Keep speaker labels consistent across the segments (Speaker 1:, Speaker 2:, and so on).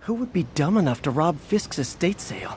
Speaker 1: Who would be dumb enough to rob Fisk's estate sale?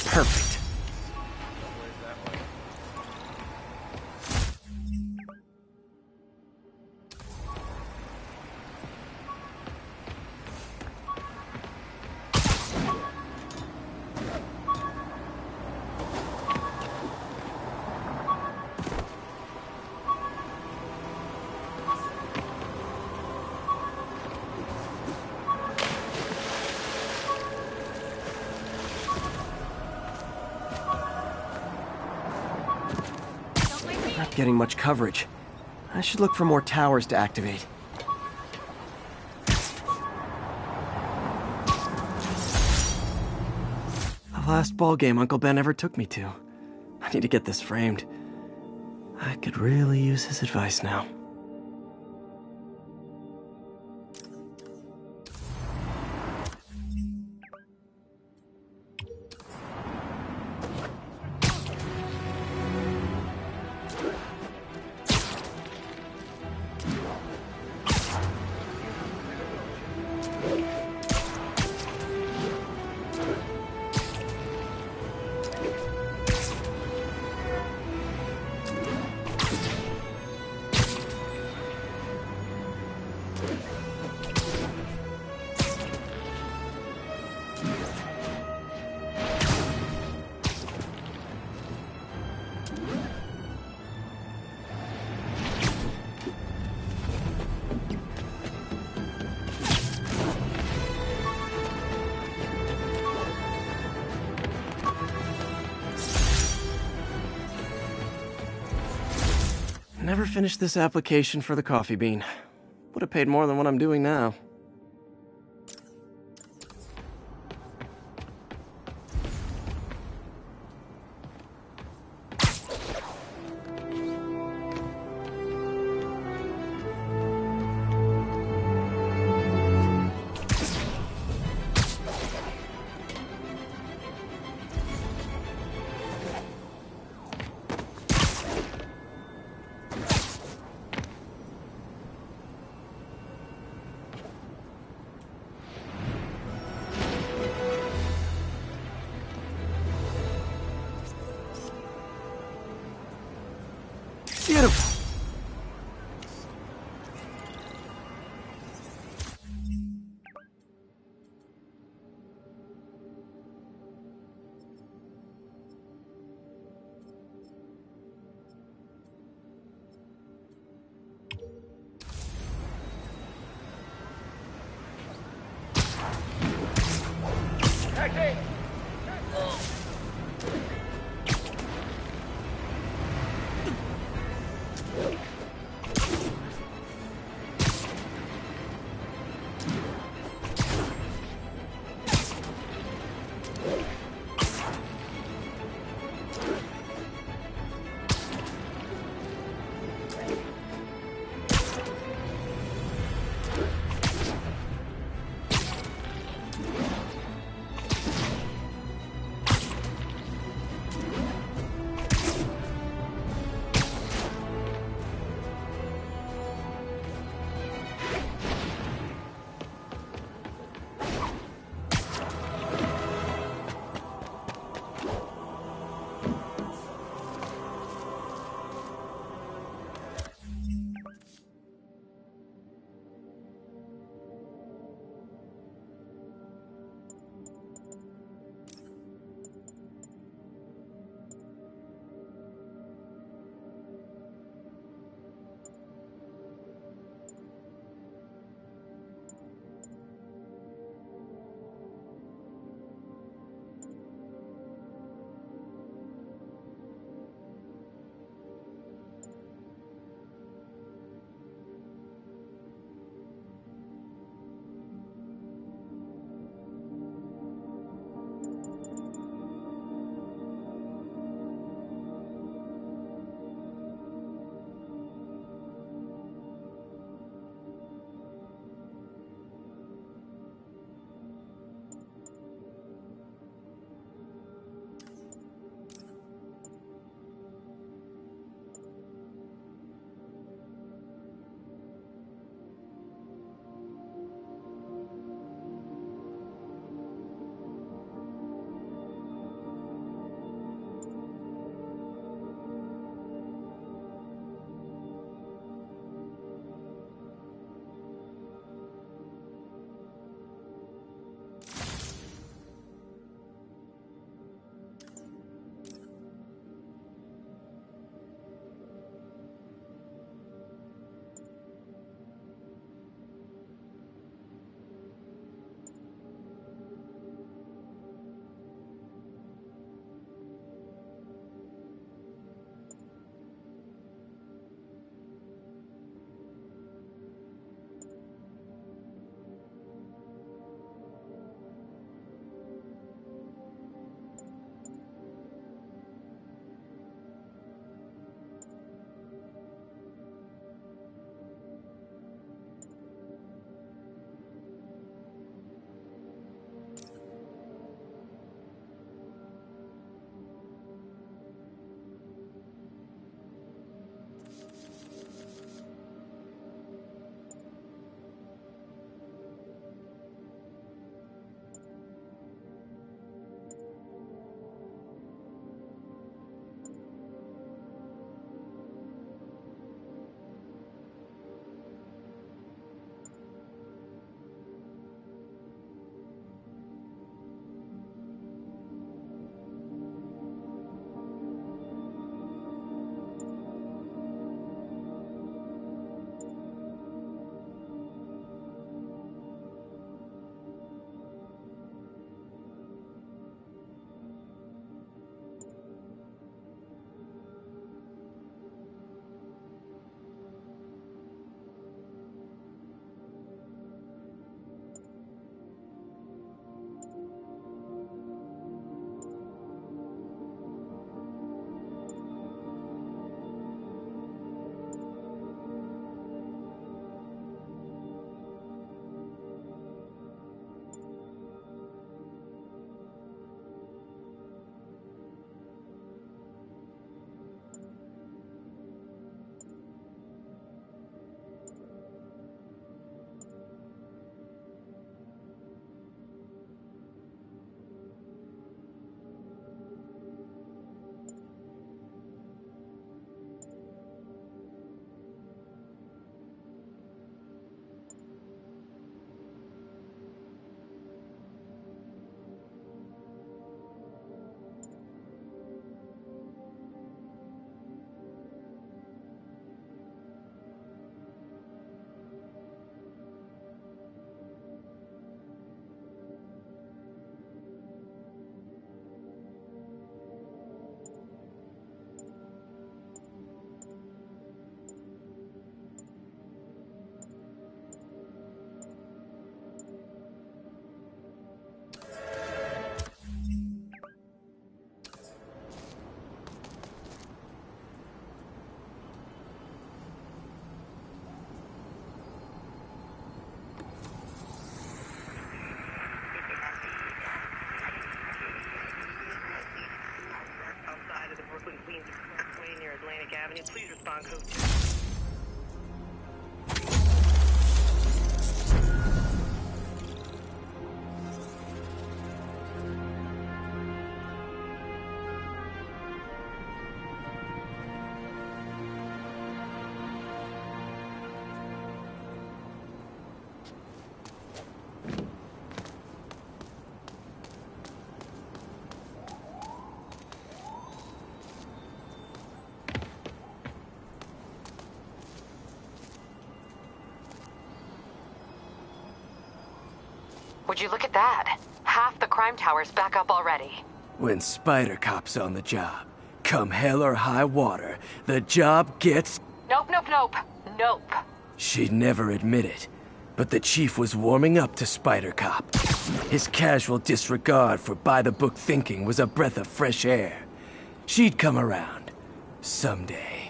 Speaker 1: Perfect. Not getting much coverage. I should look for more towers to activate. The last ball game Uncle Ben ever took me to. I need to get this framed. I could really use his advice now. Never finished this application for the coffee bean. Would have paid more than what I'm doing now. Beautiful. Way near Atlantic Avenue. Please respond code 2.
Speaker 2: Would you look at that? Half the crime tower's back up already.
Speaker 1: When Spider Cop's on the job, come hell or high water, the job gets...
Speaker 2: Nope, nope, nope. Nope.
Speaker 1: She'd never admit it, but the chief was warming up to Spider Cop. His casual disregard for by-the-book thinking was a breath of fresh air. She'd come around. Someday.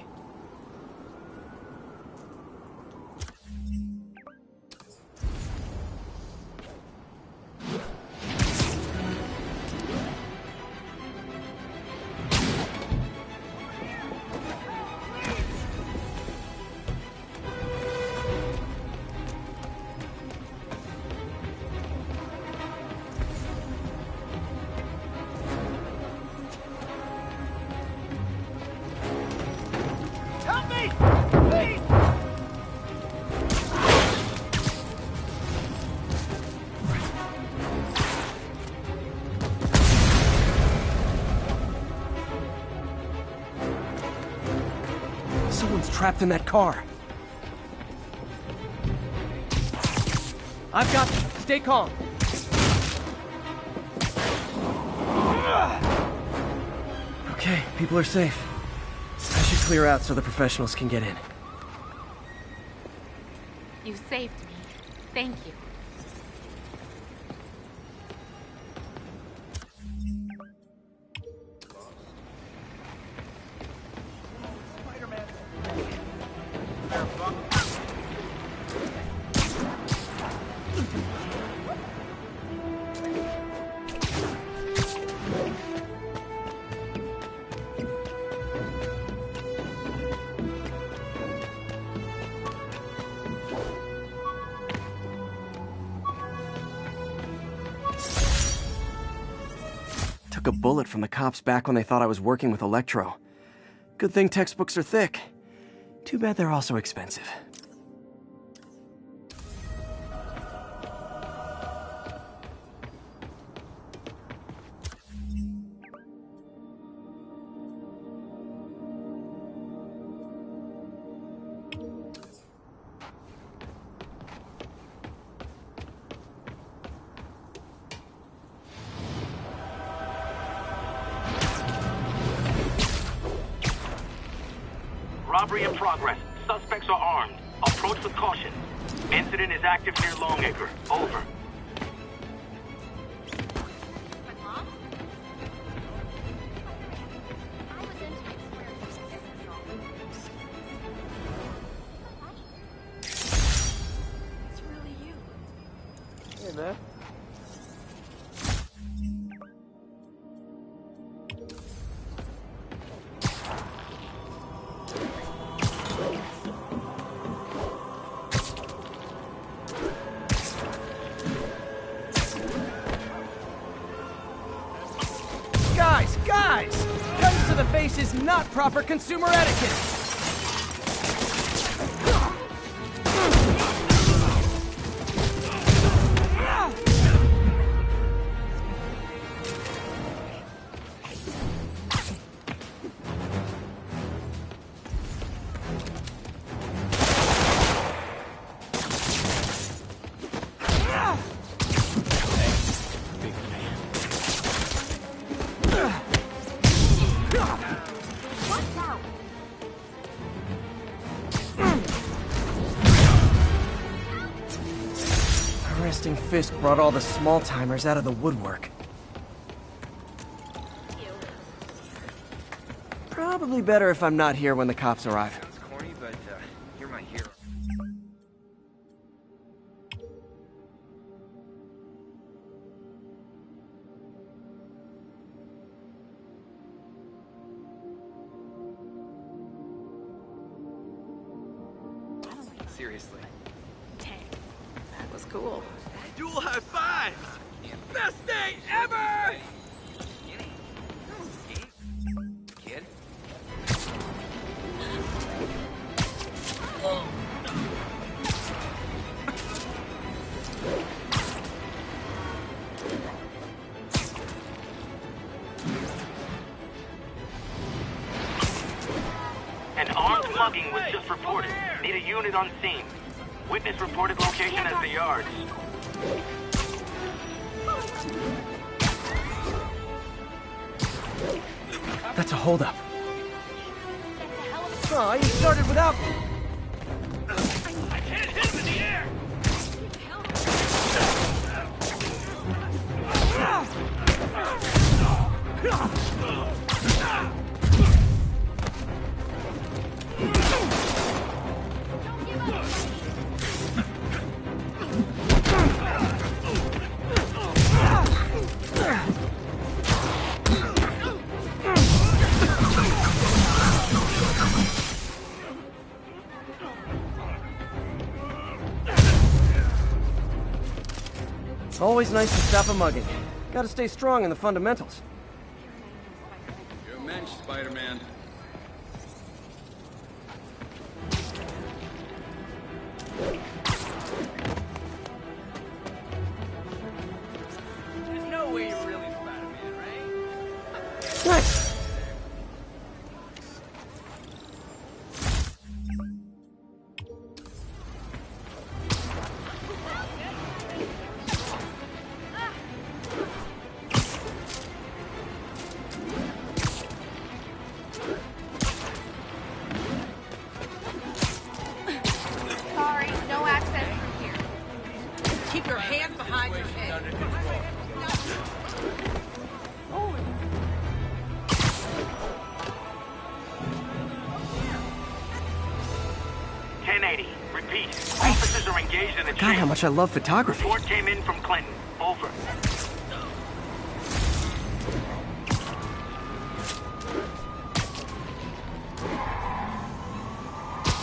Speaker 1: Someone's trapped in that car. I've got them. Stay calm. Okay, people are safe. I should clear out so the professionals can get in.
Speaker 3: You saved me. Thank you.
Speaker 1: Took a bullet from the cops back when they thought I was working with Electro. Good thing textbooks are thick. Too bad they're also expensive.
Speaker 4: Robbery in progress. Suspects are armed. Approach with caution. Incident is active near Longacre. Over.
Speaker 3: It's really you.
Speaker 1: Hey, man. Guys! Guns to the face is not proper consumer etiquette! Resting Fisk brought all the small-timers out of the woodwork. Probably better if I'm not here when the cops arrive.
Speaker 5: Sounds corny, but you're my hero. seriously.
Speaker 3: Dang, that was cool.
Speaker 6: Dual high fives! Best day ever!
Speaker 5: Kid?
Speaker 4: An armed mugging was just reported. Need a unit on scene. Witness reported location as the yards.
Speaker 1: That's a holdup. Oh, you started without me.
Speaker 6: I can't hit him in the air!
Speaker 1: Always nice to stop a mugging. Gotta stay strong in the fundamentals.
Speaker 6: You're a mensch, Spider-Man. There's no way you're really Spider-Man, right?
Speaker 1: Nice!
Speaker 3: Sorry, no access from here.
Speaker 7: Keep your hands behind your head.
Speaker 6: Under control.
Speaker 4: 1080. Repeat. Officers are engaged in a
Speaker 1: God,
Speaker 4: chase.
Speaker 1: how much I love photography.
Speaker 4: Report came in from Clinton. Over.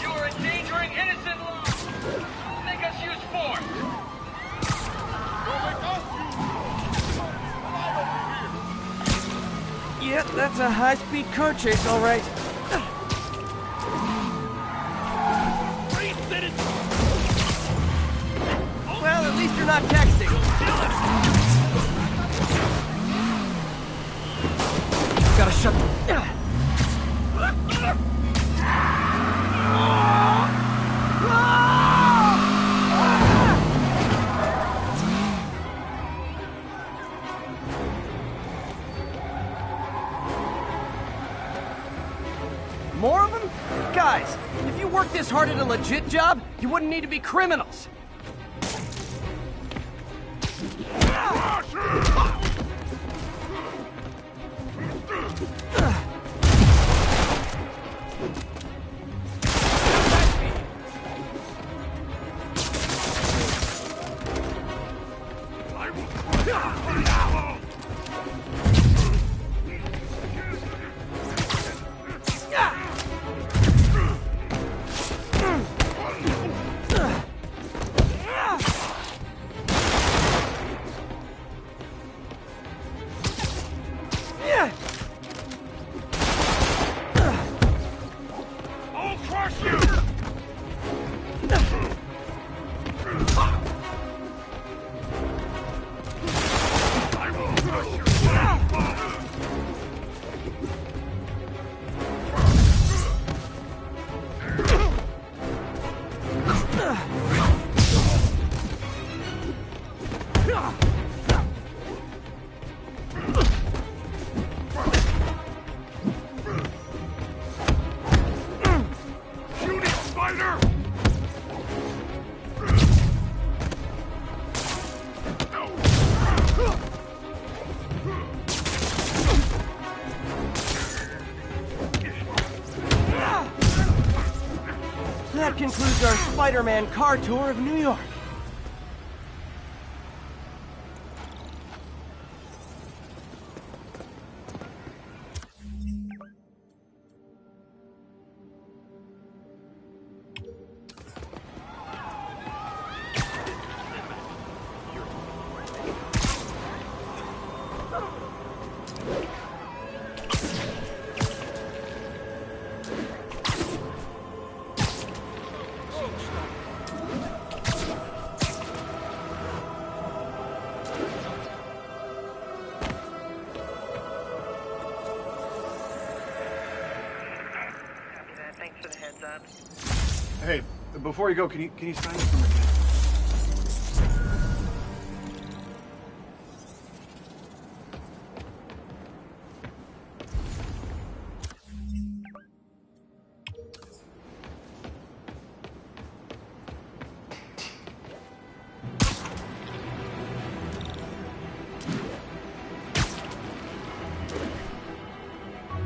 Speaker 6: You are endangering innocent lives! Don't make us use force! Don't make us use
Speaker 1: Yep, that's a high-speed car chase, all right. Well, at least you're not texting. Gotta shut the... More of them? Guys, if you worked this hard at a legit job, you wouldn't need to be criminals.
Speaker 6: I'll crush you! I will crush you! Shoot it, Spider!
Speaker 1: That concludes our Spider-Man car tour of New York.
Speaker 8: Hey, before you go, can you sign this for me?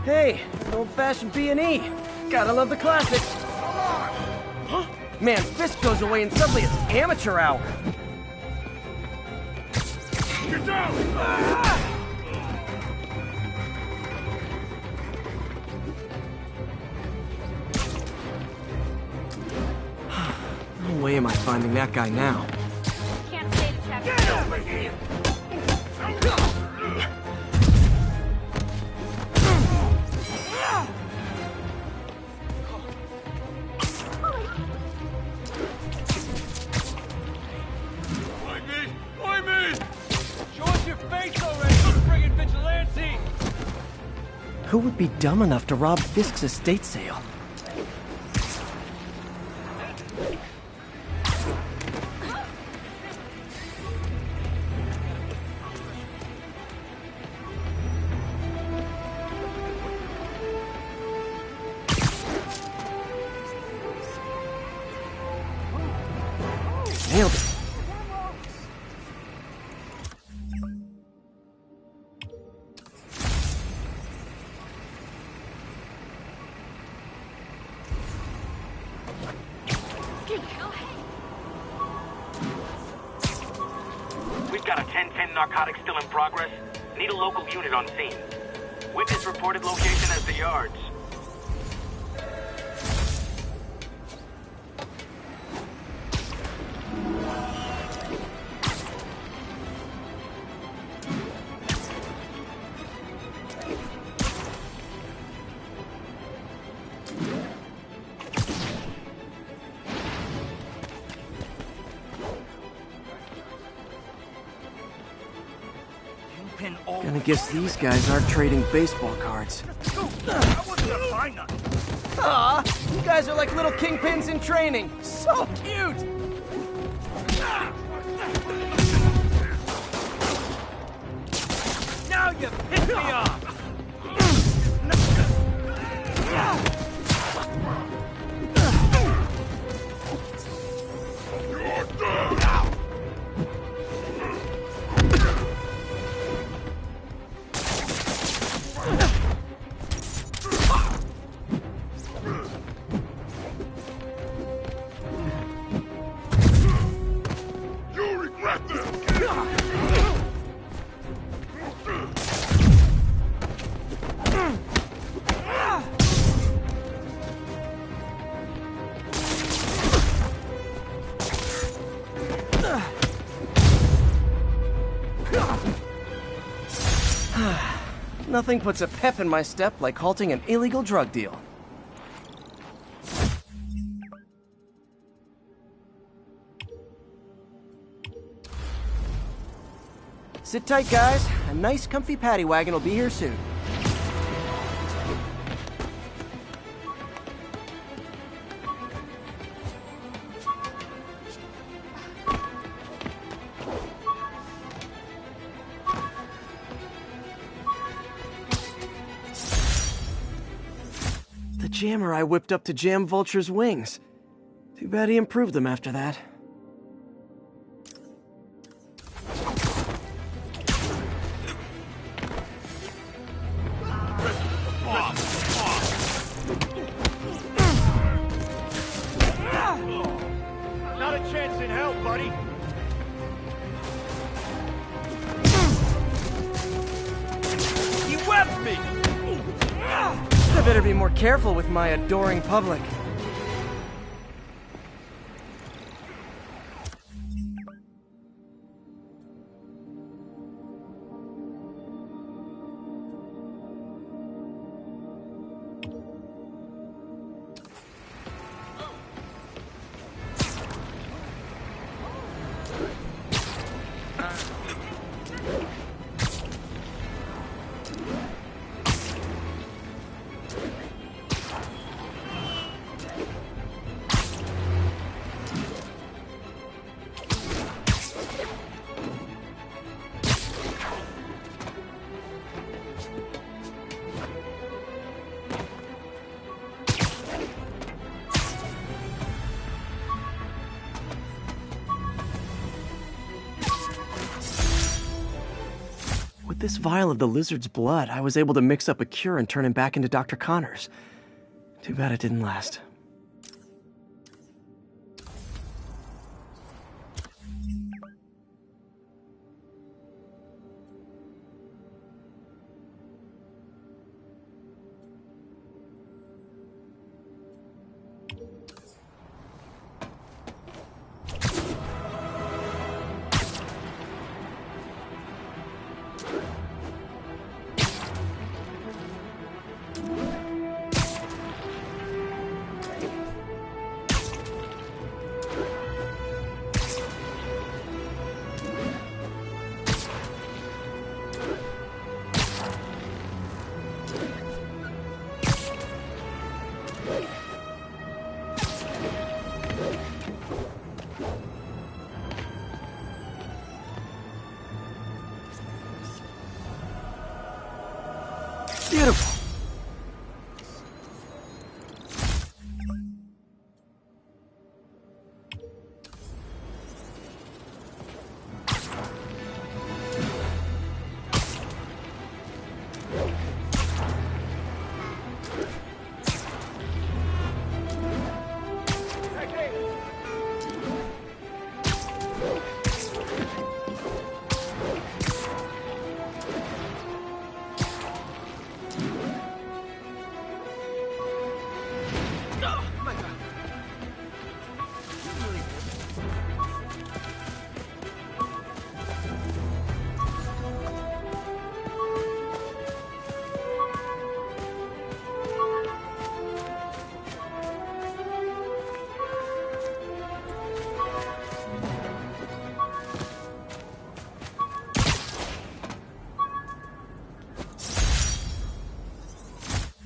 Speaker 1: Hey, an old-fashioned B&E. Gotta love the classics. Huh? Man, Fisk goes away and suddenly it's amateur hour.
Speaker 8: Get down!
Speaker 1: No way am I finding that guy now.
Speaker 3: Can't stay to chapter. Get over here!
Speaker 6: Why me? Show us your face already, you friggin' vigilante!
Speaker 1: Who would be dumb enough to rob Fisk's estate sale? Nailed it.
Speaker 4: We've got a 10-10 narcotics still in progress. Need a local unit on scene. Witness reported location as the yards.
Speaker 1: Gonna guess these guys aren't trading baseball cards. Aw, you guys are like little kingpins in training. So cute!
Speaker 6: Now you piss me off!
Speaker 1: Nothing puts a pep in my step like halting an illegal drug deal. Sit tight, guys. A nice, comfy paddy wagon will be here soon. The jammer I whipped up to jam Vulture's wings. Too bad he improved them after that.
Speaker 6: Not a chance in hell, buddy! He webbed me!
Speaker 1: I better be more careful with my adoring public. this vial of the lizard's blood, I was able to mix up a cure and turn him back into Dr. Connors. Too bad it didn't last. Beautiful.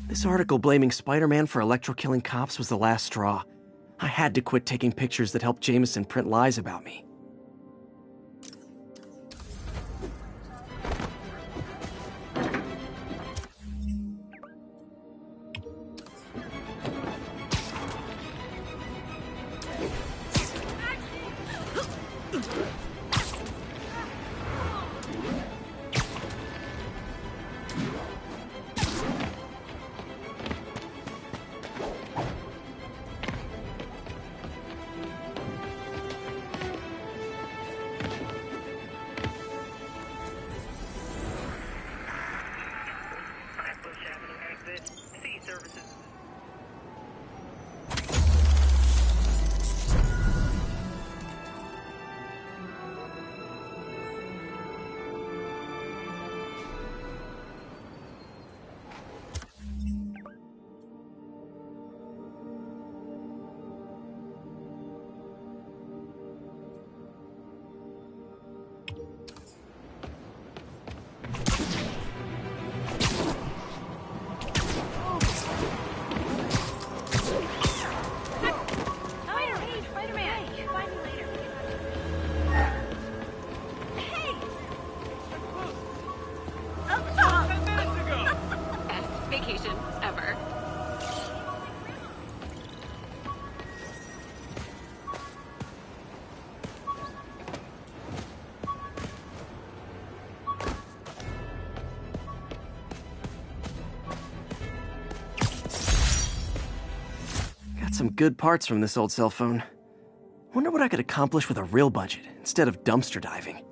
Speaker 1: This article blaming Spider-Man for electro-killing cops was the last straw. I had to quit taking pictures that helped Jameson print lies about me.
Speaker 3: Vacation ever.
Speaker 1: Got some good parts from this old cell phone. Wonder what I could accomplish with a real budget instead of dumpster diving.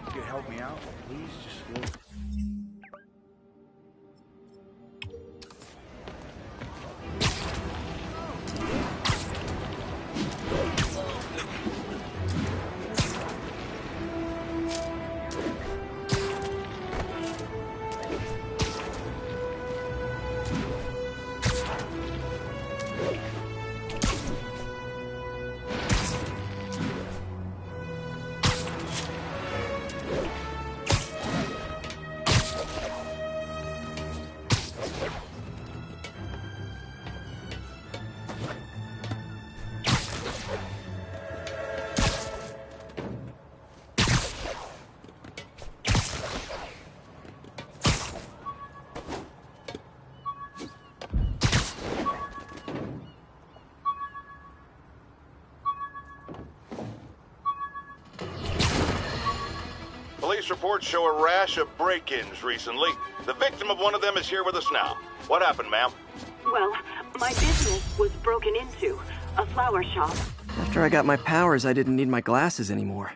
Speaker 8: You could help me out, please? Just feel...
Speaker 9: Police reports show a rash of break-ins recently. The victim of one of them is here with us now. What happened, ma'am?
Speaker 10: Well, my business was broken into. A flower shop.
Speaker 1: After I got my powers, I didn't need my glasses anymore.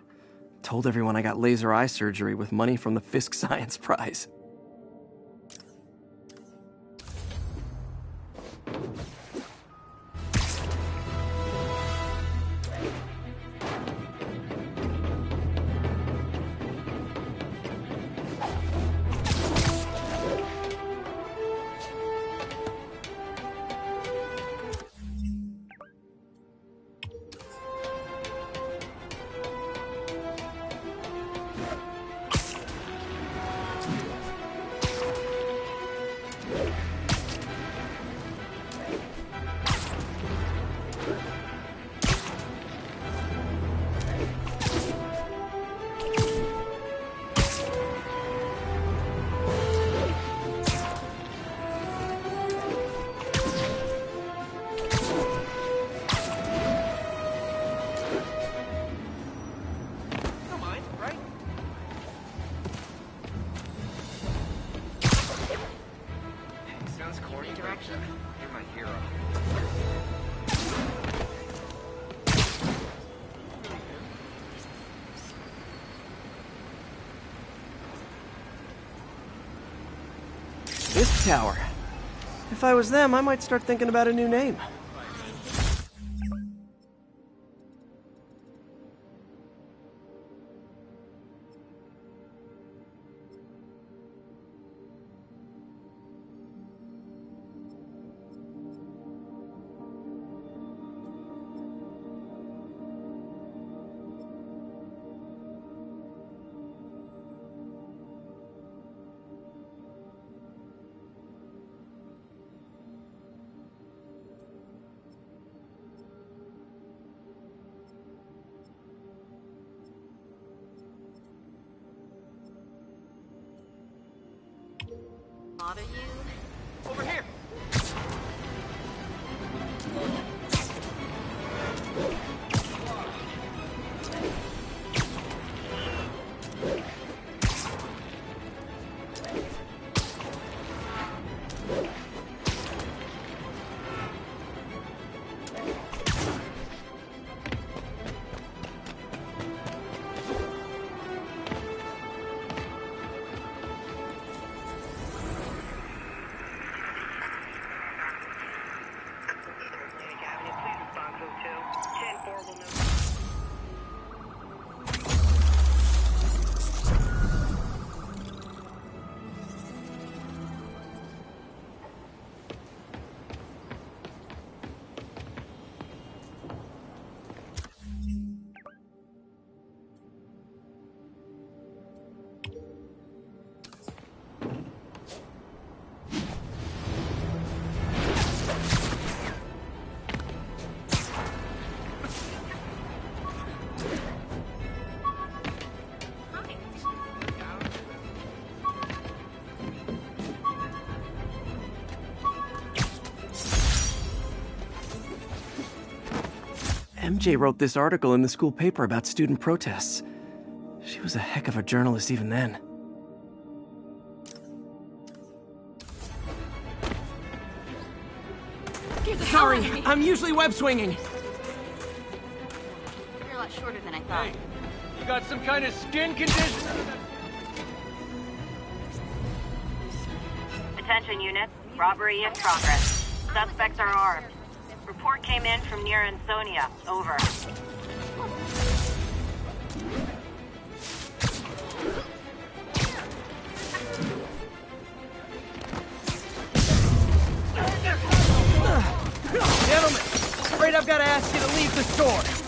Speaker 1: Told everyone I got laser eye surgery with money from the Fisk Science Prize.
Speaker 5: You're my hero.
Speaker 1: This tower. If I was them, I might start thinking about a new name.
Speaker 3: Lot of you.
Speaker 6: Over here. MJ wrote this article in the school paper about student protests. She was a heck of a journalist even then. Sorry, I'm usually web swinging.
Speaker 3: You're a lot shorter than I thought.
Speaker 6: Hey, you got some kind of skin condition?
Speaker 10: Attention units, robbery in progress. Suspects are armed. Report came in from near Ansonia. Over.
Speaker 1: Gentlemen, afraid I've got to ask you to leave the store.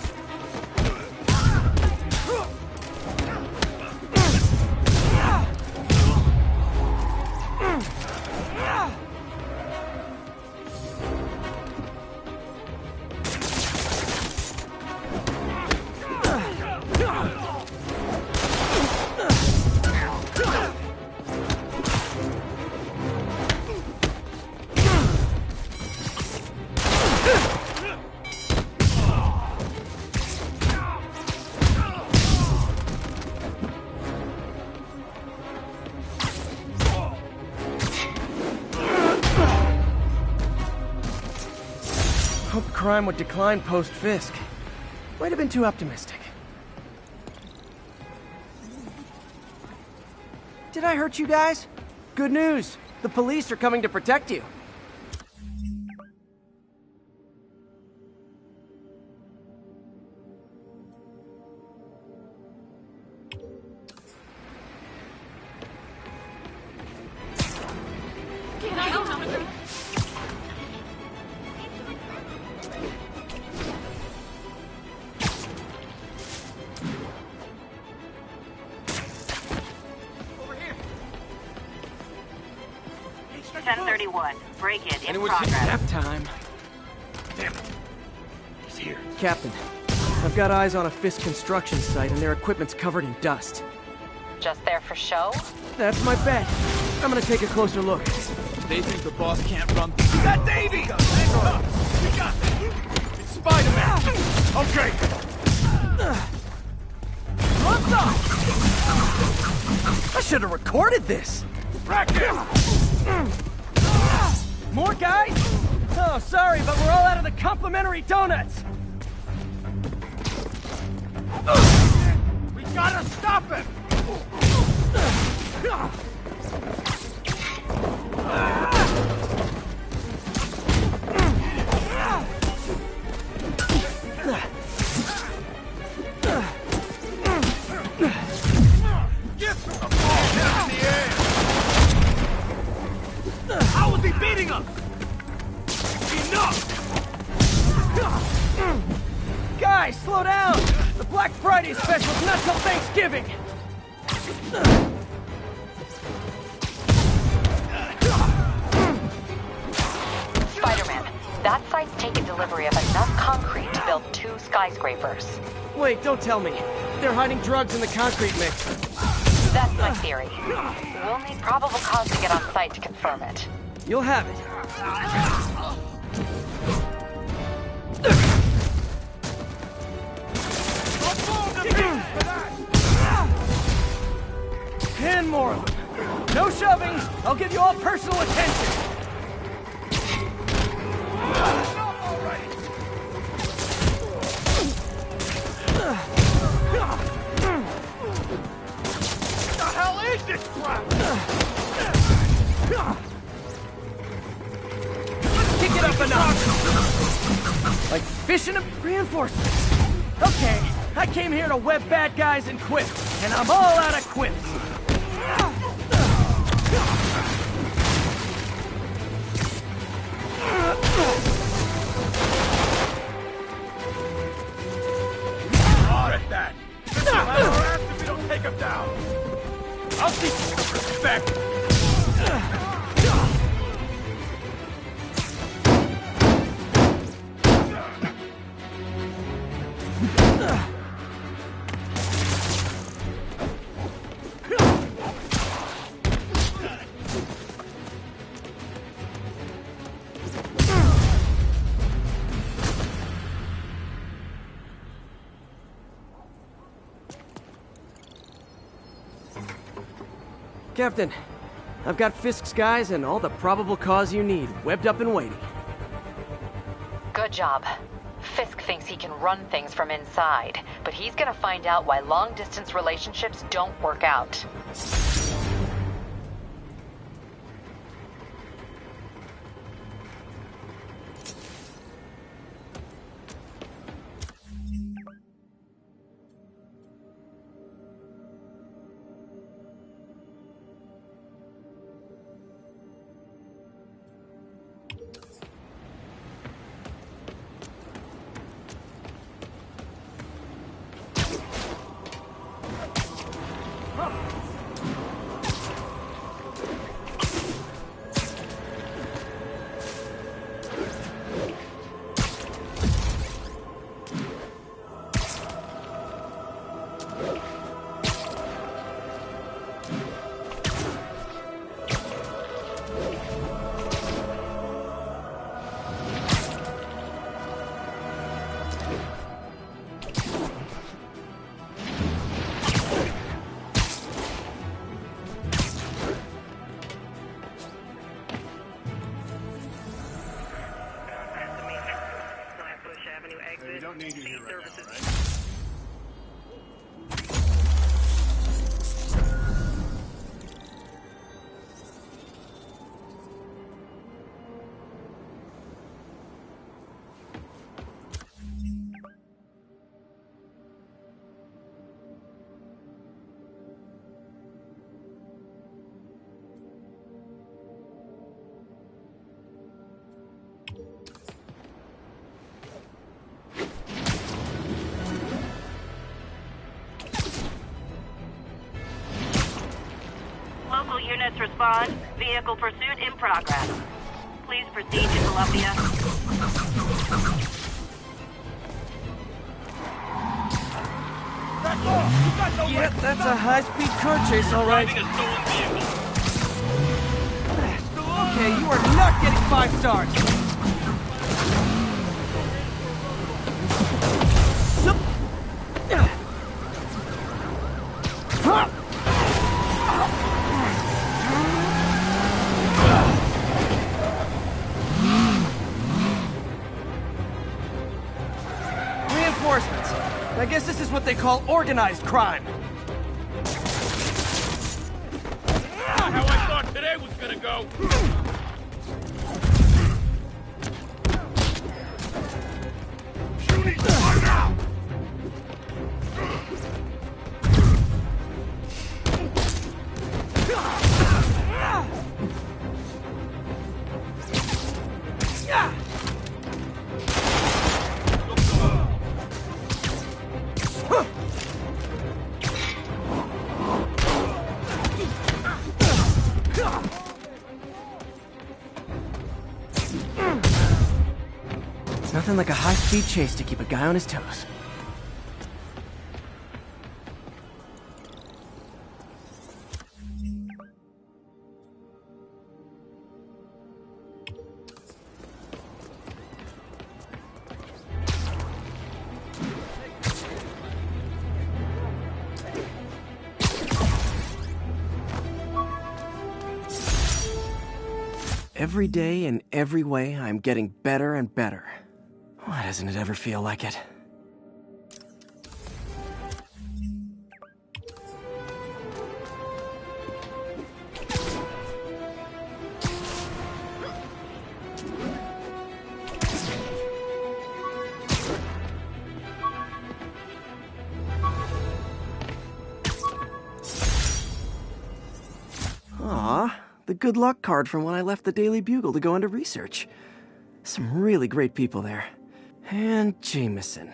Speaker 1: Hoped crime would decline post-Fisk. Might have been too optimistic. Did I hurt you guys? Good news. The police are coming to protect you.
Speaker 10: Break-in in
Speaker 1: Anyone
Speaker 10: progress.
Speaker 1: nap time.
Speaker 8: Damn it. He's here.
Speaker 1: Captain, I've got eyes on a Fisk construction site and their equipment's covered in dust.
Speaker 2: Just there for show?
Speaker 1: That's my bet. I'm gonna take a closer look.
Speaker 6: They think the boss can't run. You got Davey! We got this! It's Spider-Man!
Speaker 8: Okay.
Speaker 1: What's up? I should have recorded this.
Speaker 8: Practice!
Speaker 1: More guys? Oh, sorry, but we're all out of the complimentary donuts.
Speaker 8: We gotta stop him!
Speaker 6: Get the ball down in the air! How was he beating him? Enough!
Speaker 1: Guys, slow down! The Black Friday special's not till Thanksgiving!
Speaker 2: Spider-Man, that site's taken delivery of enough concrete to build 2 skyscrapers.
Speaker 1: Wait, don't tell me. They're hiding drugs in the concrete mix.
Speaker 2: That's my theory. We'll need probable cause to get on site to confirm it.
Speaker 1: You'll have it. 10 more of them. No shoving. I'll give you all personal attention.
Speaker 6: What the hell is this crap?
Speaker 1: Kick it up a notch. Like fishing up reinforcements. Okay, I came here to web bad guys and quit, and I'm all out of quips.
Speaker 6: Regret that. This will have our ass if we don't take him down. I'll teach you some respect.
Speaker 1: Captain, I've got Fisk's guys and all the probable cause you need, webbed up and waiting.
Speaker 2: Good job. Fisk thinks he can run things from inside, but he's gonna find out why long-distance relationships don't work out.
Speaker 8: don't need you here right now, right?
Speaker 10: Local units respond. Vehicle pursuit in progress. Please proceed to Columbia.
Speaker 1: Yep, that's a high-speed car chase, all right. Okay, you are not getting 5 stars. Reinforcements. I guess this is what they call organized crime.
Speaker 6: Not how I thought today was gonna go. Shooting right now.
Speaker 1: Nothing like a high-speed chase to keep a guy on his toes. Every day, in every way, I'm getting better and better. Why doesn't it ever feel like it? Aw, the good luck card from when I left the Daily Bugle to go into research. Some really great people there. And Jameson.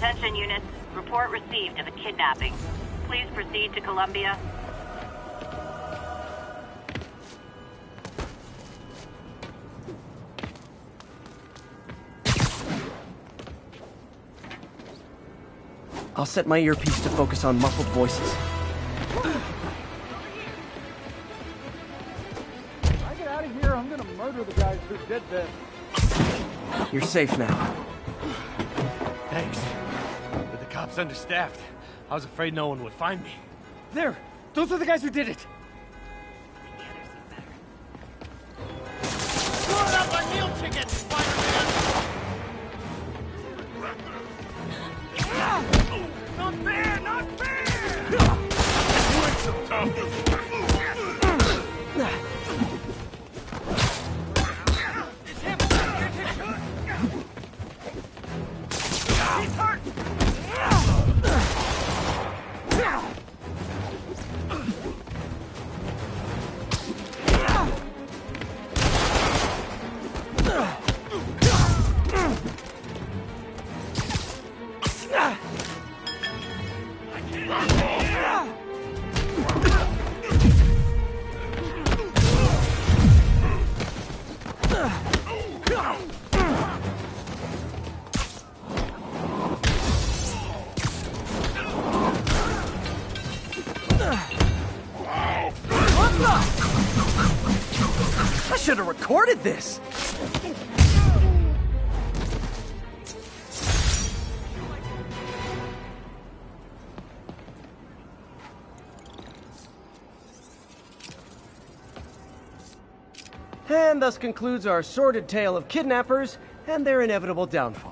Speaker 10: Attention units, report received of a kidnapping. please proceed to Columbia?
Speaker 1: I'll set my earpiece to focus on muffled voices.
Speaker 8: When I get out of here, I'm gonna murder the guys who did this.
Speaker 1: You're safe now.
Speaker 6: Thanks. But the cops understaffed. I was afraid no one would find me. There! Those are the guys who did it! Put up a meal ticket, Spider-Man! Not fair! Not fair! You ain't so tough! He's hurt!
Speaker 1: I should have recorded this! And thus concludes our sordid tale of kidnappers and their inevitable downfall.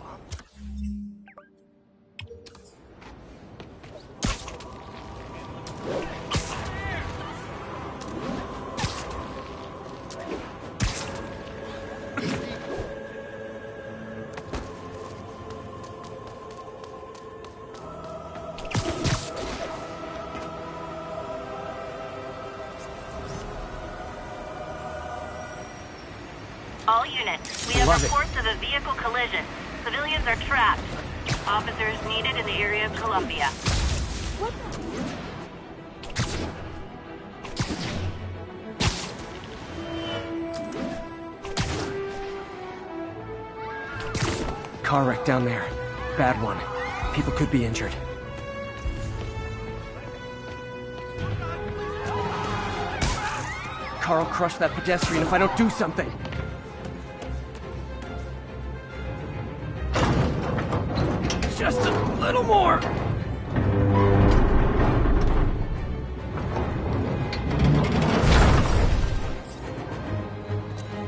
Speaker 10: All units, we have reports of a vehicle collision. Civilians are trapped. Officers needed in the area of Columbia.
Speaker 1: Car wreck down there. Bad one. People could be injured. Carl crushed that pedestrian if I don't do something. Just a little more!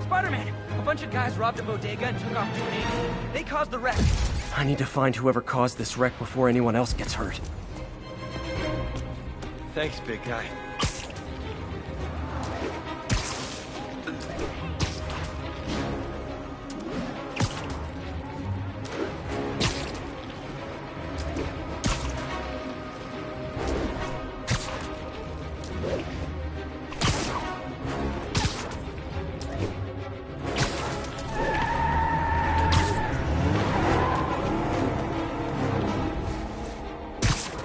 Speaker 11: Spider-Man! A bunch of guys robbed a bodega and took off 280. They caused the wreck.
Speaker 1: I need to find whoever caused this wreck before anyone else gets hurt.
Speaker 6: Thanks, big guy.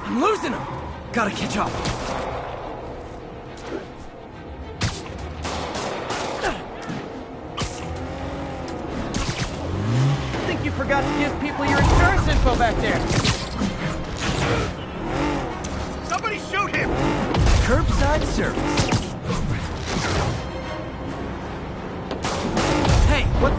Speaker 1: I'm losing him! Gotta catch up.
Speaker 11: I think you forgot to give people your insurance info back there.
Speaker 6: Somebody shoot him!
Speaker 1: Curbside service. Hey, what?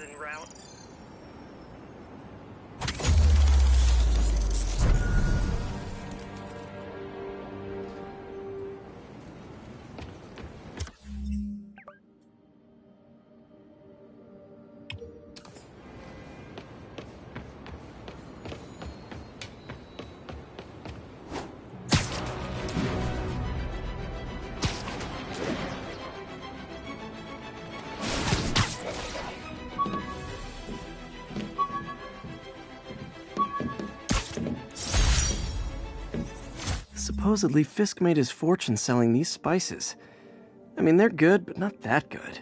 Speaker 12: en route.
Speaker 1: Supposedly, Fisk made his fortune selling these spices. I mean, they're good, but not that good.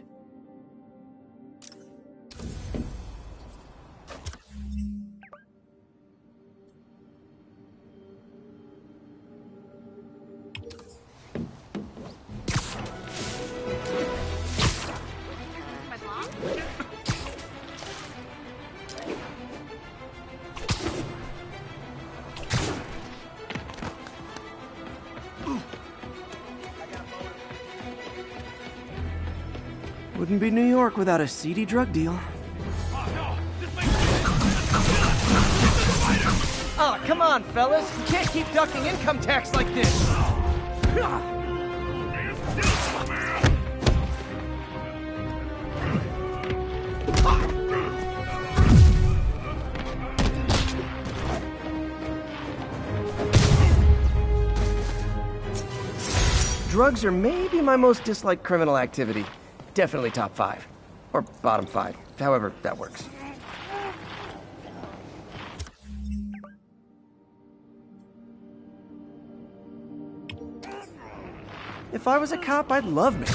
Speaker 1: Wouldn't be New York without a seedy drug deal.
Speaker 11: Oh, come on, fellas. You can't keep ducking income tax like this.
Speaker 1: Drugs are maybe my most disliked criminal activity. Definitely top 5. Or bottom 5. However that works. If I was a cop, I'd love me.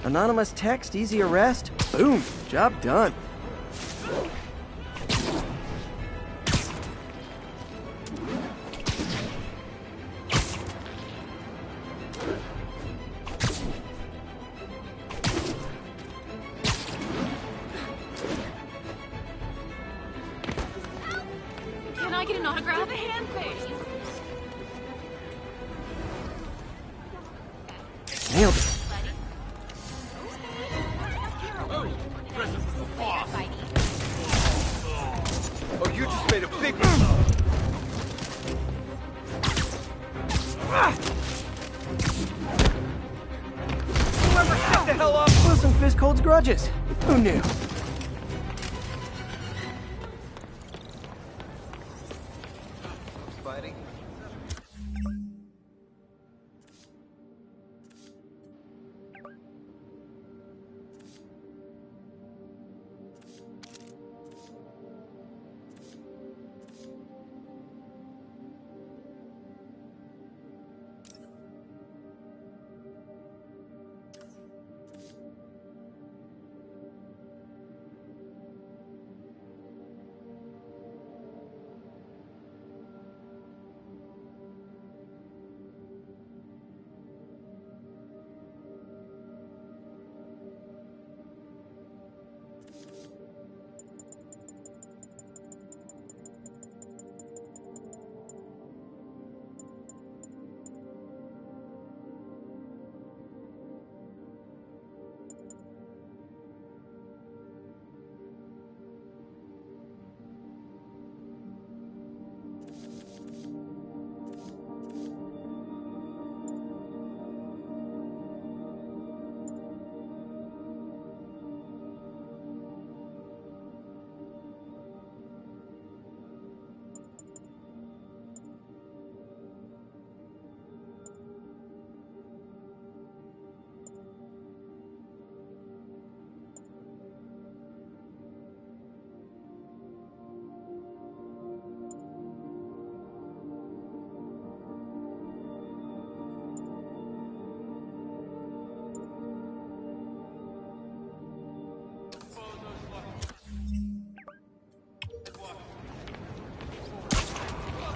Speaker 1: Anonymous text, easy arrest, boom, job done.
Speaker 3: Can I get an autograph? The hand face.
Speaker 1: Nailed it.
Speaker 6: Oh, you just made a big move.
Speaker 11: Whoever shut the hell up!
Speaker 1: Listen, Fisk holds grudges. Who knew?
Speaker 6: Spidey?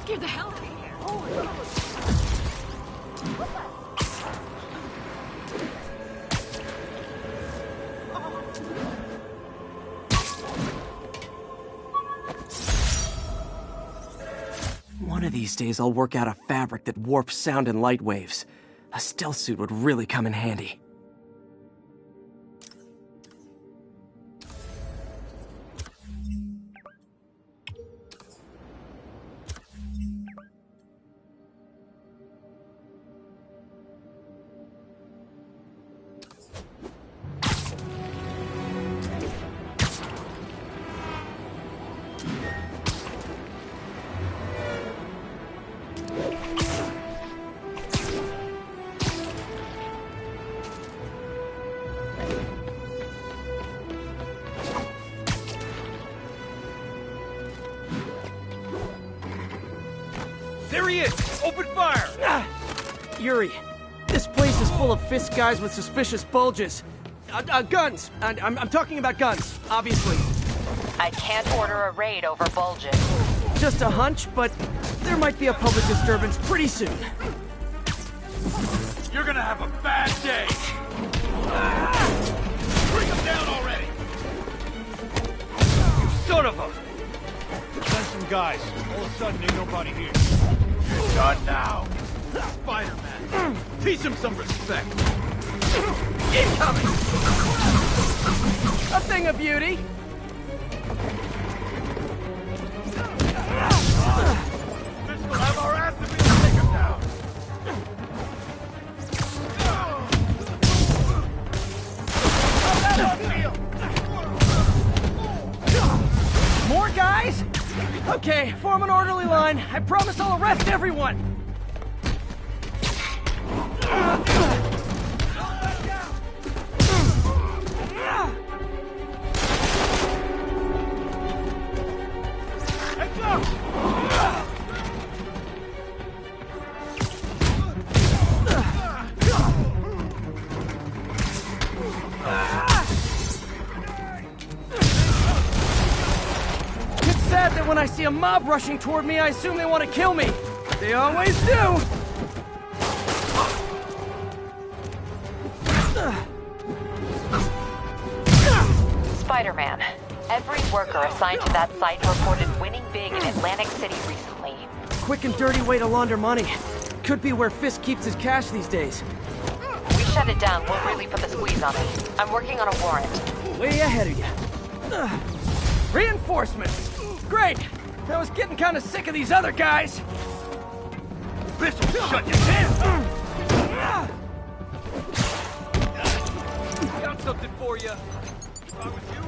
Speaker 3: Scared the hell out of me.
Speaker 1: One of these days I'll work out a fabric that warps sound and light waves. A stealth suit would really come in handy.
Speaker 6: There he is! Open fire!
Speaker 1: Yuri, this place is full of Fisk guys with suspicious bulges. Guns! I'm talking about guns, obviously.
Speaker 2: I can't order a raid over bulges.
Speaker 1: Just a hunch, but there might be a public disturbance pretty soon.
Speaker 6: You're gonna have a bad day! Bring him down already! You son of a... Send some guys. All of a sudden, ain't nobody here. You're done now! Spider-Man! Teach him some respect!
Speaker 1: Incoming! A thing of beauty!
Speaker 6: This will have our ass if we don't take him down!
Speaker 1: More guys? Okay, form an orderly line. I promise I'll arrest everyone!
Speaker 6: Heads up!
Speaker 1: It's sad that when I see a mob rushing toward me, I assume they want to kill me. They always do!
Speaker 2: Spider-Man, every worker assigned to that site reported winning big in Atlantic City recently.
Speaker 1: Quick and dirty way to launder money. Could be where Fisk keeps his cash these days.
Speaker 2: We shut it down, we'll really put the squeeze on it. I'm working on a warrant.
Speaker 1: Way ahead of you. Reinforcements! Great! I was getting kind of sick of these other guys.
Speaker 6: This'll shut you down! Got something for you. If I was you,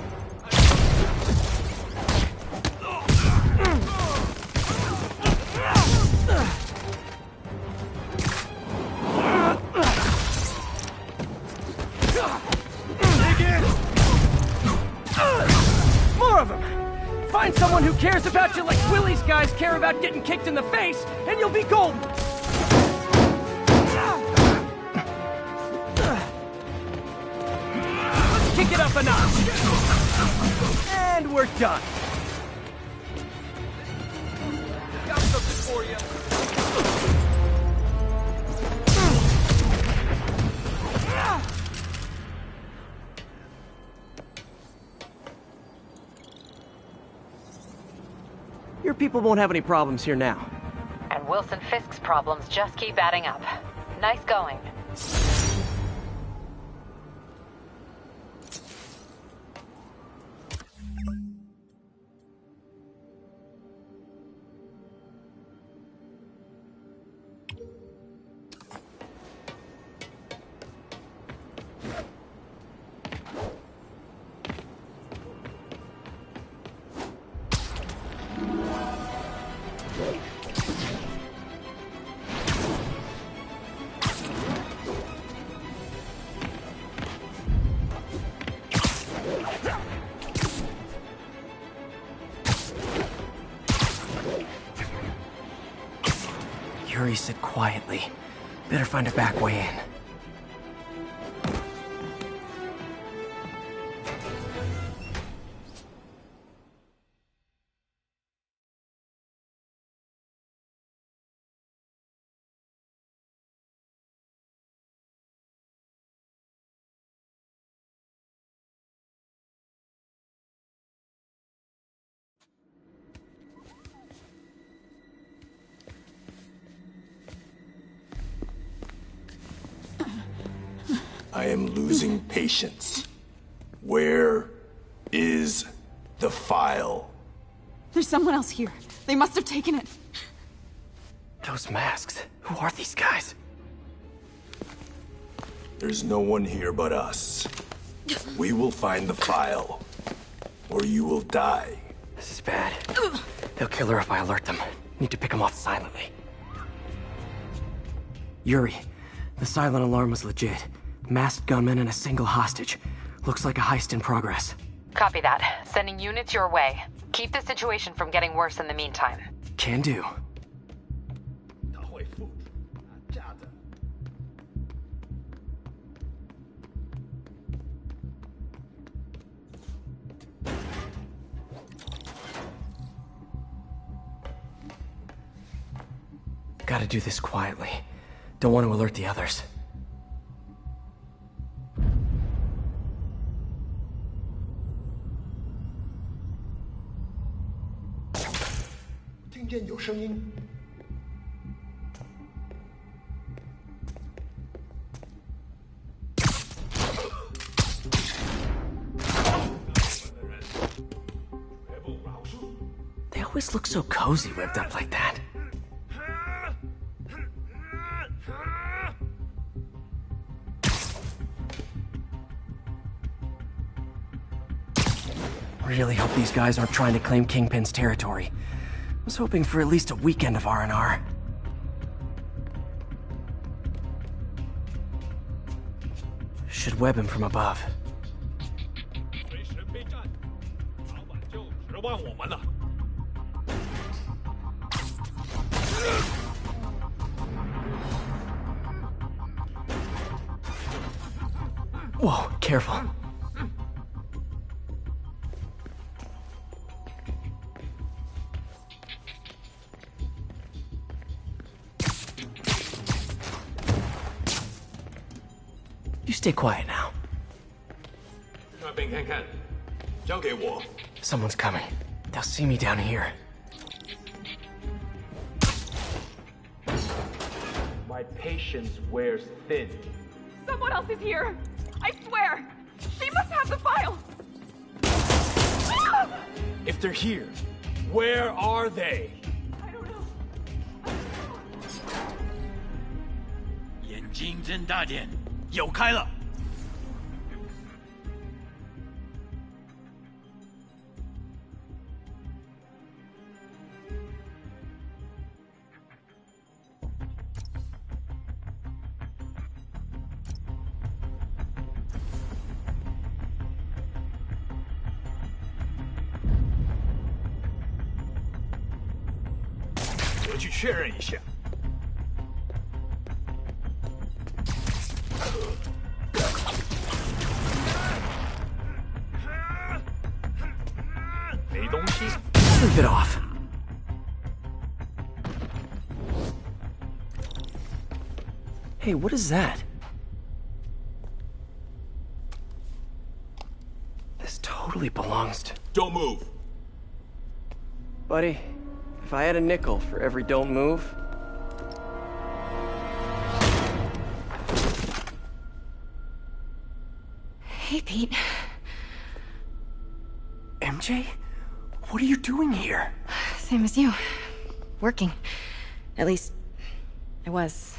Speaker 1: More of them! Find someone who cares about you like Willie's guys care about getting kicked in the face, and you'll be golden! Let's kick it up a notch! And we're done.
Speaker 6: got something for you.
Speaker 1: Your people won't have any problems here now.
Speaker 2: And Wilson Fisk's problems just keep adding up. Nice going.
Speaker 1: Yuri, sit quietly. Better find a back way in.
Speaker 12: I am losing patience. Where is the file?
Speaker 3: There's someone else here. They must have taken it.
Speaker 1: Those masks. Who are these guys?
Speaker 12: There's no one here but us. We will find the file, or you will die.
Speaker 1: This is bad. They'll kill her if I alert them. Need to pick them off silently. Yuri, the silent alarm was legit. Masked gunmen and a single hostage. Looks like a heist in progress.
Speaker 2: Copy that. Sending units your way. Keep the situation from getting worse in the meantime.
Speaker 1: Can do. Gotta do this quietly. Don't want to alert the others. They always look so cozy ripped up like that. Really hope these guys aren't trying to claim Kingpin's territory. Was hoping for at least a weekend of R&R. Should web him from above. Whoa, careful. You stay quiet now. Someone's coming. They'll see me down here.
Speaker 13: My patience wears thin.
Speaker 3: Someone else is here! I swear! She must have the file!
Speaker 6: If they're here, where are they?
Speaker 3: I don't know.
Speaker 6: 眼睛睁大点，有开了。我去确认一下。没东西。
Speaker 1: Sleep it off. Hey, what is that? This totally belongs to...
Speaker 12: Don't move.
Speaker 1: Buddy, if I had a nickel for every don't move...
Speaker 3: Hey, Pete.
Speaker 1: MJ? What are you doing here?
Speaker 3: Same as you. Working. At least, I was.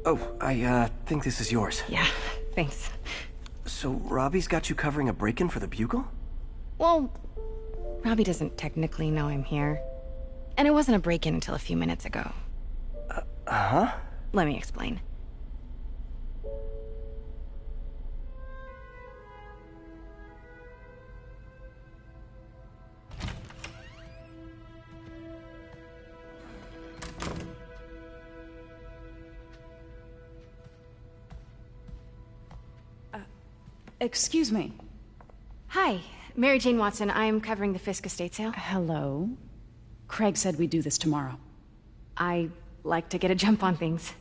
Speaker 1: Oh, I think this is yours.
Speaker 3: Yeah, thanks.
Speaker 1: So, Robbie's got you covering a break-in for the Bugle?
Speaker 3: Well, Robbie doesn't technically know I'm here. And it wasn't a break-in until a few minutes ago.
Speaker 1: Uh-huh?
Speaker 3: Let me explain.
Speaker 14: Excuse me.
Speaker 3: Hi, Mary Jane Watson. I'm covering the Fisk estate sale.
Speaker 14: Hello. Craig said we'd do this tomorrow.
Speaker 3: I like to get a jump on things.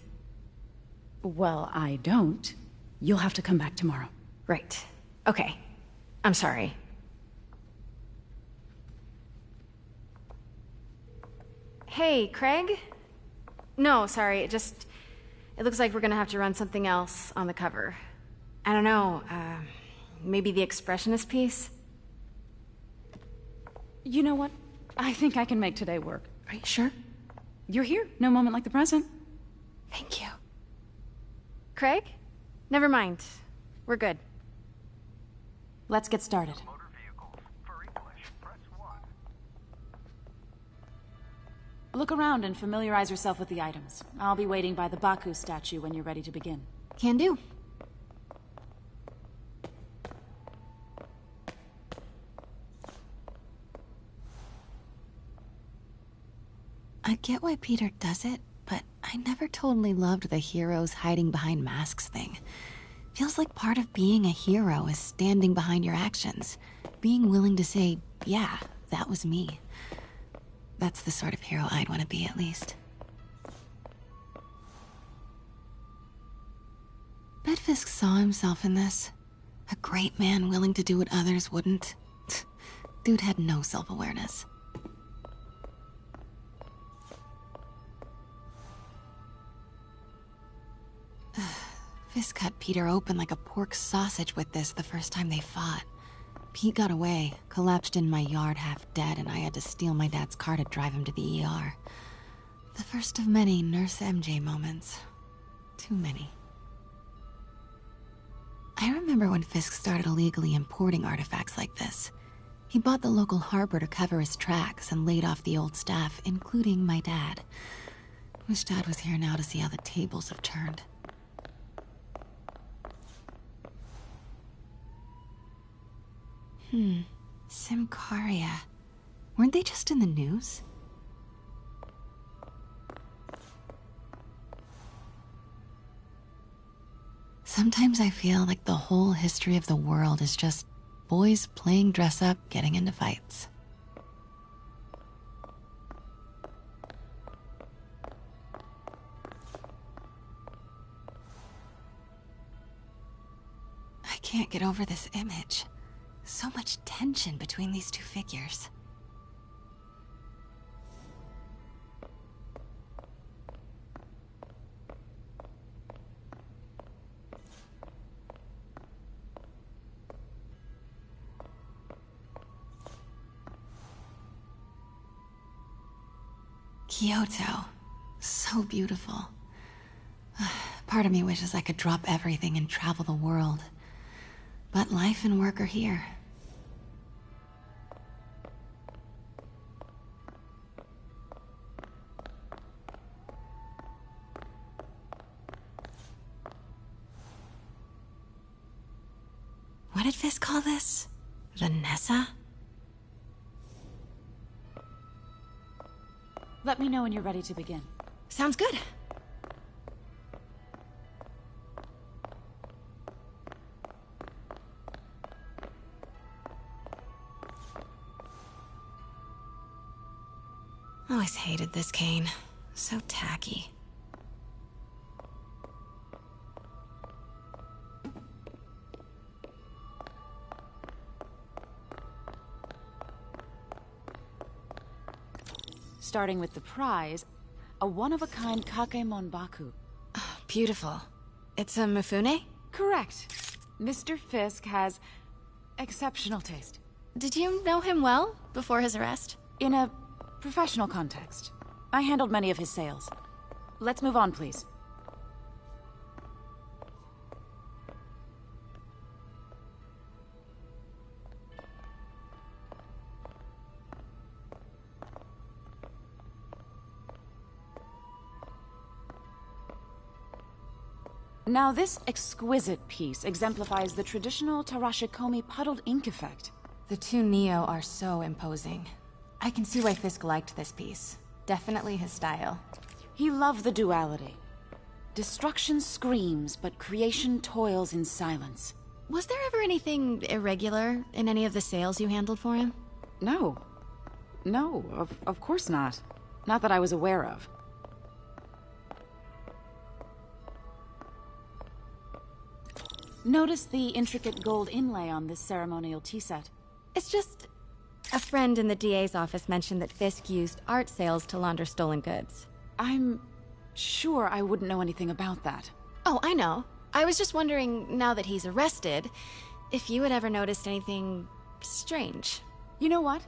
Speaker 14: Well, I don't. You'll have to come back tomorrow.
Speaker 3: Right. Okay. I'm sorry. Hey, Craig? No, sorry. It looks like we're gonna have to run something else on the cover. I don't know, maybe the expressionist piece?
Speaker 14: You know what? I think I can make today work.
Speaker 3: Are you sure?
Speaker 14: You're here. No moment like the present.
Speaker 3: Thank you. Craig? Never mind. We're good.
Speaker 14: Let's get started. Look around and familiarize yourself with the items. I'll be waiting by the Baku statue when you're ready to begin.
Speaker 3: Can do. I get why Peter does it, but I never totally loved the heroes hiding behind masks thing. Feels like part of being a hero is standing behind your actions. Being willing to say, yeah, that was me. That's the sort of hero I'd want to be, at least. Bet Fisk saw himself in this. A great man willing to do what others wouldn't. Dude had no self-awareness. Fisk cut Peter open like a pork sausage with this the first time they fought. Pete got away, collapsed in my yard half dead, and I had to steal my dad's car to drive him to the ER. The first of many Nurse MJ moments. Too many. I remember when Fisk started illegally importing artifacts like this. He bought the local harbor to cover his tracks and laid off the old staff, including my dad. Wish Dad was here now to see how the tables have turned. Symkaria. Weren't they just in the news? Sometimes I feel like the whole history of the world is just boys playing dress up, getting into fights. I can't get over this image. So much tension between these two figures. Kyoto. So beautiful. Part of me wishes I could drop everything and travel the world. But life and work are here. What did Fisk call this? Vanessa?
Speaker 14: Let me know when you're ready to begin.
Speaker 3: Sounds good. Always hated this cane. So tacky.
Speaker 14: Starting with the prize, a one-of-a-kind Kakemon Baku.
Speaker 3: Oh, beautiful. It's a Mifune?
Speaker 14: Correct. Mr. Fisk has exceptional taste.
Speaker 3: Did you know him well before his arrest?
Speaker 14: In a professional context. I handled many of his sales. Let's move on, please. Now, this exquisite piece exemplifies the traditional Tarashikomi puddled ink effect.
Speaker 3: The two Neo are so imposing. I can see why Fisk liked this piece. Definitely his style.
Speaker 14: He loved the duality. Destruction screams, but creation toils in silence.
Speaker 3: Was there ever anything irregular in any of the sales you handled for him?
Speaker 14: No. No, of course not. Not that I was aware of. Notice the intricate gold inlay on this ceremonial tea set.
Speaker 3: It's just... a friend in the DA's office mentioned that Fisk used art sales to launder stolen goods.
Speaker 14: I'm sure I wouldn't know anything about that.
Speaker 3: Oh, I know. I was just wondering, now that he's arrested, if you had ever noticed anything strange.
Speaker 14: You know what?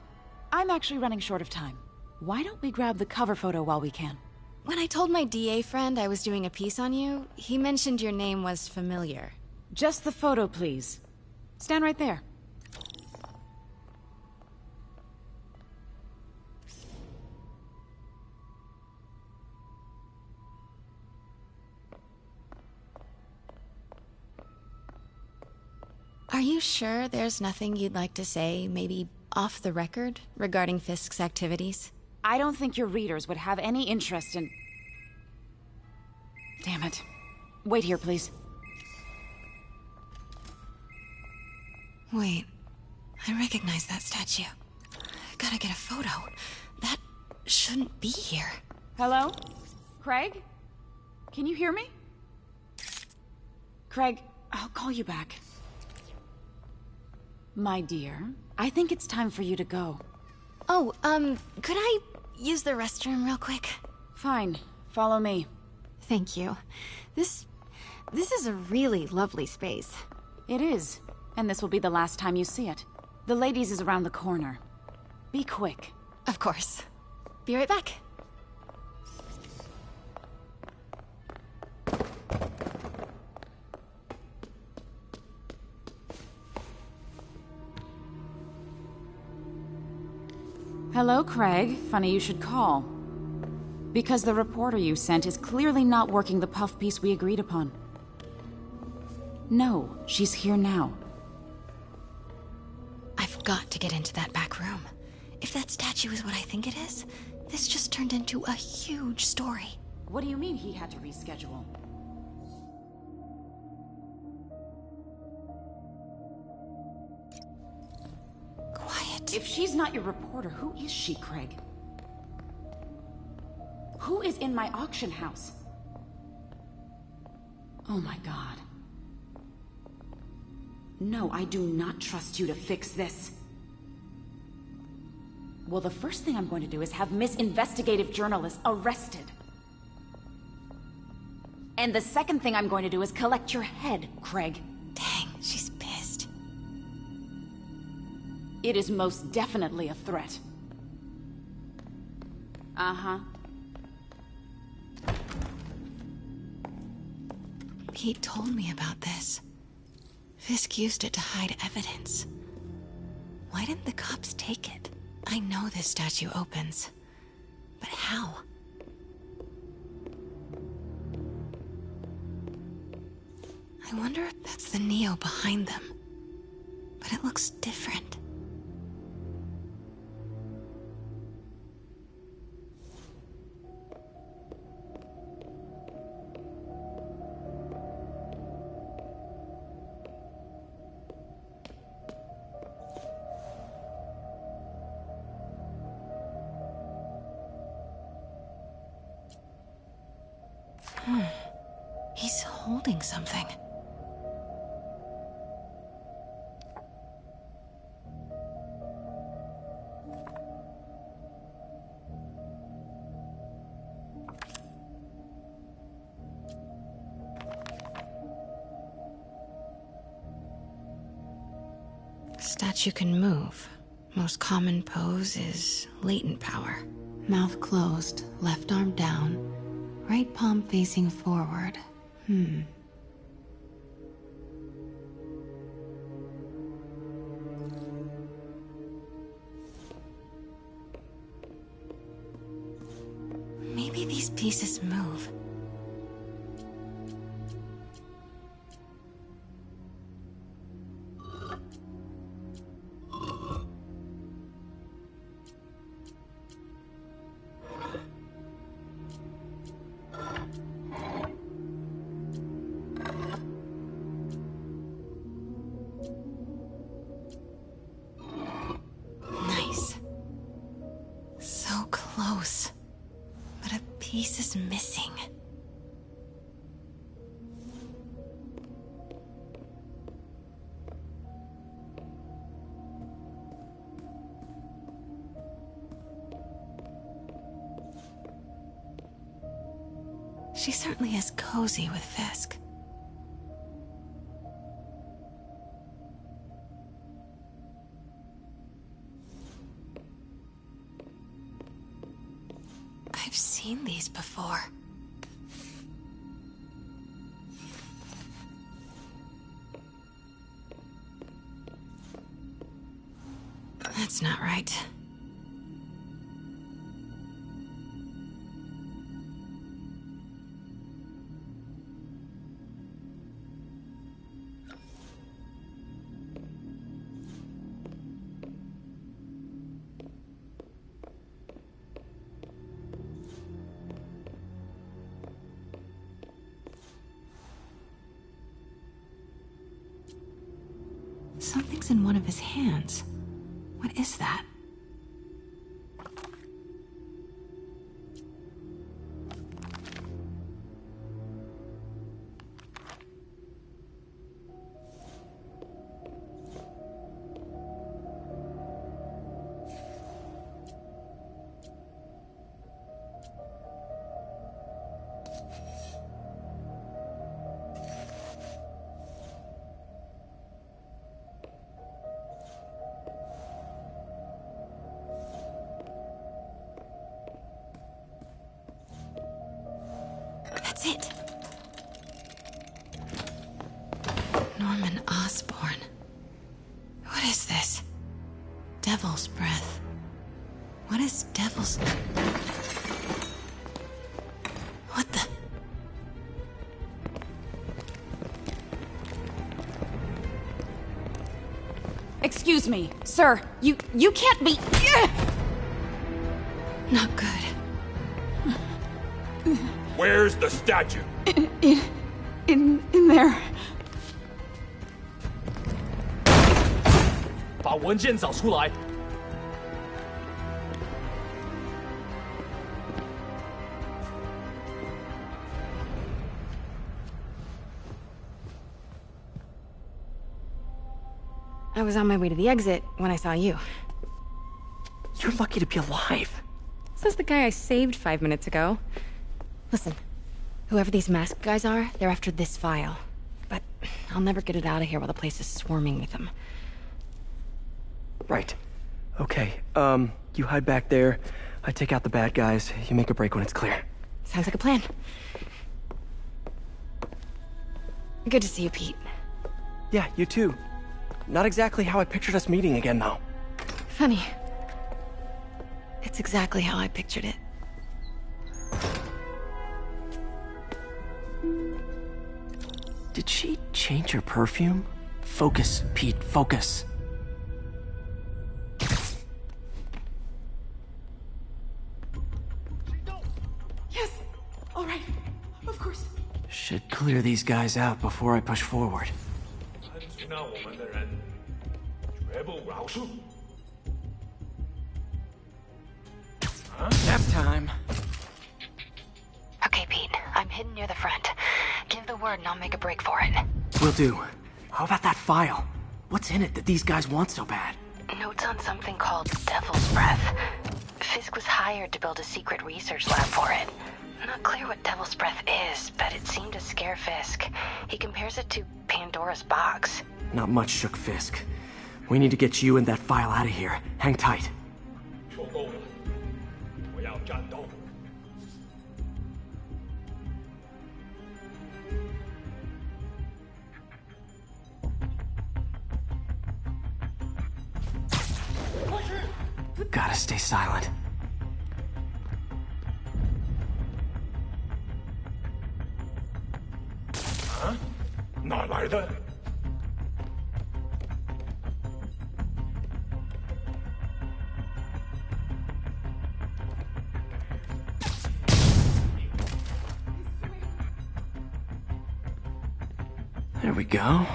Speaker 14: I'm actually running short of time. Why don't we grab the cover photo while we can?
Speaker 3: When I told my DA friend I was doing a piece on you, he mentioned your name was familiar.
Speaker 14: Just the photo, please. Stand right there.
Speaker 3: Are you sure there's nothing you'd like to say, maybe off the record, regarding Fisk's activities?
Speaker 14: I don't think your readers would have any interest in... Damn it. Wait here, please.
Speaker 3: Wait. I recognize that statue. Gotta get a photo. That shouldn't be here.
Speaker 14: Hello? Craig? Can you hear me? Craig, I'll call you back. My dear, I think it's time for you to go.
Speaker 3: Oh, could I use the restroom real quick?
Speaker 14: Fine. Follow me.
Speaker 3: Thank you. This is a really lovely space.
Speaker 14: It is. And this will be the last time you see it. The ladies is around the corner. Be quick.
Speaker 3: Of course. Be right back.
Speaker 14: Hello, Craig. Funny you should call. Because the reporter you sent is clearly not working the puff piece we agreed upon. No, she's here now.
Speaker 3: I've got to get into that back room. If that statue is what I think it is, this just turned into a huge story.
Speaker 14: What do you mean he had to reschedule?
Speaker 3: Quiet.
Speaker 14: If she's not your reporter, who is she, Craig? Who is in my auction house? Oh my god. No, I do not trust you to fix this. Well, the first thing I'm going to do is have Miss Investigative Journalist arrested. And the second thing I'm going to do is collect your head, Craig.
Speaker 3: Dang, she's pissed.
Speaker 14: It is most definitely a threat. Uh-huh.
Speaker 3: Pete told me about this. Fisk used it to hide evidence. Why didn't the cops take it? I know this statue opens. But how? I wonder if that's the Neo behind them. But it looks different. He's holding something. Statue can move. Most common pose is latent power. Mouth closed, left arm down, right palm facing forward. Maybe these pieces move. Close, but a piece is missing. She certainly is cozy with Fisk. I've seen these before. That's not right. Something's in one of his hands. What is that? That's it. Norman Osborn. What is this? Devil's breath. What is devil's... What the...
Speaker 14: Excuse me, sir. You can't be...
Speaker 3: Not good.
Speaker 12: Where's the statue?
Speaker 14: In there.
Speaker 13: 把文件找出来。
Speaker 3: I was on my way to the exit when I saw you.
Speaker 1: You're lucky to be alive.
Speaker 3: Says the guy I saved 5 minutes ago. Listen, whoever these masked guys are, they're after this file. But I'll never get it out of here while the place is swarming with them.
Speaker 1: Right. Okay, you hide back there. I take out the bad guys. You make a break when it's clear.
Speaker 3: Sounds like a plan. Good to see you, Pete.
Speaker 1: Yeah, you too. Not exactly how I pictured us meeting again, though.
Speaker 3: Funny. It's exactly how I pictured it.
Speaker 1: Did she change her perfume? Focus, Pete, focus.
Speaker 3: Yes! All right. Of course.
Speaker 1: Should clear these guys out before I push forward. Nap time.
Speaker 2: Okay, Pete. I'm hidden near the front. Give the word and I'll make a break for it.
Speaker 1: Will do. How about that file? What's in it that these guys want so bad?
Speaker 2: Notes on something called Devil's Breath. Fisk was hired to build a secret research lab for it. Not clear what Devil's Breath is, but it seemed to scare Fisk. He compares it to Pandora's box.
Speaker 1: Not much shook Fisk. We need to get you and that file out of here. Hang tight. Gotta stay silent.
Speaker 12: Huh? 哪来的?
Speaker 1: There we go.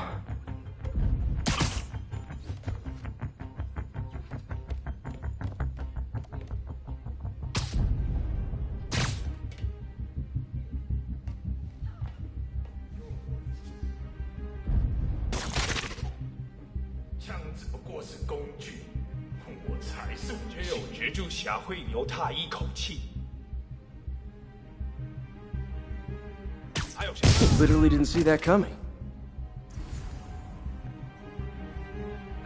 Speaker 1: Literally didn't see that coming.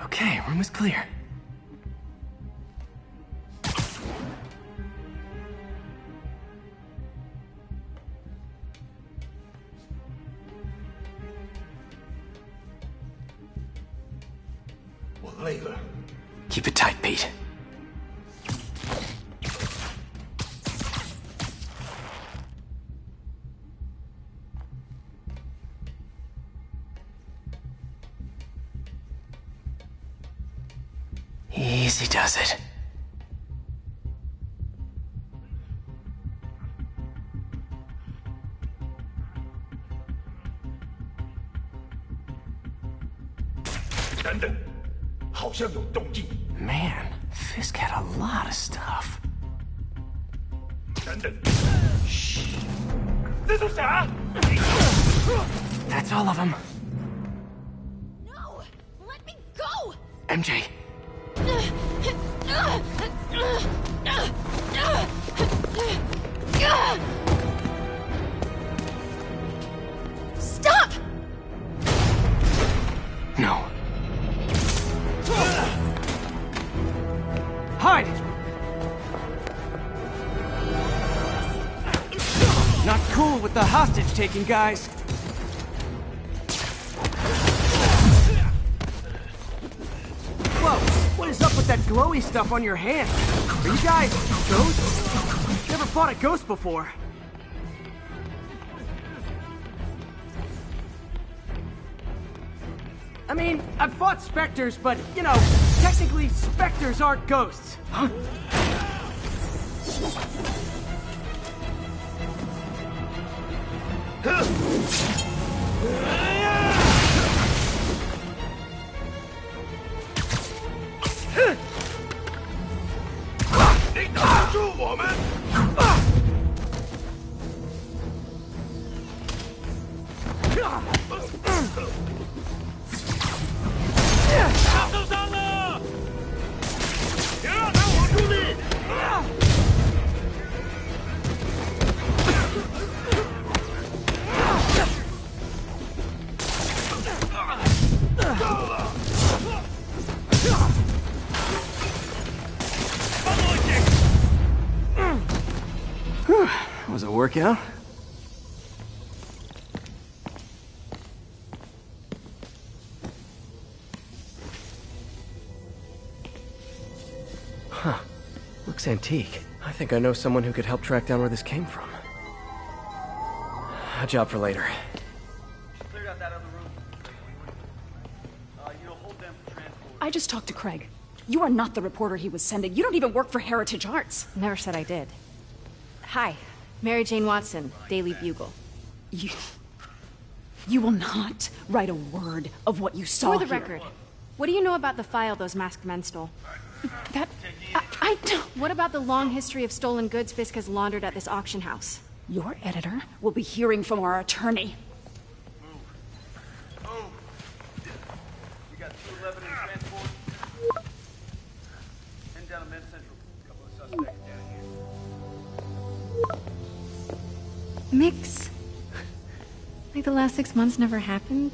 Speaker 1: Okay, room is clear. Keep it tight, Pete. Easy does it.
Speaker 12: Stand 像有动静。
Speaker 1: Man, Fisk had a lot of stuff.
Speaker 12: 等等，嘘，这是啥？
Speaker 1: That's all of them.
Speaker 15: No! Let me go!
Speaker 1: MJ.
Speaker 15: Stop!
Speaker 1: No. Hide! Not cool with the hostage-taking, guys. Whoa, what is up with that glowy stuff on your hand? Are you guys ghosts? Never fought a ghost before. I mean, I've fought specters, but, you know, technically specters aren't ghosts. Huh? Was it a workout? Huh. Looks antique. I think I know someone who could help track down where this came from. A job for later.
Speaker 6: Cleared out that other room. You'll hold them for transport.
Speaker 14: I just talked to Craig. You are not the reporter he was sending. You don't even work for Heritage Arts.
Speaker 3: Never said I did. Hi, Mary Jane Watson, Daily Bugle.
Speaker 14: You will not write a word of what you saw
Speaker 3: For the
Speaker 14: here.
Speaker 3: record, what do you know about the file those masked men stole?
Speaker 14: I don't...
Speaker 3: What about the long history of stolen goods Fisk has laundered at this auction house?
Speaker 14: Your editor will be hearing from our attorney.
Speaker 6: We got 211 in transport. Heading down to Men's Central. A couple of suspects down here.
Speaker 3: Mix. Like the last 6 months never happened?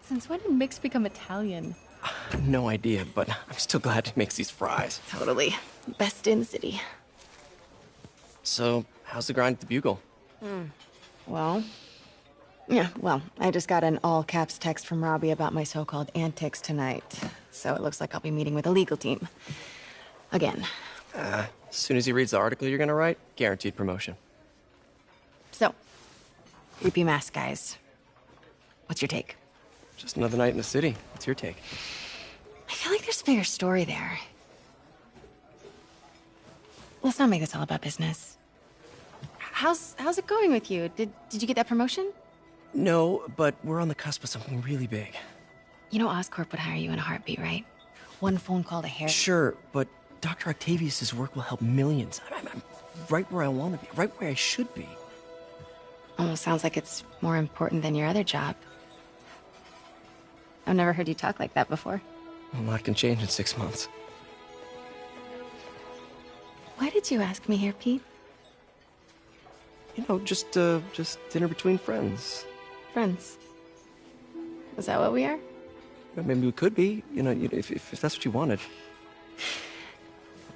Speaker 16: Since when did Mix become Italian?
Speaker 1: No idea, but I'm still glad he makes these fries.
Speaker 3: Totally. Best in the city.
Speaker 1: So, how's the grind at the Bugle?
Speaker 3: Well, I just got an all-caps text from Robbie about my so-called antics tonight. So it looks like I'll be meeting with a legal team. Again.
Speaker 1: As soon as he reads the article you're gonna write, guaranteed promotion.
Speaker 3: So, creepy mask guys. What's your take?
Speaker 1: Just another night in the city. What's your take?
Speaker 3: I feel like there's a bigger story there. Let's not make this all about business. How's it going with you? Did you get that promotion?
Speaker 1: No, but we're on the cusp of something really big.
Speaker 3: You know Oscorp would hire you in a heartbeat, right? One phone call to Harry.
Speaker 1: Sure, but Dr. Octavius' work will help millions. I'm right where I want to be, right where I should be.
Speaker 3: Almost sounds like it's more important than your other job. I've never heard you talk like that before.
Speaker 1: A lot can change in 6 months.
Speaker 3: Why did you ask me here, Pete?
Speaker 1: You know, just dinner between friends.
Speaker 3: Friends. Is that what we are?
Speaker 1: Maybe we could be, you know, if that's what you wanted.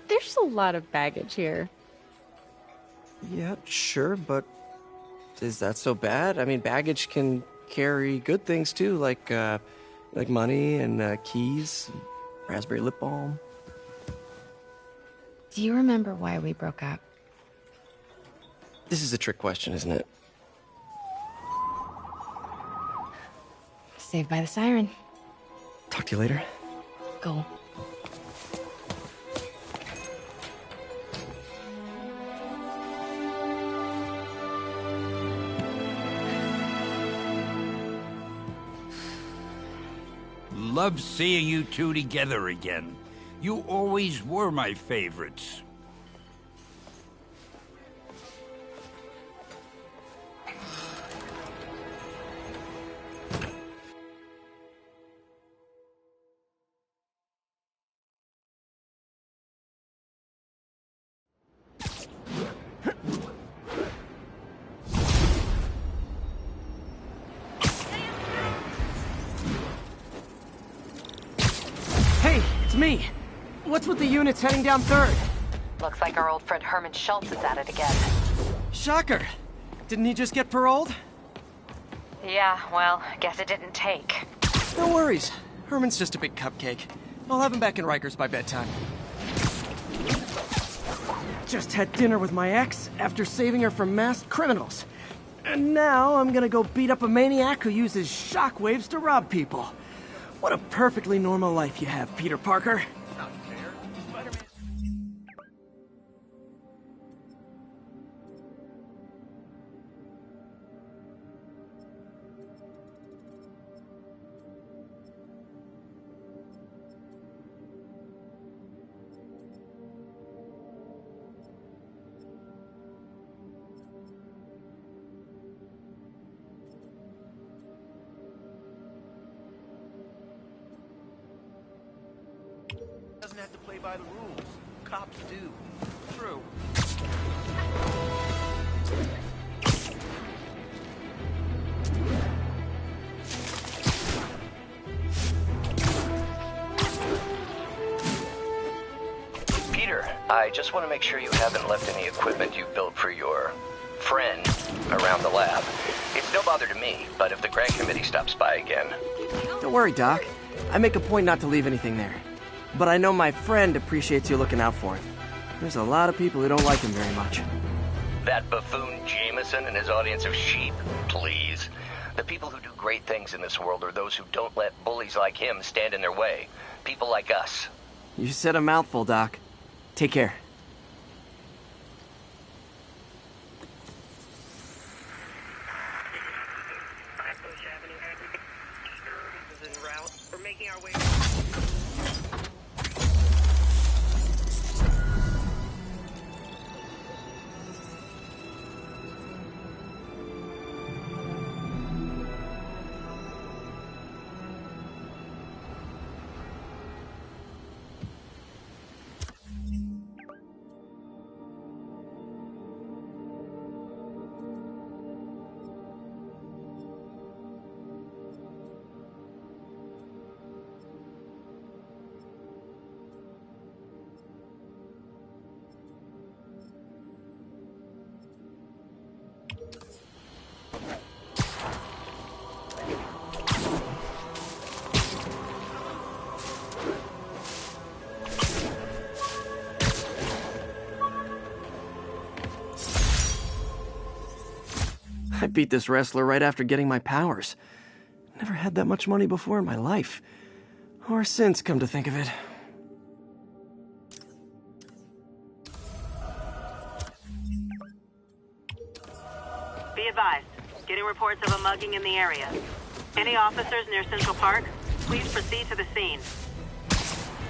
Speaker 16: There's a lot of baggage here.
Speaker 1: Yeah, sure, but is that so bad? I mean, baggage can carry good things too, like money and keys.
Speaker 17: raspberry lip balm.
Speaker 3: Do you remember why we broke up?
Speaker 17: This is a trick question, isn't it?
Speaker 3: Saved by the siren.
Speaker 17: Talk to you later.
Speaker 3: Go.
Speaker 18: Love seeing you two together again. You always were my favorites.
Speaker 1: Me! What's with the units heading down 3rd?
Speaker 2: Looks like our old friend Herman Schultz is at it again.
Speaker 1: Shocker! Didn't he just get paroled?
Speaker 2: Yeah, well, guess it didn't take.
Speaker 1: No worries. Herman's just a big cupcake. I'll have him back in Rikers by bedtime. Just had dinner with my ex after saving her from masked criminals. And now I'm gonna go beat up a maniac who uses shockwaves to rob people. What a perfectly normal life you have, Peter Parker.
Speaker 6: Not fair. Spider-Man. Doesn't have to play by the rules. Cops do. True.
Speaker 19: Peter, I just want to make sure you haven't left any equipment you built for your friend around the lab. It's no bother to me, but if the grant committee stops by again...
Speaker 1: Don't worry, Doc. I make a point not to leave anything there. But I know my friend appreciates you looking out for him. There's a lot of people who don't like him very much.
Speaker 19: That buffoon Jameson and his audience of sheep? Please. The people who do great things in this world are those who don't let bullies like him stand in their way. People like us.
Speaker 1: You said a mouthful, Doc. Take care.
Speaker 10: We're making our way.
Speaker 1: I beat this wrestler right after getting my powers. Never had that much money before in my life. Or since, come to think of it.
Speaker 10: Be advised. Getting reports of a mugging in the area. Any officers near Central Park? Please proceed to the scene.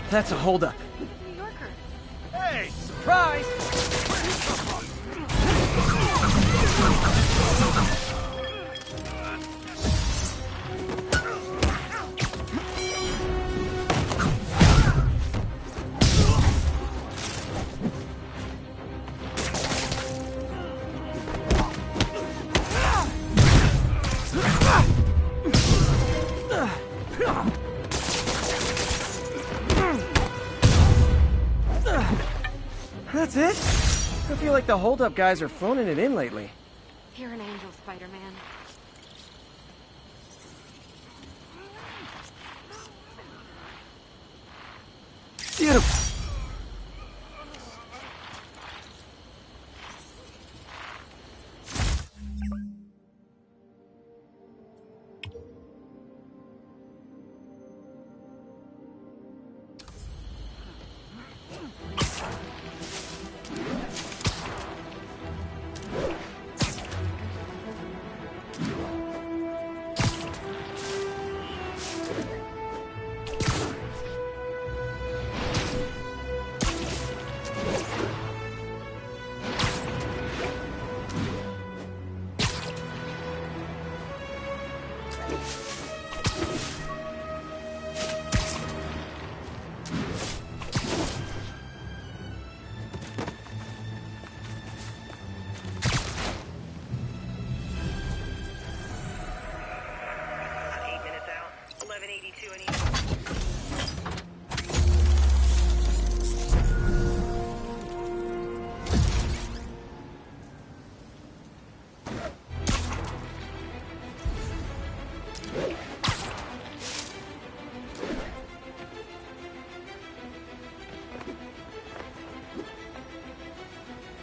Speaker 1: That's a holdup.
Speaker 6: New Yorker. Hey, surprise! Where'd he come from?
Speaker 1: That's it? I feel like the holdup guys are phoning it in lately.
Speaker 3: You're an angel, Spider-Man.
Speaker 17: Beautiful.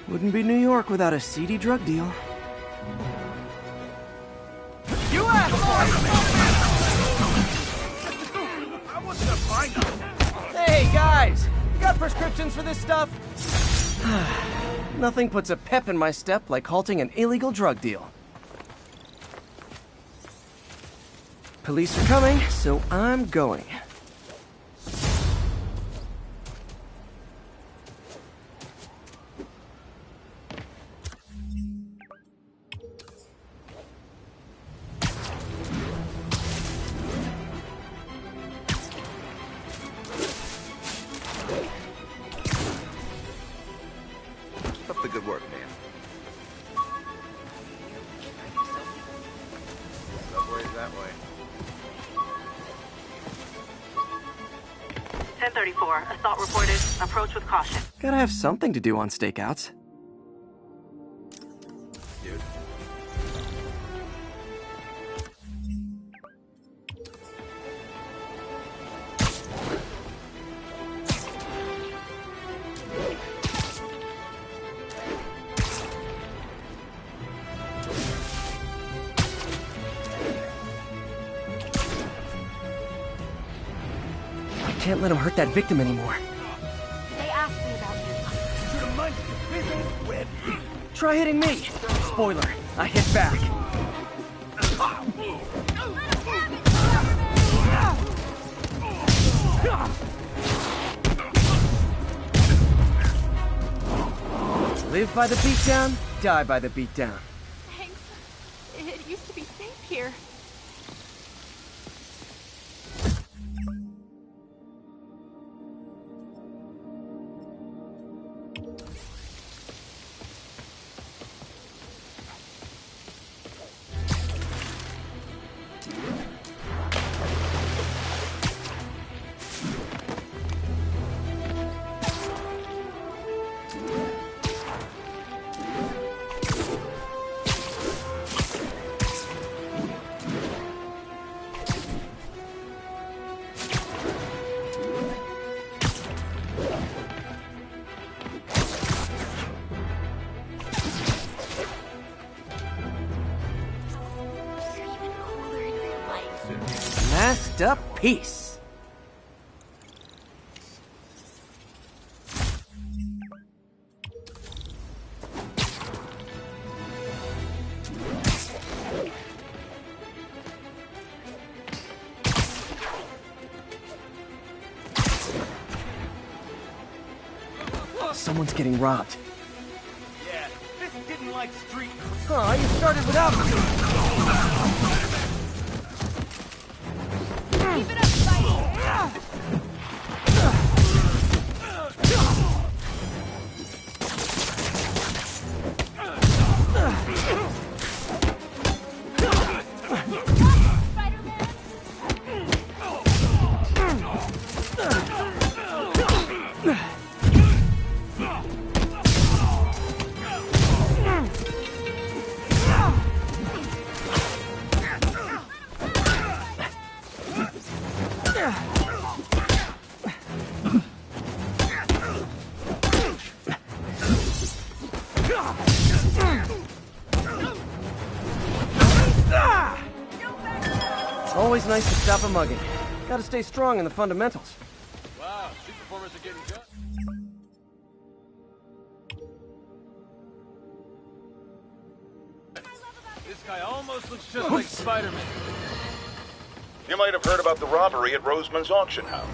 Speaker 17: Wouldn't be New York without a seedy drug deal.
Speaker 6: You asked I wasn't gonna find them.
Speaker 17: Hey, guys! You got prescriptions for this stuff? Nothing puts a pep in my step like halting an illegal drug deal. Police are coming, so I'm going.
Speaker 5: Keep up the good work, man. Subway's that way.
Speaker 10: 1034. Assault reported. Approach with caution.
Speaker 17: Gotta have something to do on stakeouts.
Speaker 5: Dude.
Speaker 17: Can't let him hurt that victim anymore.
Speaker 15: They asked me about you.
Speaker 17: Try hitting me. Spoiler, I hit back. Live by the beatdown, die by the beatdown.
Speaker 15: Thanks. It used to be safe here.
Speaker 17: Masterpiece. Someone's getting robbed.
Speaker 6: Yeah, this didn't like street.
Speaker 17: Oh, you started without me.
Speaker 15: Keep it up, Spidey!
Speaker 17: Always nice to stop a mugging. Gotta stay strong in the fundamentals.
Speaker 6: Wow, street performers are getting good. This guy almost looks just like Spider-Man.
Speaker 9: You might have heard about the robbery at Roseman's auction house.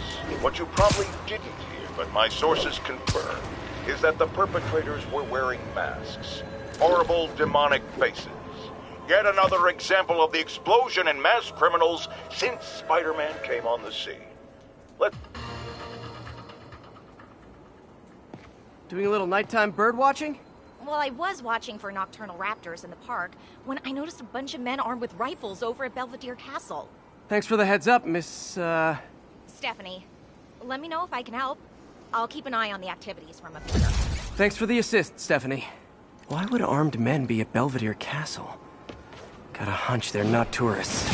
Speaker 9: What you probably didn't hear, but my sources confirm, is that the perpetrators were wearing masks. Horrible, demonic faces. Yet another example of the explosion in mass criminals since Spider-Man came on the scene.
Speaker 17: Doing a little nighttime bird watching?
Speaker 20: Well, I was watching for nocturnal raptors in the park when I noticed a bunch of men armed with rifles over at Belvedere Castle.
Speaker 17: Thanks for the heads up, Miss,
Speaker 20: Stephanie, let me know if I can help. I'll keep an eye on the activities from up here.
Speaker 17: Thanks for the assist, Stephanie. Why would armed men be at Belvedere Castle? Got a hunch they're not tourists.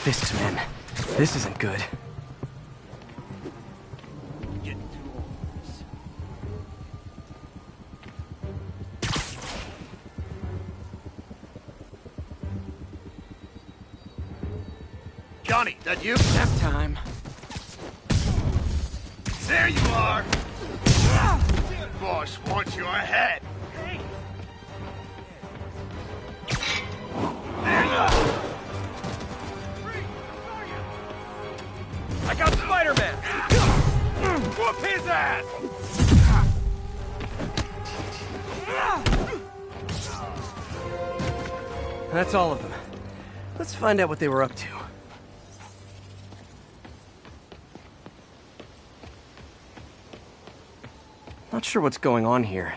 Speaker 17: Fisk's men. This isn't good.
Speaker 6: Johnny, that you?
Speaker 17: Nap time.
Speaker 6: There you are! Boss wants your head. There you go.
Speaker 11: I got Spider-Man!
Speaker 6: Whoop his ass!
Speaker 17: That's all of them. Let's find out what they were up to. Not sure what's going on here.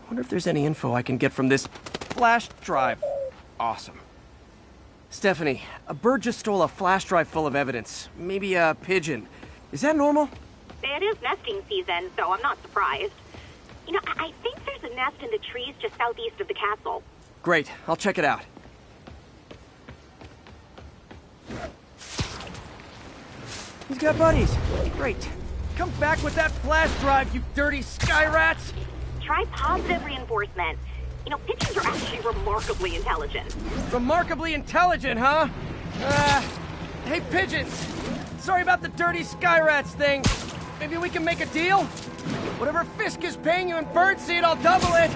Speaker 17: Wonder if there's any info I can get from this flash drive. Awesome. Stephanie, a bird just stole a flash drive full of evidence. Maybe a pigeon. Is that normal?
Speaker 10: It is nesting season, so I'm not surprised. You know, I think there's a nest in the trees just southeast of the castle.
Speaker 17: Great, I'll check it out. He's got buddies. Great. Come back with that flash drive, you dirty sky rats!
Speaker 10: Try positive reinforcement. You know, pigeons are actually remarkably intelligent.
Speaker 17: Remarkably intelligent, huh? Hey, pigeons! Sorry about the dirty sky rats thing. Maybe we can make a deal? Whatever Fisk is paying you in birdseed, I'll double it!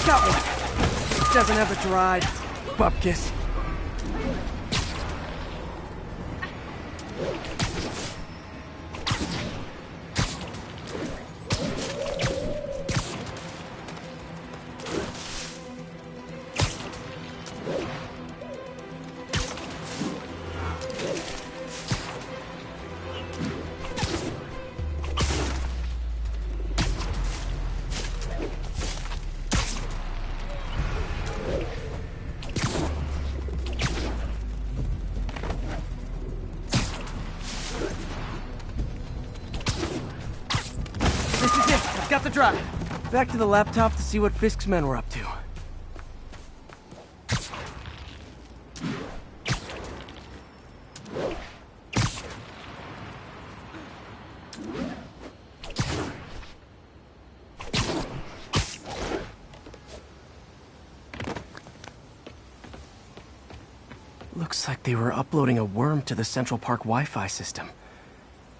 Speaker 17: Got one. Doesn't have a drive. Bupkis. Got the drive. Back to the laptop to see what Fisk's men were up to. Looks like they were uploading a worm to the Central Park Wi-Fi system.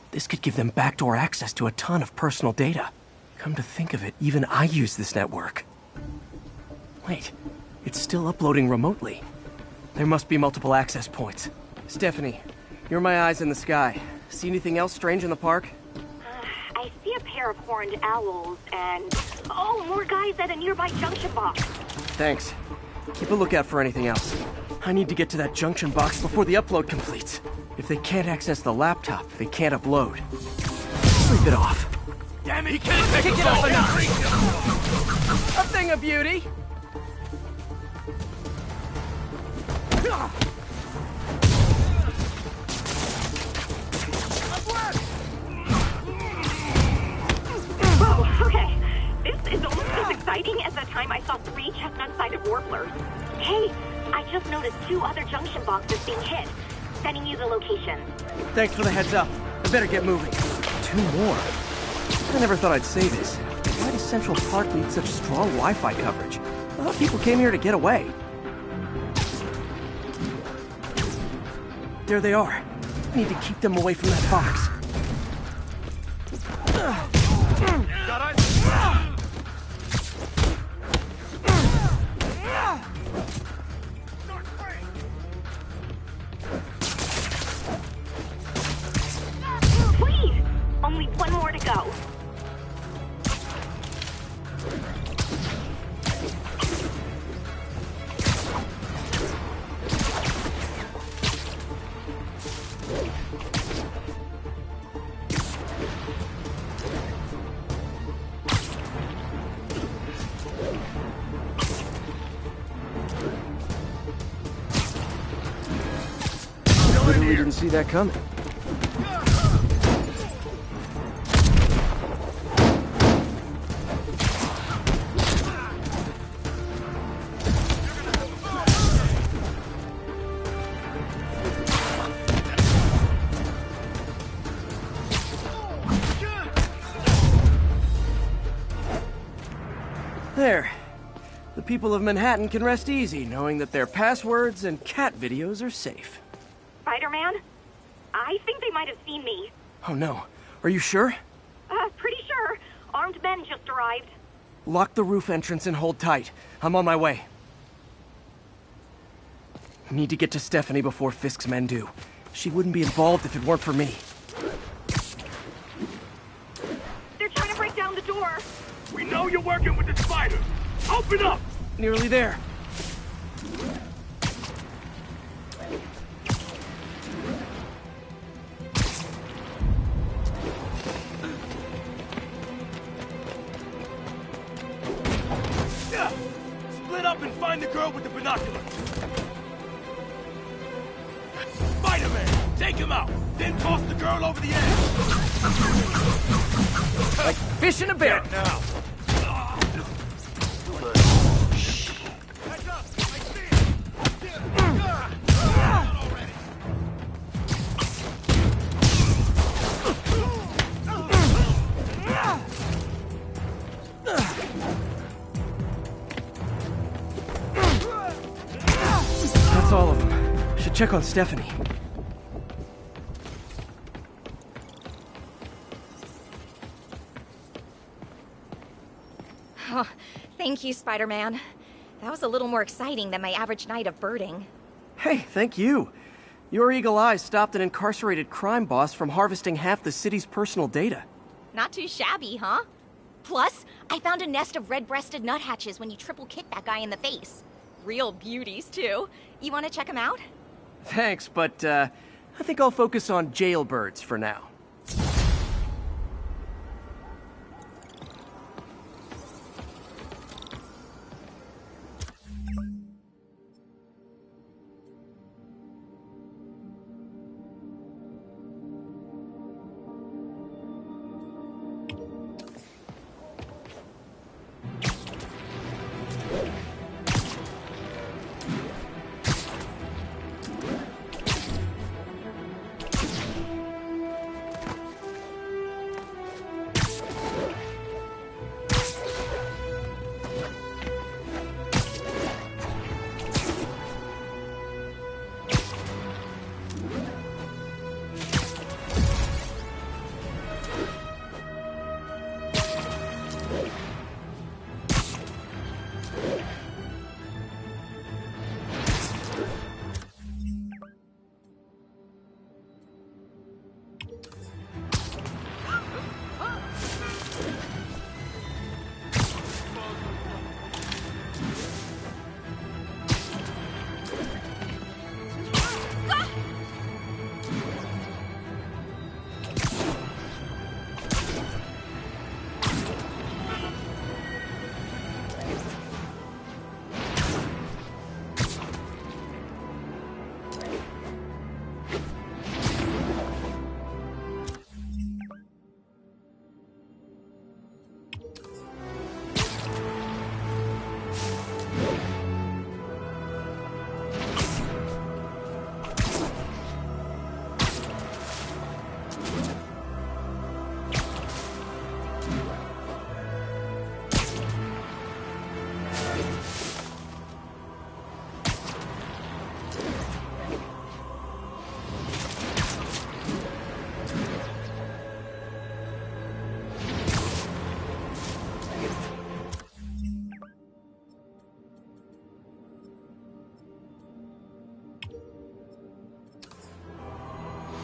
Speaker 17: This could give them backdoor access to a ton of personal data. Come to think of it, even I use this network. Wait, it's still uploading remotely. There must be multiple access points. Stephanie, you're my eyes in the sky. See anything else strange in the park?
Speaker 10: I see a pair of horned owls and... oh, more guys at a nearby junction box.
Speaker 17: Thanks. Keep a lookout for anything else. I need to get to that junction box before the upload completes. If they can't access the laptop, they can't upload. Sleep it off.
Speaker 12: Damn it, he can't take
Speaker 17: Kick it up a notch. A thing of beauty.
Speaker 10: Whoa, okay. This is almost as exciting as the time I saw 3 chestnut-sided warblers. Hey, I just noticed 2 other junction boxes being hit. Sending you the location.
Speaker 17: Thanks for the heads up. I better get moving. 2 more. I never thought I'd say this. Why does Central Park need such strong Wi-Fi coverage? I thought people came here to get away. There they are. I need to keep them away from that box.
Speaker 10: Please! Only 1 more to go.
Speaker 17: Literally didn't see that coming. There. The people of Manhattan can rest easy knowing that their passwords and cat videos are safe.
Speaker 10: Spider-Man? I think they might have seen me.
Speaker 17: Oh no. Are you sure?
Speaker 10: Pretty sure. Armed men just arrived.
Speaker 17: Lock the roof entrance and hold tight. I'm on my way. Need to get to Stephanie before Fisk's men do. She wouldn't be involved if it weren't for me.
Speaker 10: They're trying to break down the door.
Speaker 12: We know you're working with the spider. Open up!
Speaker 17: Nearly there.
Speaker 12: Yeah! Split up and find the girl with the binoculars. Spider-Man, take him out, then toss the girl over the edge.
Speaker 17: Like fish in a barrel.
Speaker 12: Now.
Speaker 17: That's all of them. Should check on Stephanie.
Speaker 20: Oh, thank you, Spider-Man. That was a little more exciting than my average night of birding.
Speaker 17: Hey, thank you. Your eagle eyes stopped an incarcerated crime boss from harvesting half the city's personal data.
Speaker 20: Not too shabby, huh? Plus, I found a nest of red-breasted nuthatches when you triple kicked that guy in the face. Real beauties, too. You want to check them out?
Speaker 17: Thanks, but I think I'll focus on jailbirds for now.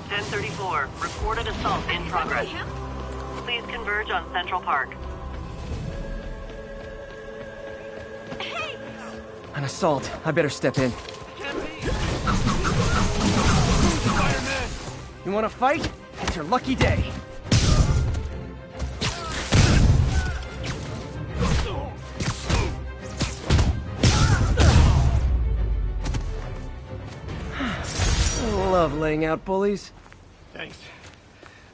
Speaker 21: 1034, reported assault in progress. Please converge on Central Park.
Speaker 17: An assault. I better step in. You wanna fight? It's your lucky day. Love laying out bullies.
Speaker 8: Thanks.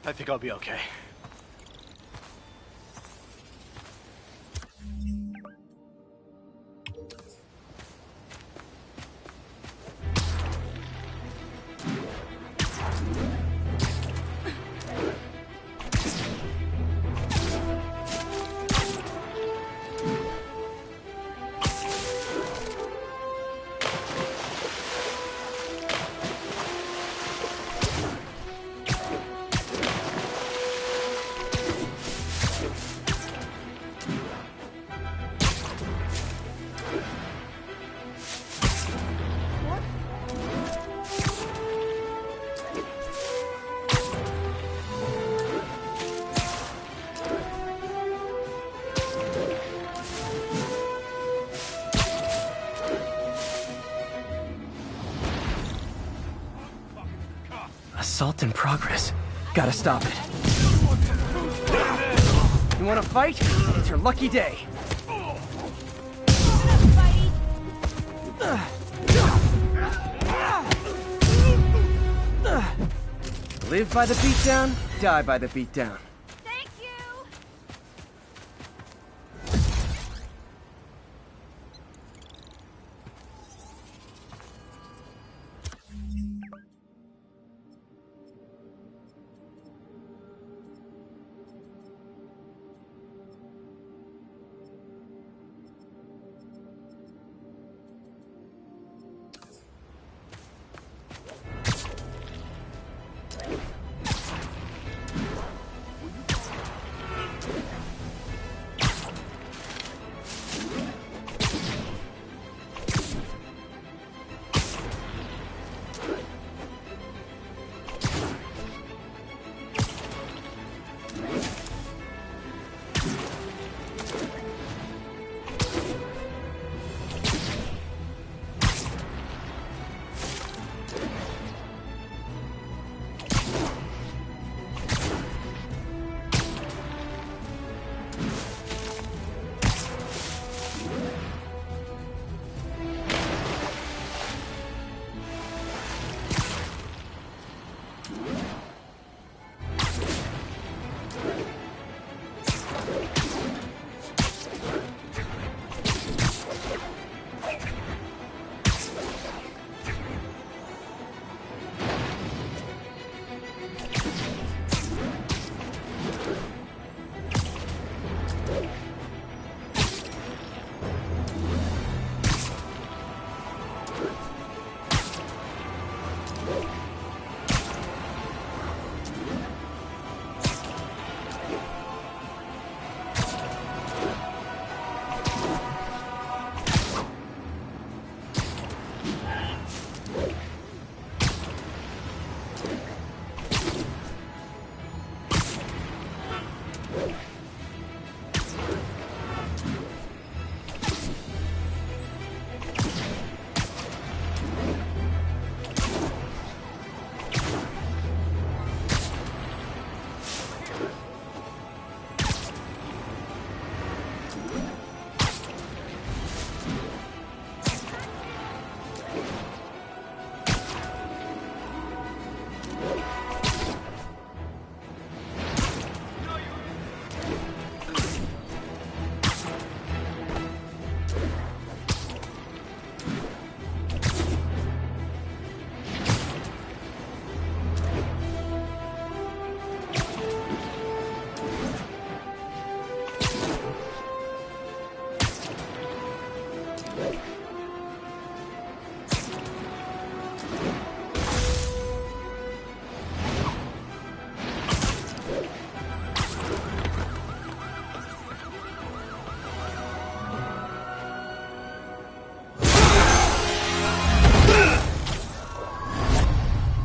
Speaker 8: I think I'll be okay.
Speaker 17: Assault in progress. Gotta stop it. You wanna fight? It's your lucky day. Live by the beatdown, die by the beatdown.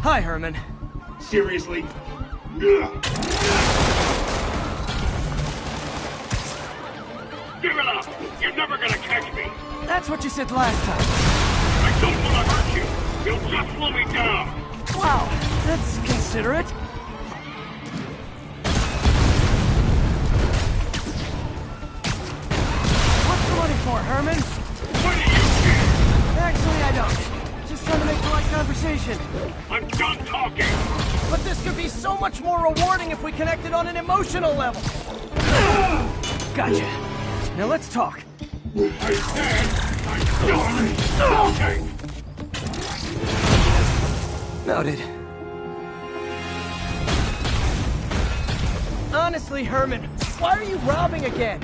Speaker 17: Hi, Herman.
Speaker 12: Seriously? Give it up! You're never gonna catch me!
Speaker 17: That's what you said last time.
Speaker 12: I don't want to hurt you! You'll just slow me down!
Speaker 17: Wow, that's considerate. What's the money for, Herman?
Speaker 12: What do you care?
Speaker 17: Actually, I don't. Just trying to make polite conversation.
Speaker 12: I'm done talking!
Speaker 17: But this could be so much more rewarding if we connected on an emotional level. Gotcha. Now let's talk.
Speaker 12: I said I'm done talking!
Speaker 17: Noted. Honestly, Herman, why are you robbing again?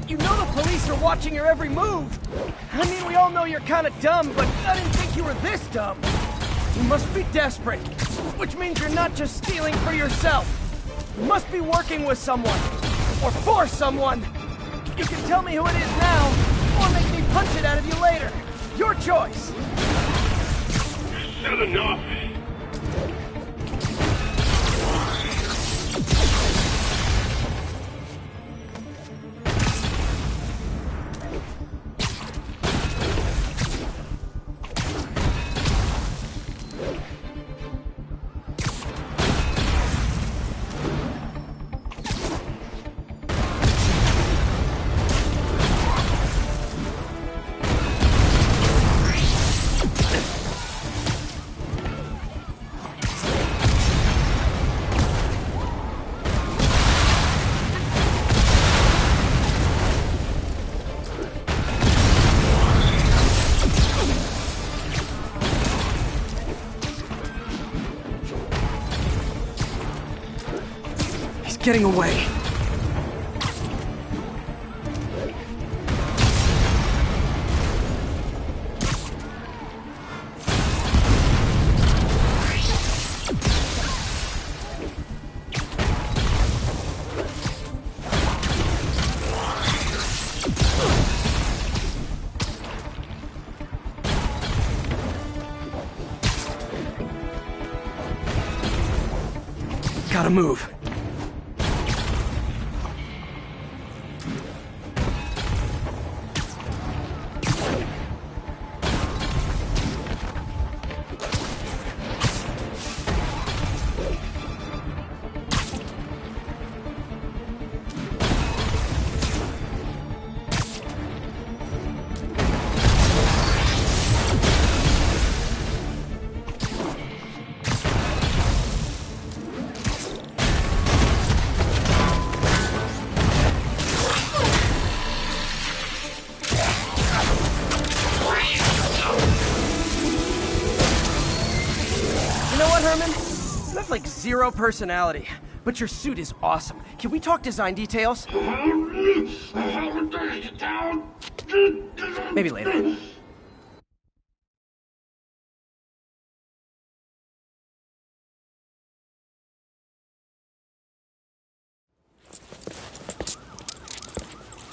Speaker 17: You know the police are watching your every move. I mean, we all know you're kind of dumb, but I didn't think you were this dumb. You must be desperate, which means you're not just stealing for yourself. You must be working with someone, or for someone. You can tell me who it is now, or make me punch it out of you later. Your choice.
Speaker 12: Said enough!
Speaker 17: Getting away. Gotta move. Like zero personality, but your suit is awesome. Can we talk design details? Maybe later.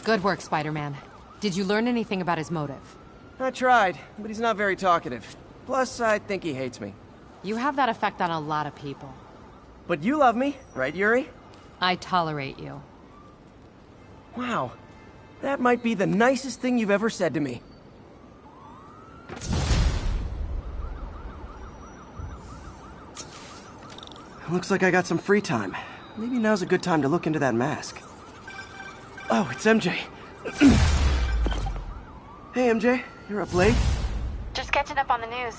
Speaker 7: Good work, Spider-Man. Did you learn anything about his motive?
Speaker 17: I tried, but he's not very talkative. Plus, I think he hates me.
Speaker 7: You have that effect on a lot of people.
Speaker 17: But you love me, right, Yuri?
Speaker 7: I tolerate you.
Speaker 17: Wow. That might be the nicest thing you've ever said to me. Looks like I got some free time. Maybe now's a good time to look into that mask. Oh, it's MJ. Hey, MJ. You're up late?
Speaker 3: Just catching up on the news.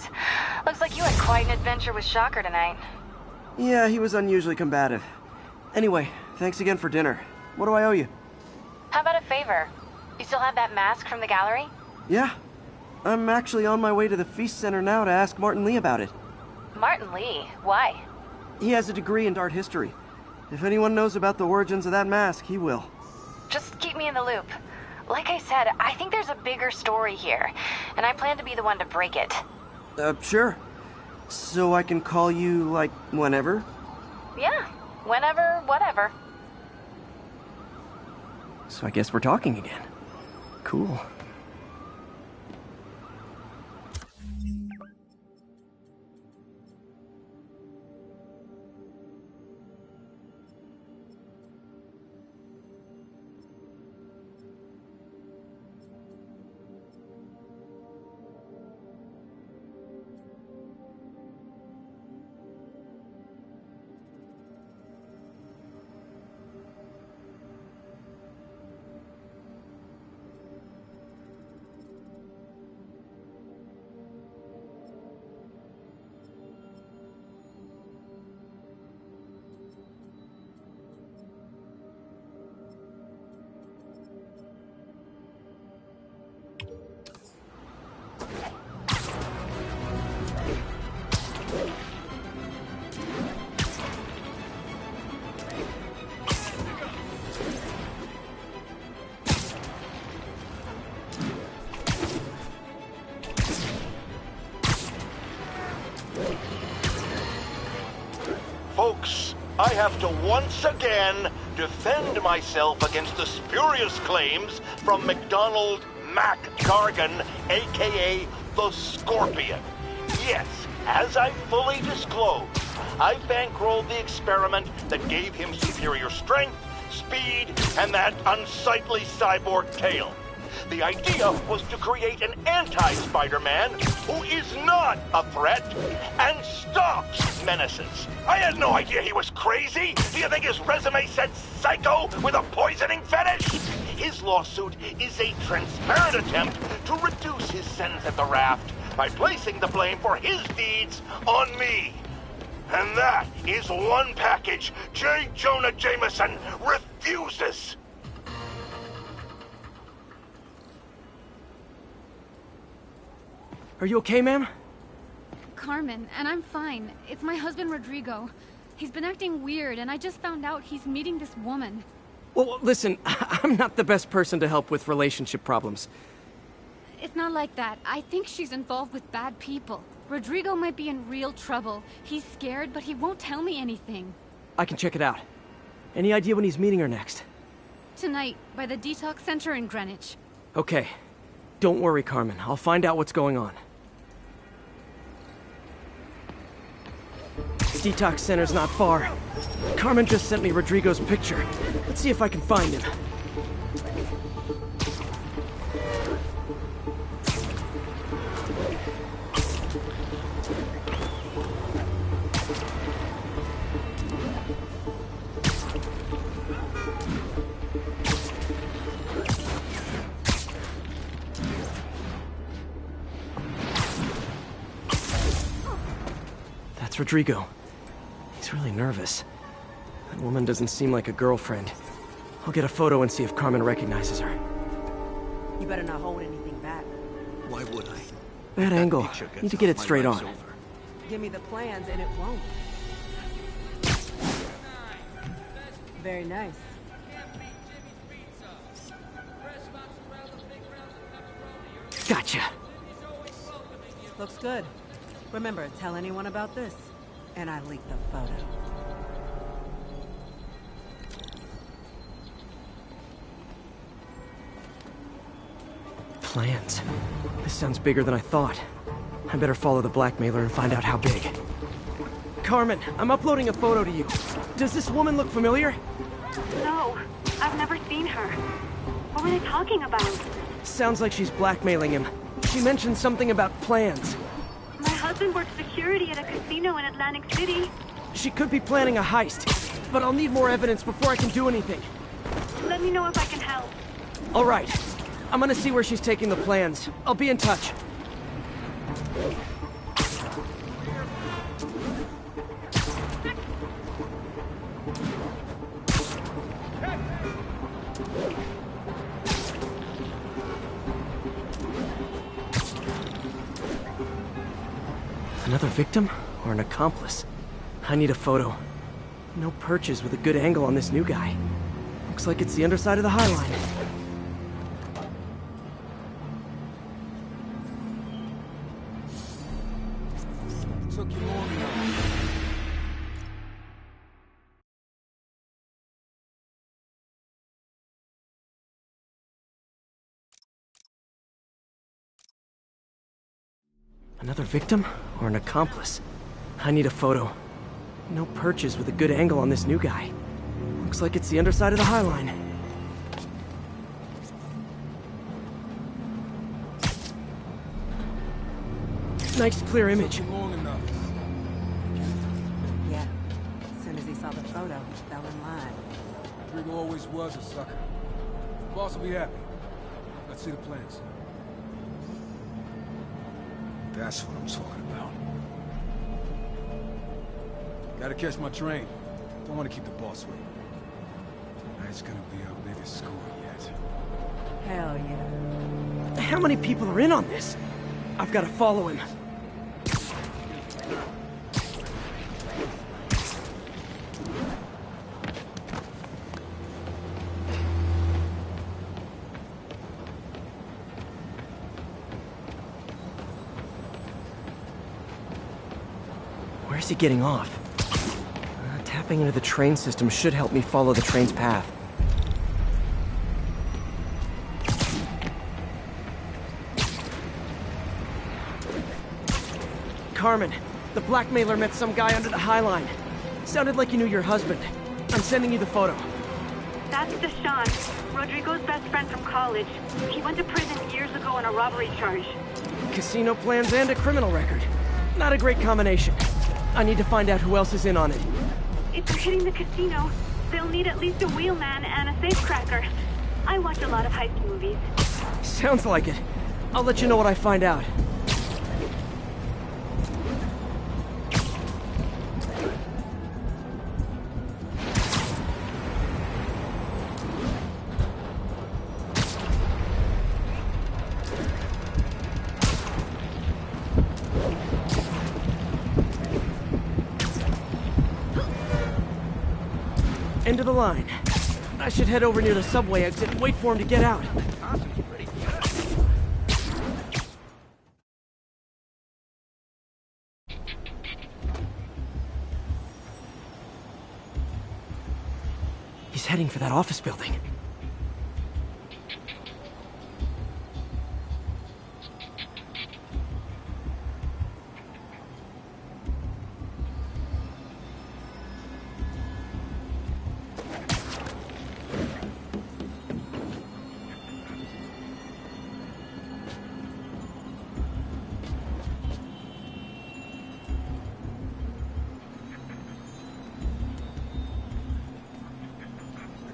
Speaker 3: Looks like you had quite an adventure with Shocker tonight.
Speaker 17: Yeah, he was unusually combative. Anyway, thanks again for dinner. What do I owe you?
Speaker 3: How about a favor? You still have that mask from the gallery?
Speaker 17: Yeah. I'm actually on my way to the Feast Center now to ask Martin Lee about it.
Speaker 3: Martin Lee? Why?
Speaker 17: He has a degree in art history. If anyone knows about the origins of that mask, he will.
Speaker 3: Just keep me in the loop. Like I said, I think there's a bigger story here, and I plan to be the one to break it.
Speaker 17: Sure. So I can call you, like, whenever?
Speaker 3: Yeah, whenever, whatever.
Speaker 17: So I guess we're talking again. Cool.
Speaker 9: Folks, I have to once again defend myself against the spurious claims from McDonald Mac Gargan, aka the Scorpion. Yes, as I fully disclosed, I bankrolled the experiment that gave him superior strength, speed, and that unsightly cyborg tail. The idea was to create an anti-Spider-Man who is not a threat and stops menaces. I had no idea he was crazy. Do you think his resume said psycho with a poisoning fetish? His lawsuit is a transparent attempt to reduce his sentence at the raft by placing the blame for his deeds on me. And that is one package J. Jonah Jameson refuses.
Speaker 17: Are you okay, ma'am?
Speaker 15: Carmen, and I'm fine. It's my husband, Rodrigo. He's been acting weird, and I just found out he's meeting this woman.
Speaker 17: Well, listen, I'm not the best person to help with relationship problems.
Speaker 15: It's not like that. I think she's involved with bad people. Rodrigo might be in real trouble. He's scared, but he won't tell me anything.
Speaker 17: I can check it out. Any idea when he's meeting her next?
Speaker 15: Tonight, by the detox center in Greenwich.
Speaker 17: Okay. Don't worry, Carmen. I'll find out what's going on. The detox center's not far. Carmen just sent me Rodrigo's picture. Let's see if I can find him. That's Rodrigo. He's really nervous. That woman doesn't seem like a girlfriend. I'll get a photo and see if Carmen recognizes her.
Speaker 4: You better not hold anything back.
Speaker 12: Why would I?
Speaker 17: Bad angle. Need to get it straight on.
Speaker 4: Give me the plans and it won't. Very nice.
Speaker 17: Gotcha.
Speaker 4: Looks good. Remember, tell anyone about this, and I leak the photo.
Speaker 17: Plans. This sounds bigger than I thought. I better follow the blackmailer and find out how big. Carmen, I'm uploading a photo to you. Does this woman look familiar?
Speaker 10: No, I've never seen her. What were they talking about?
Speaker 17: Sounds like she's blackmailing him. She mentioned something about plans.
Speaker 10: My husband works security at a casino in Atlantic City.
Speaker 17: She could be planning a heist, but I'll need more evidence before I can do anything.
Speaker 10: Let me know if I can help.
Speaker 17: All right. I'm gonna see where she's taking the plans. I'll be in touch. Another victim or an accomplice? I need a photo. No perches with a good angle on this new guy. Looks like it's the underside of the High Line.
Speaker 12: Took you long enough.
Speaker 17: Another victim or an accomplice? I need a photo. No perches with a good angle on this new guy. Looks like it's the underside of the High Line. Nice clear image.
Speaker 12: Long enough.
Speaker 4: Yeah. As soon as he saw the photo, he fell in line.
Speaker 12: Rodrigo always was a sucker. Boss will be happy. Let's see the plans. That's what I'm talking about. Gotta catch my train. Don't want to keep the boss waiting. Tonight's gonna be our biggest score yet.
Speaker 4: Hell yeah.
Speaker 17: How many people are in on this? I've got to follow him. Where's he getting off? Tapping into the train system should help me follow the train's path. Carmen, the blackmailer met some guy under the High Line. Sounded like he knew your husband. I'm sending you the photo.
Speaker 10: That's Deshawn, Rodrigo's best friend from college. He went to prison years ago on a robbery charge.
Speaker 17: Casino plans and a criminal record. Not a great combination. I need to find out who else is in on it.
Speaker 10: If they're hitting the casino, they'll need at least a wheelman and a safecracker. I watch a lot of heist movies.
Speaker 17: Sounds like it. I'll let you know what I find out. End of the line. I should head over near the subway exit and wait for him to get out. He's heading for that office building.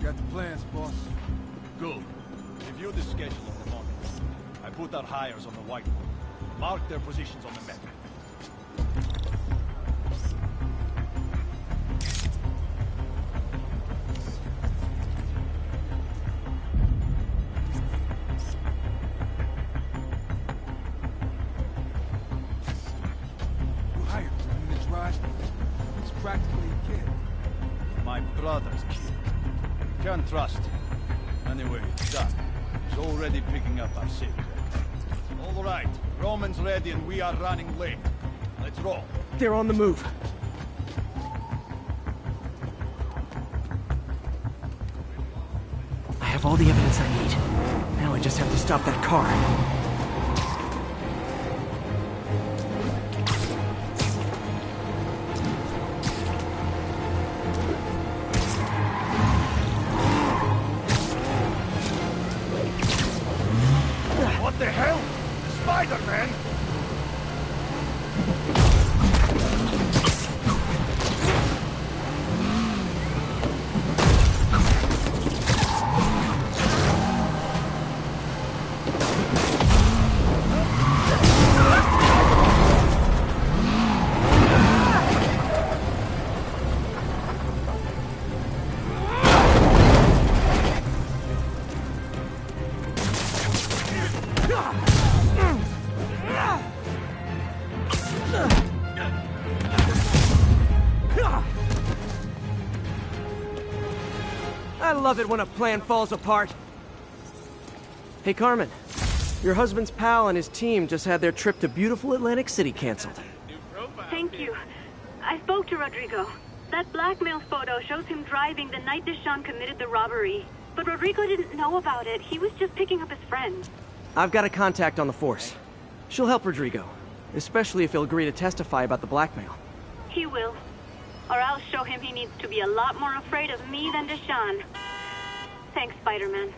Speaker 12: Got the plans, boss.
Speaker 6: Good. Review the schedule of the morning. I put our hires on the whiteboard. Mark their positions on the map.
Speaker 12: Who hired him? I mean, it's Raj. He's practically a kid.
Speaker 6: My brother's kid. Can't trust him. Anyway, done. He's already picking up our secret. All right, Roman's ready and we are running late. Let's roll.
Speaker 17: They're on the move. I have all the evidence I need. Now I just have to stop that car.
Speaker 6: What the hell? Spider-Man!
Speaker 17: I love it when a plan falls apart. Hey, Carmen. Your husband's pal and his team just had their trip to beautiful Atlantic City canceled.
Speaker 10: Thank you. I spoke to Rodrigo. That blackmail photo shows him driving the night Deshawn committed the robbery. But Rodrigo didn't know about it. He was just picking up his friend.
Speaker 17: I've got a contact on the force. She'll help Rodrigo, especially if he'll agree to testify about the blackmail.
Speaker 10: He will. Or I'll show him he needs to be a lot more afraid of me than Deshawn. Thanks, Spider-Man.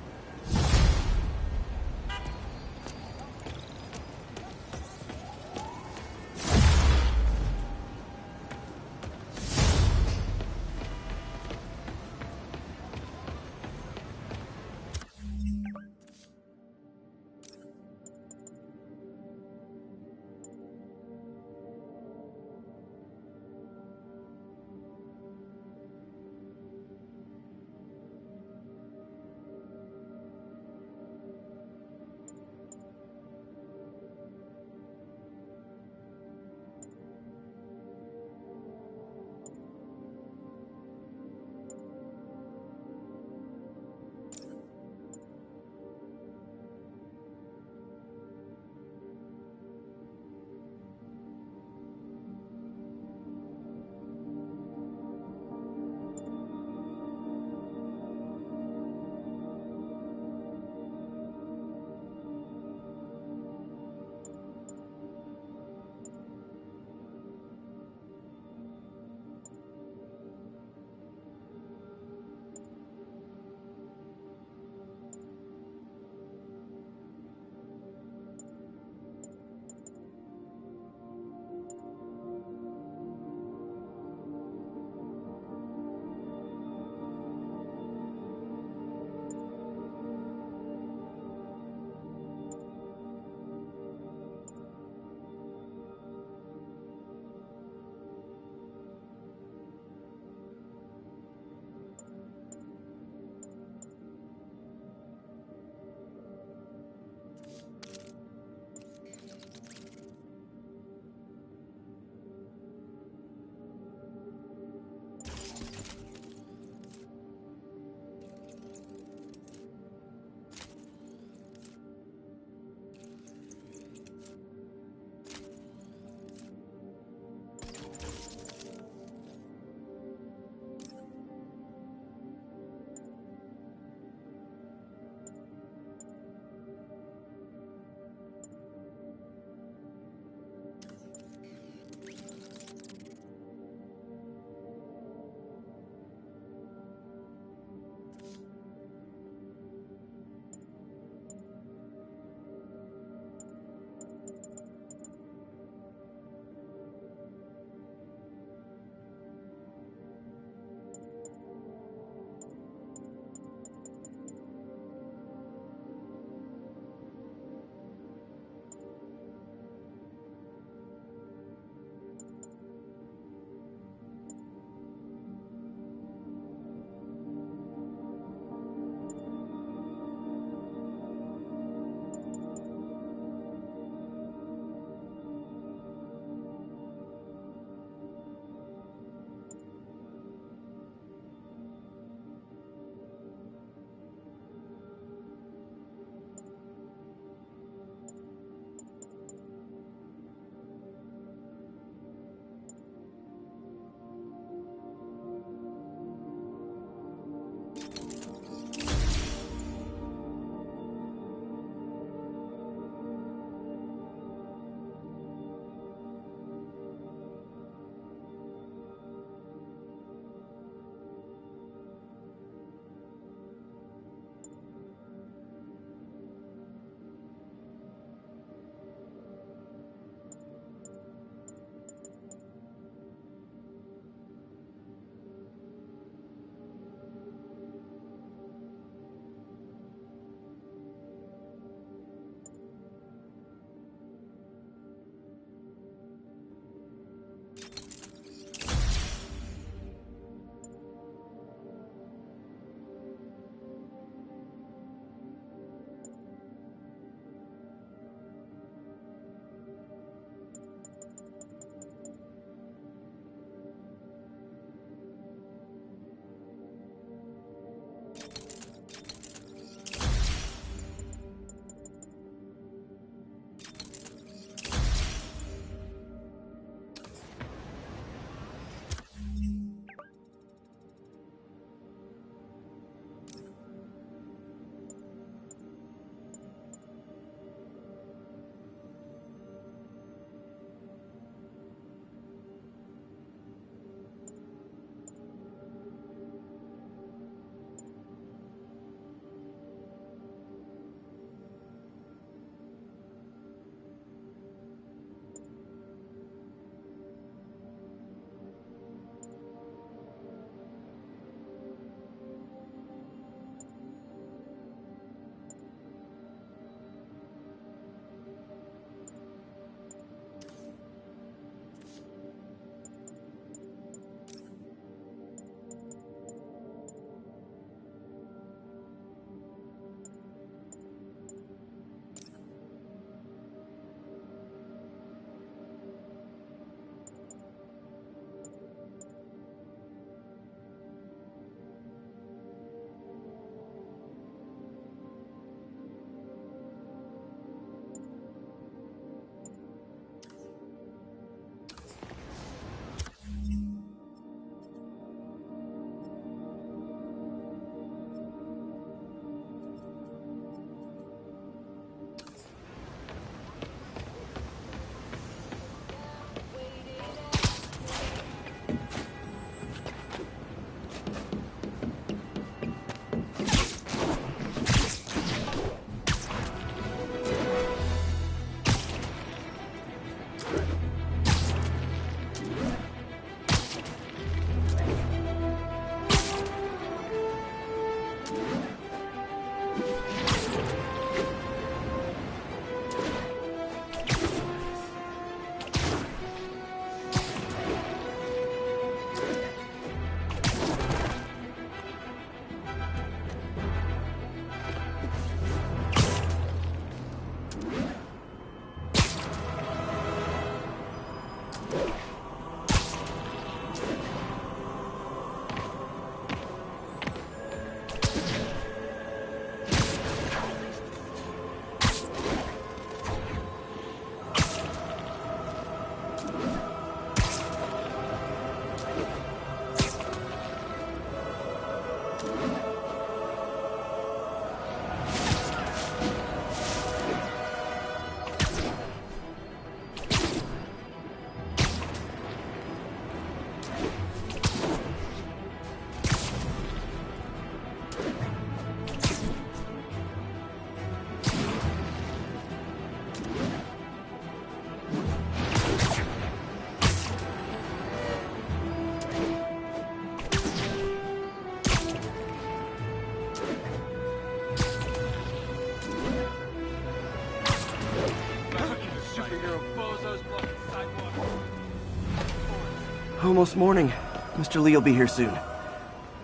Speaker 17: almost morning. Mr. Lee will be here soon.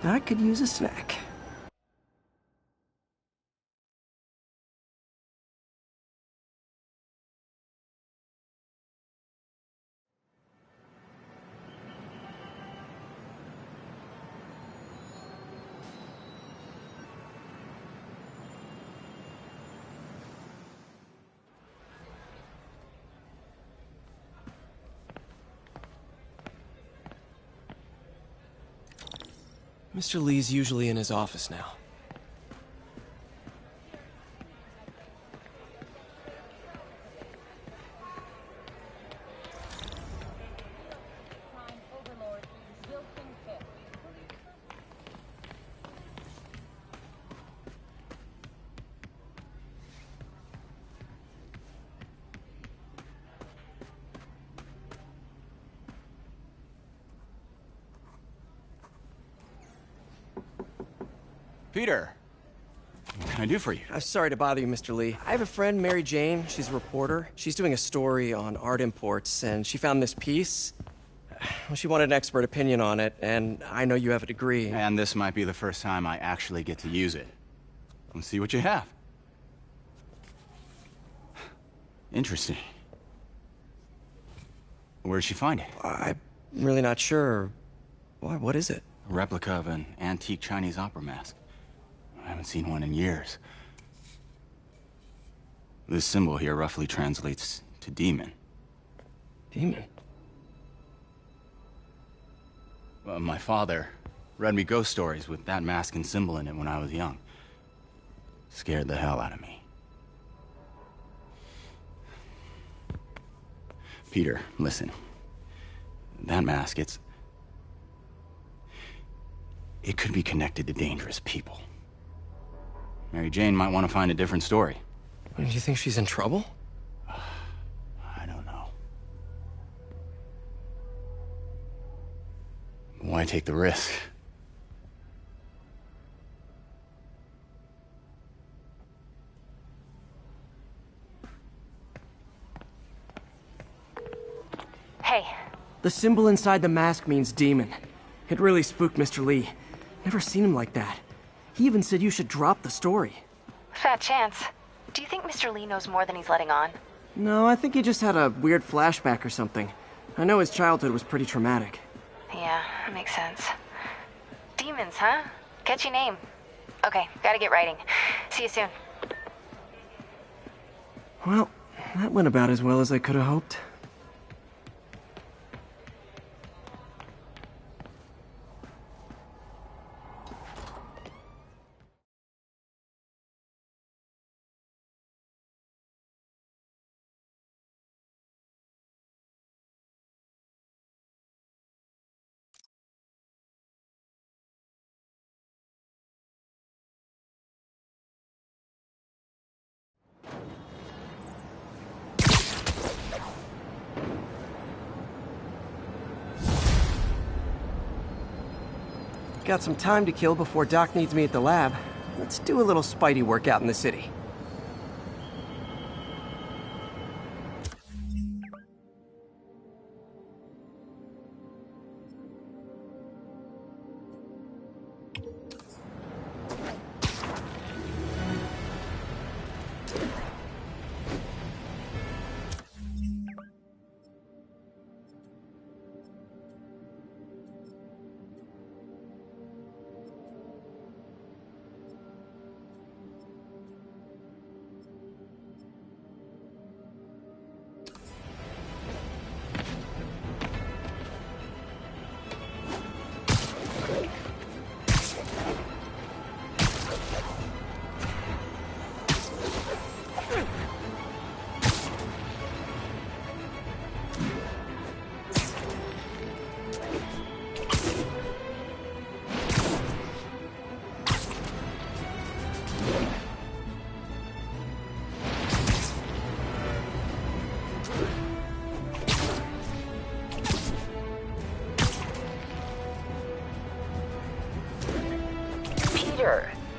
Speaker 17: I could use a snack. Mr. Lee's usually in his office now.
Speaker 13: Peter, what can I do for you?
Speaker 17: I'm sorry to bother you, Mr. Lee. I have a friend, Mary Jane. She's a reporter. She's doing a story on art imports, and she found this piece. Well, she wanted an expert opinion on it, and I know you have a degree.
Speaker 13: And this might be the first time I actually get to use it. Let's see what you have. Interesting. Where'd she find it?
Speaker 17: I'm really not sure. Why, what is it?
Speaker 13: A replica of an antique Chinese opera mask. I haven't seen one in years. This symbol here roughly translates to demon.
Speaker 17: Demon?
Speaker 13: My father read me ghost stories with that mask and symbol in it when I was young. Scared the hell out of me. Peter, listen. That mask, it could be connected to dangerous people. Mary Jane might want to find a different story.
Speaker 17: Do you think she's in trouble?
Speaker 13: I don't know. Why take the risk?
Speaker 2: Hey.
Speaker 17: The symbol inside the mask means demon. It really spooked Mr. Lee. Never seen him like that. He even said you should drop the story.
Speaker 2: Fat chance. Do you think Mr. Lee knows more than he's letting on?
Speaker 17: No, I think he just had a weird flashback or something. I know his childhood was pretty traumatic.
Speaker 2: Yeah, makes sense. Demons, huh? Catchy name. Okay, gotta get writing. See you soon.
Speaker 17: Well, that went about as well as I could have hoped. Got some time to kill before Doc needs me at the lab. Let's do a little Spidey work out in the city.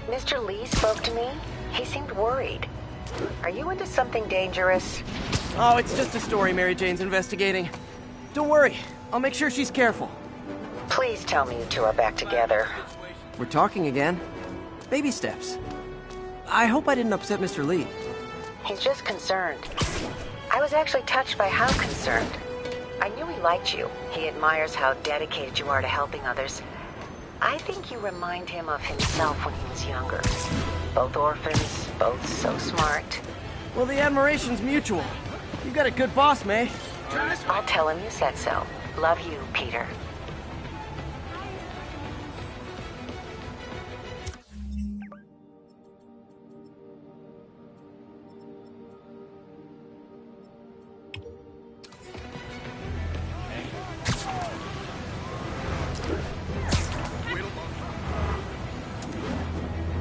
Speaker 2: Mr. Lee spoke to me. He seemed worried. Are you into something dangerous?
Speaker 17: Oh, it's just a story Mary Jane's investigating. Don't worry, I'll make sure she's careful.
Speaker 2: Please tell me you two are back together.
Speaker 17: We're talking again. Baby steps. I hope I didn't upset Mr. Lee.
Speaker 2: He's just concerned. I was actually touched by how concerned. I knew he liked you. He admires how dedicated you are to helping others. I think you remind him of himself when he was younger. Both orphans, both so smart.
Speaker 17: Well, the admiration's mutual. You got a good boss, May.
Speaker 2: I'll tell him you said so. Love you, Peter.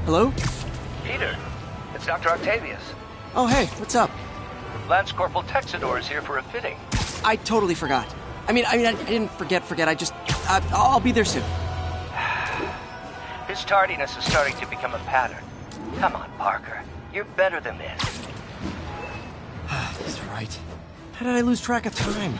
Speaker 17: Hello?
Speaker 19: Peter, it's Dr. Octavius.
Speaker 17: Oh, hey, what's up?
Speaker 19: Lance Corporal Texidor is here for a fitting.
Speaker 17: I totally forgot. I didn't forget. I'll be there soon.
Speaker 19: His tardiness is starting to become a pattern. Come on, Parker. You're better than this.
Speaker 17: He's right. How did I lose track of time?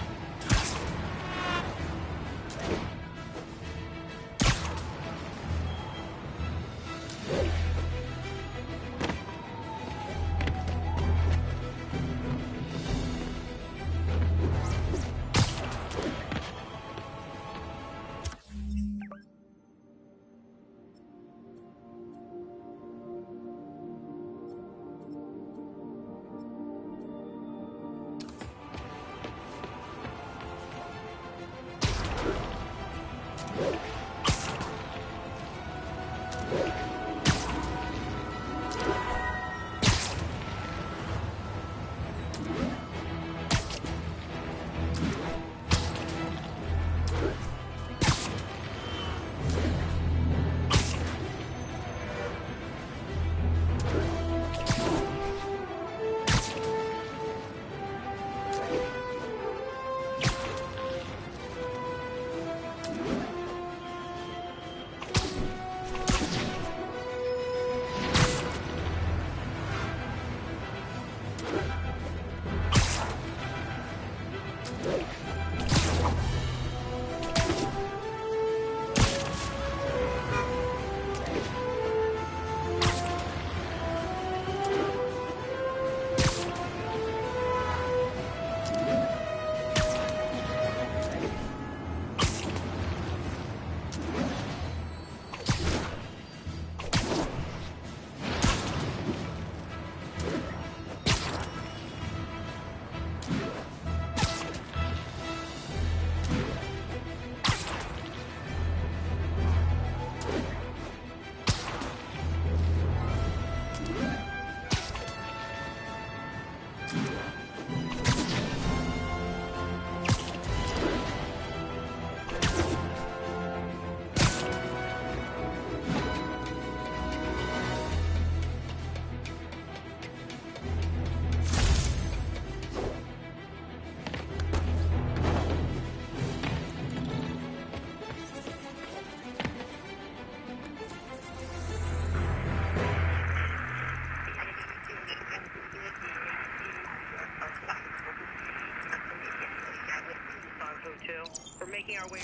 Speaker 21: We're making our way.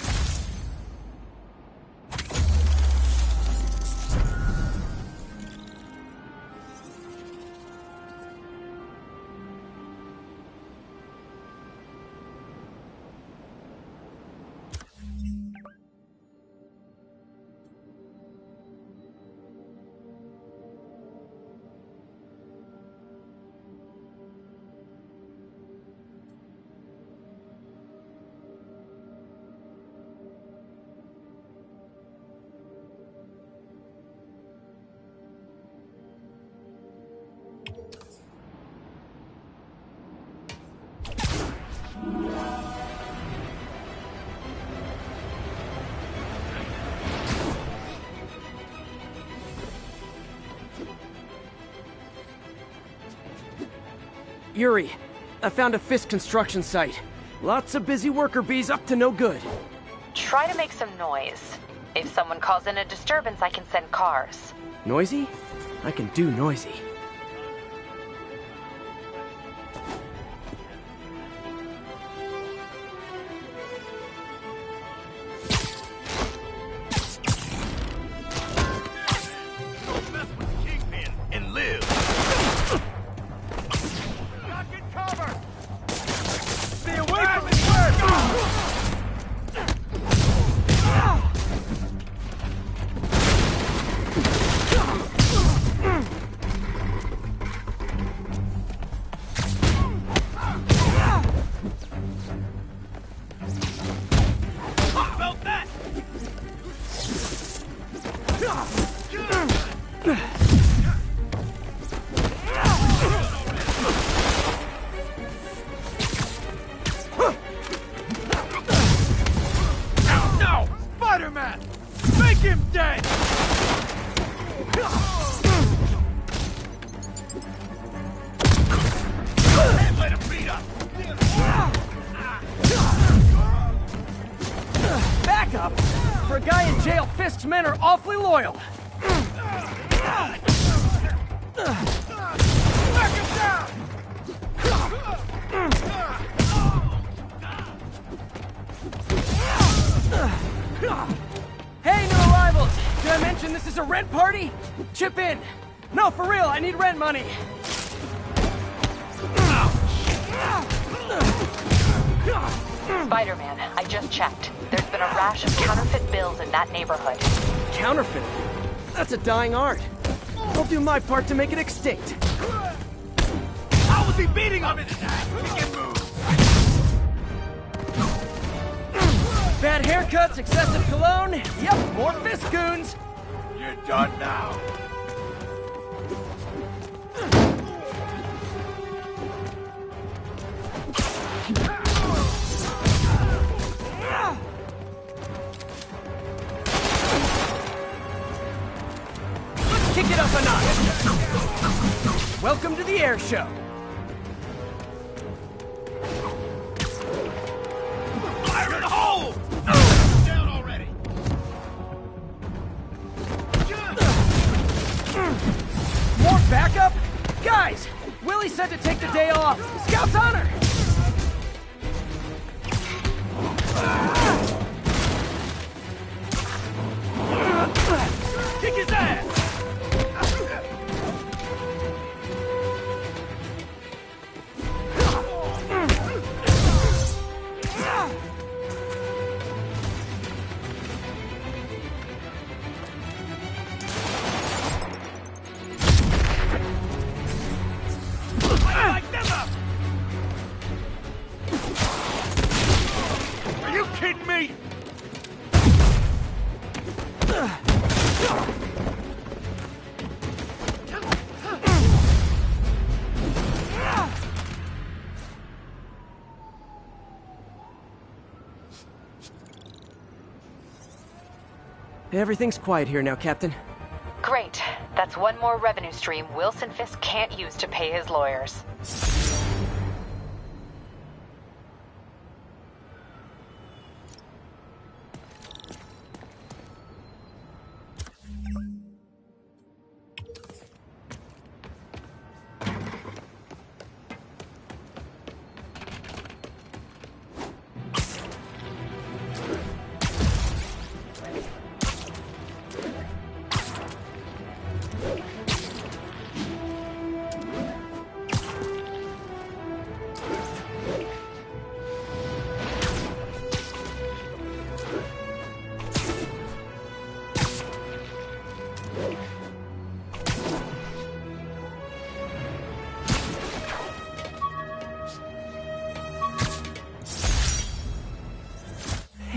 Speaker 17: Yuri, I found a Fisk construction site. Lots of busy worker bees up to no good.
Speaker 2: Try to make some noise. If someone calls in a disturbance, I can send cars.
Speaker 17: Noisy? I can do noisy.
Speaker 6: No! Spider-Man! Make him dead! Can't let him beat up!
Speaker 17: Back up! For a guy in jail, Fisk's men are awfully loyal.
Speaker 6: Knock him down!
Speaker 17: Hey, new arrivals! Did I mention this is a rent party? Chip in! No, for real, I need rent money!
Speaker 14: Spider-Man, I just checked. There's been a rash of counterfeit bills in that neighborhood.
Speaker 17: Counterfeit? That's a dying art. I'll do my part to make it extinct.
Speaker 6: How was he beating him? He can move!
Speaker 17: Bad haircuts, excessive cologne. Yep, more Fisk goons.
Speaker 6: You're done now.
Speaker 17: Let's kick it up a notch. Welcome to the air show.
Speaker 6: Fire in the hole! Down already!
Speaker 17: More backup? Guys, Willie said to take the day off. Scout's honor!
Speaker 6: Kick his ass! Light them up! Are you kidding me?
Speaker 17: Everything's quiet here now, Captain.
Speaker 14: Great. That's one more revenue stream Wilson Fisk can't use to pay his lawyers.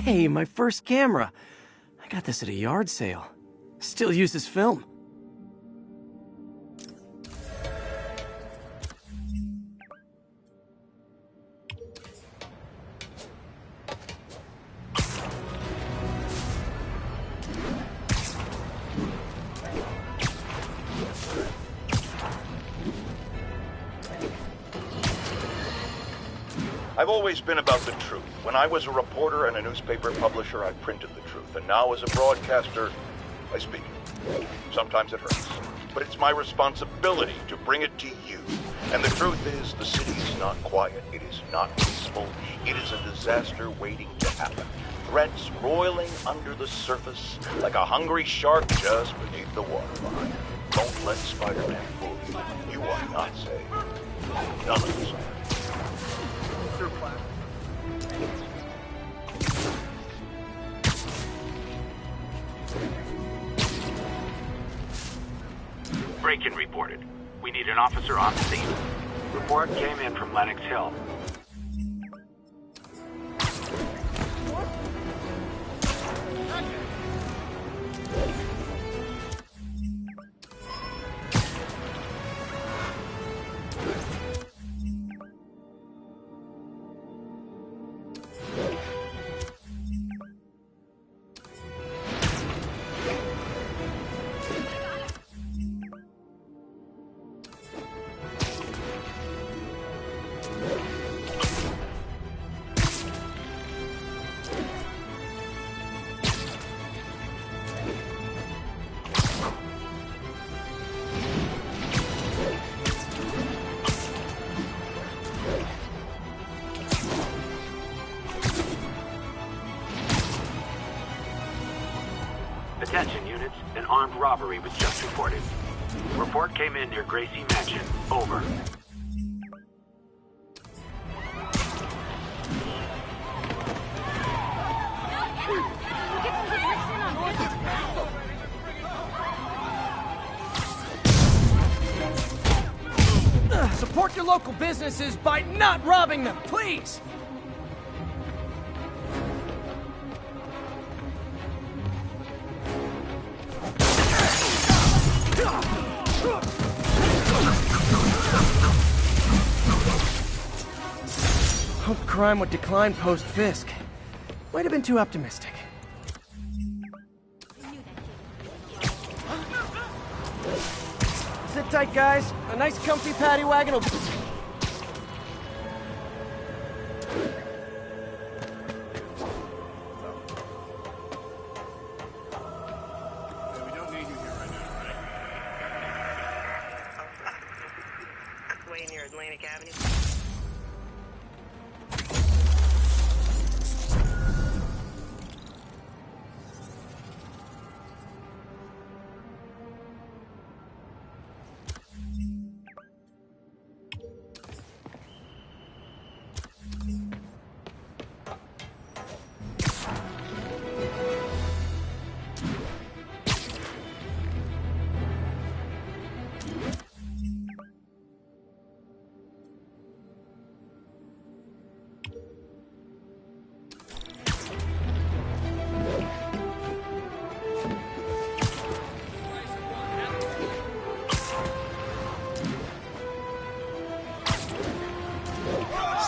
Speaker 17: Hey, my first camera. I got this at a yard sale. Still uses film.
Speaker 9: I've always been about the truth. When I was a reporter and a newspaper publisher, I printed the truth. And now as a broadcaster, I speak it. Sometimes it hurts. But it's my responsibility to bring it to you. And the truth is, the city is not quiet. It is not peaceful. It is a disaster waiting to happen. Threats roiling under the surface like a hungry shark just beneath the waterline. Don't let Spider-Man fool you. You are not safe. None of us are.
Speaker 22: Break-in reported. We need an officer on the scene. Report came in from Lenox Hill. armed robbery was just reported. Report came in near Gracie Mansion. Over.
Speaker 17: Support your local businesses by not robbing them, please! Hope crime would decline post-Fisk. Might have been too optimistic. Sit tight, guys. A nice comfy paddy wagon will...
Speaker 21: Way near Atlantic Avenue.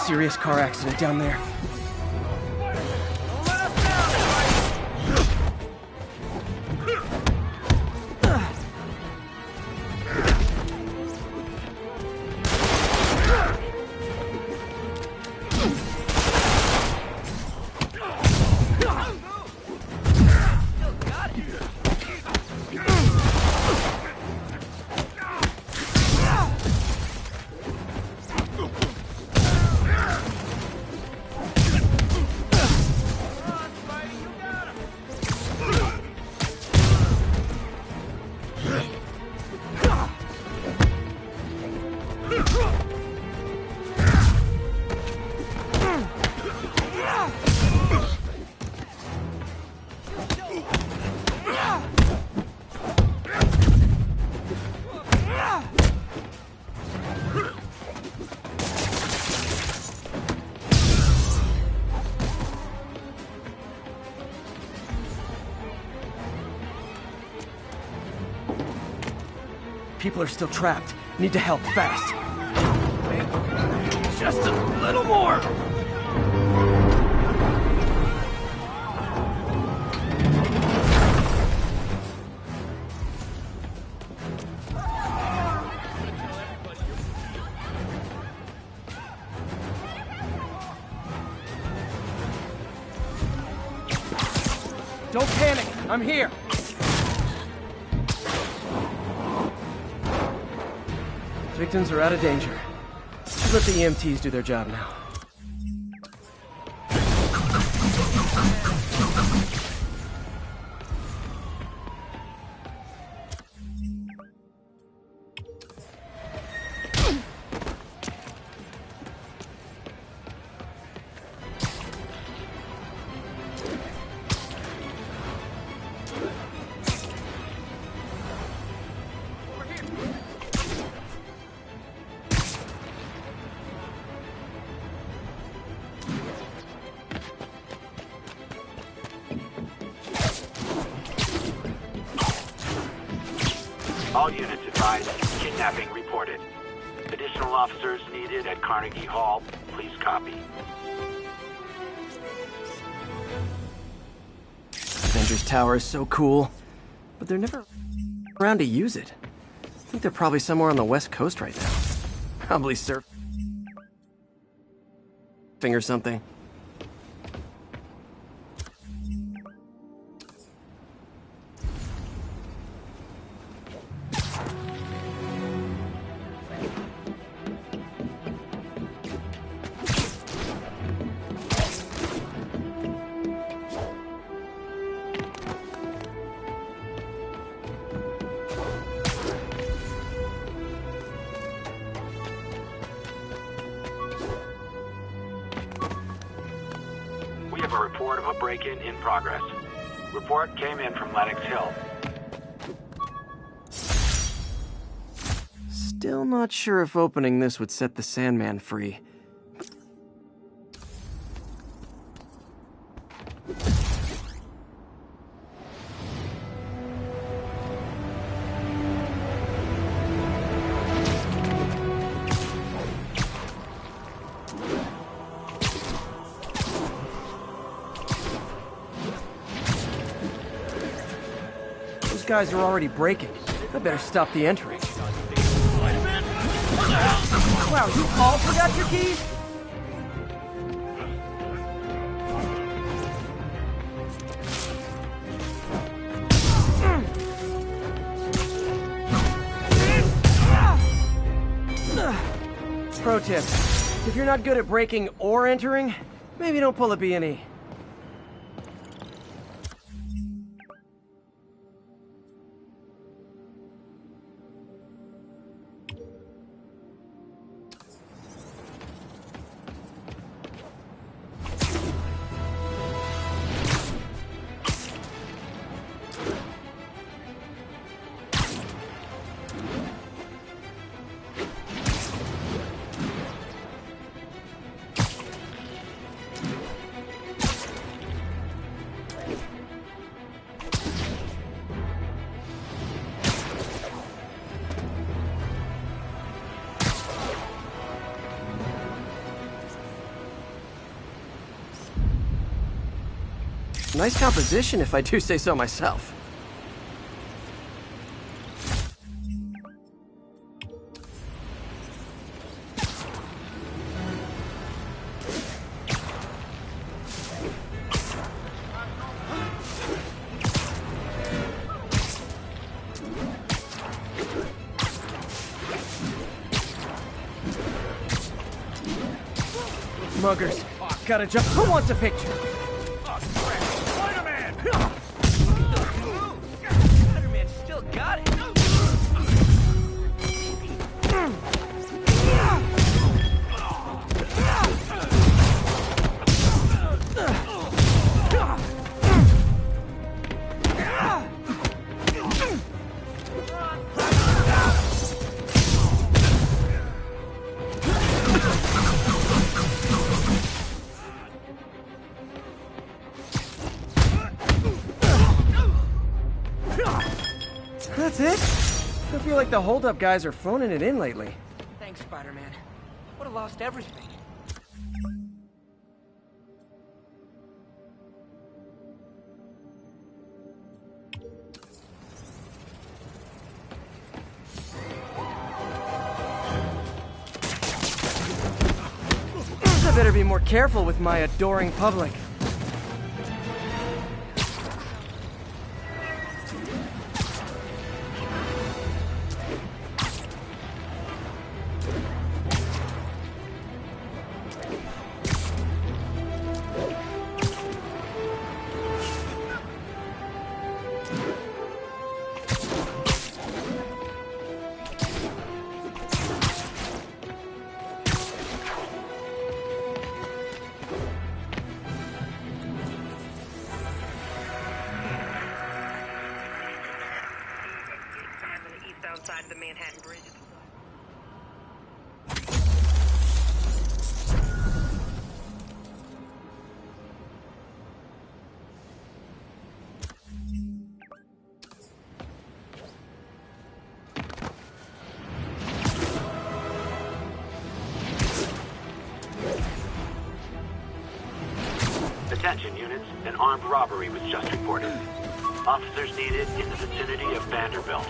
Speaker 17: Serious car accident down there. People are still trapped. Need to help fast. Just a little more! Don't panic. I'm here. Victims are out of danger. Should let the EMTs do their job now.
Speaker 22: All units advised, kidnapping reported. Additional officers needed at Carnegie Hall. Please copy.
Speaker 17: Avengers Tower is so cool, but they're never around to use it. I think they're probably somewhere on the West Coast right now. Probably surfing or something.
Speaker 22: a report of a break-in in progress. Report came in from Lenox Hill.
Speaker 17: Still not sure if opening this would set the Sandman free. Those guys are already breaking. I better stop the entry. Wow, you all forgot your keys? Pro tip, if you're not good at breaking or entering, maybe don't pull a B&E. Nice composition, if I do say so myself. Muggers, gotta jump. Who wants a picture?
Speaker 11: Spider-Man still got it.
Speaker 17: That's it? I feel like the hold-up guys are phoning it in lately.
Speaker 11: Thanks, Spider-Man. Would have lost everything.
Speaker 17: I better be more careful with my adoring public.
Speaker 21: Outside of the Manhattan Bridge.
Speaker 22: Attention units, an armed robbery was just reported. Officers needed in the vicinity of Vanderbilt.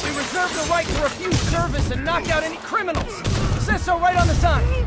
Speaker 17: We reserve the right to refuse service and knock out any criminals. It says so right on the sign.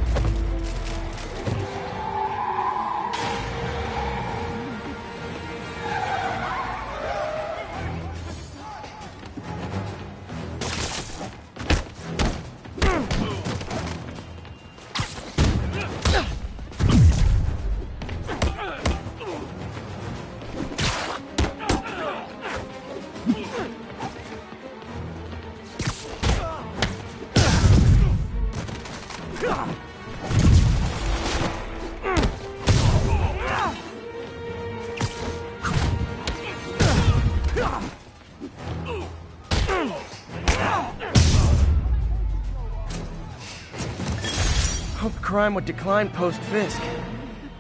Speaker 17: crime would decline post-Fisk.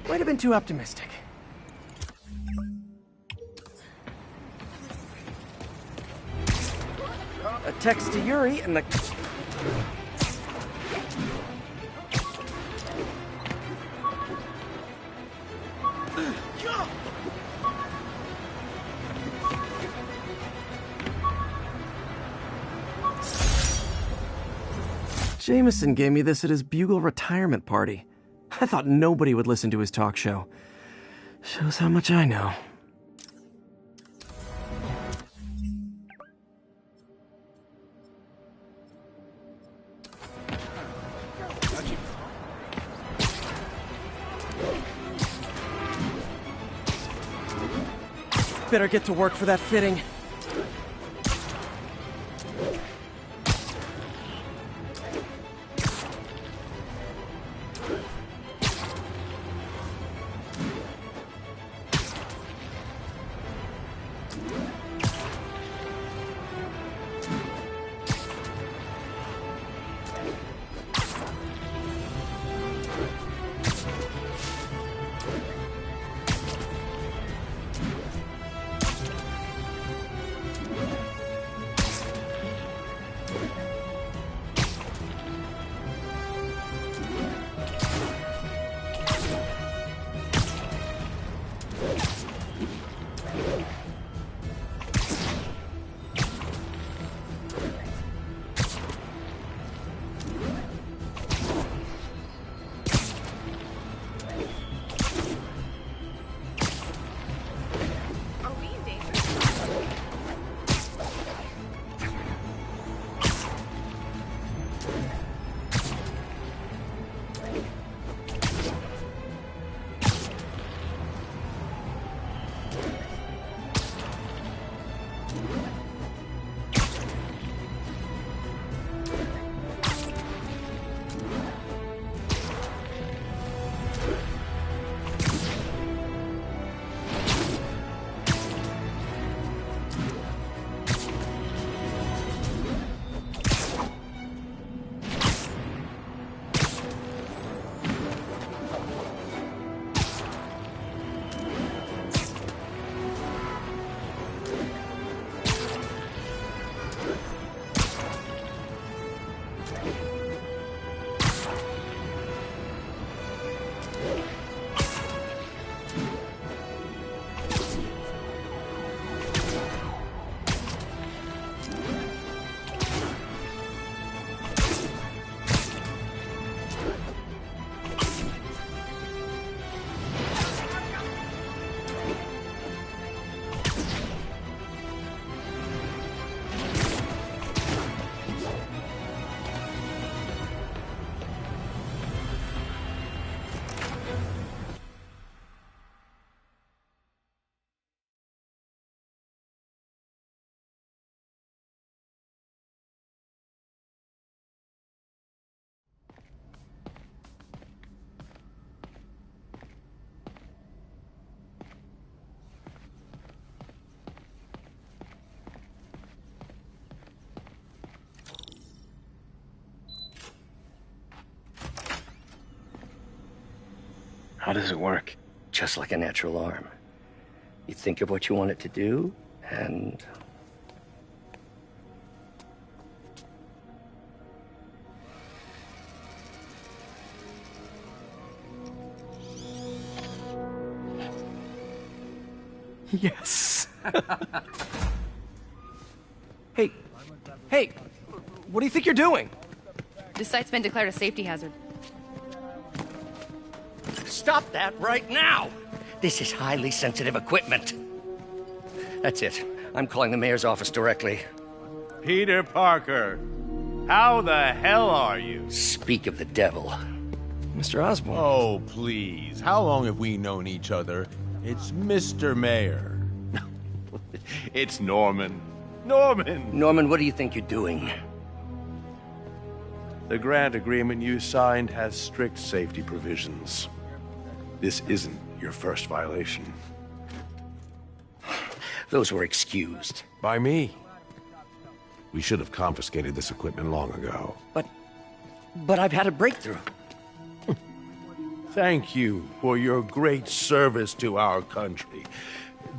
Speaker 17: Might have been too optimistic. A text to Yuri and the... Jameson gave me this at his Bugle retirement party. I thought nobody would listen to his talk show. Shows how much I know. Better get to work for that fitting.
Speaker 19: How does it work? Just like a natural arm. You think of what you want it to do, and...
Speaker 17: Yes. Hey, what do you think you're doing?
Speaker 16: This site's been declared a safety hazard.
Speaker 19: Stop that right now! This is highly sensitive equipment. That's it. I'm calling the mayor's office directly.
Speaker 18: Peter Parker, how the hell are you?
Speaker 19: Speak of the devil.
Speaker 17: Mr. Osborn.
Speaker 18: Oh, please. How long have we known each other? It's Mr. Mayor. It's Norman.
Speaker 19: Norman, what do you think you're doing?
Speaker 18: The grant agreement you signed has strict safety provisions. This isn't your first violation.
Speaker 19: Those were excused.
Speaker 18: By me. We should have confiscated this equipment long ago.
Speaker 19: But I've had a breakthrough.
Speaker 18: Thank you for your great service to our country.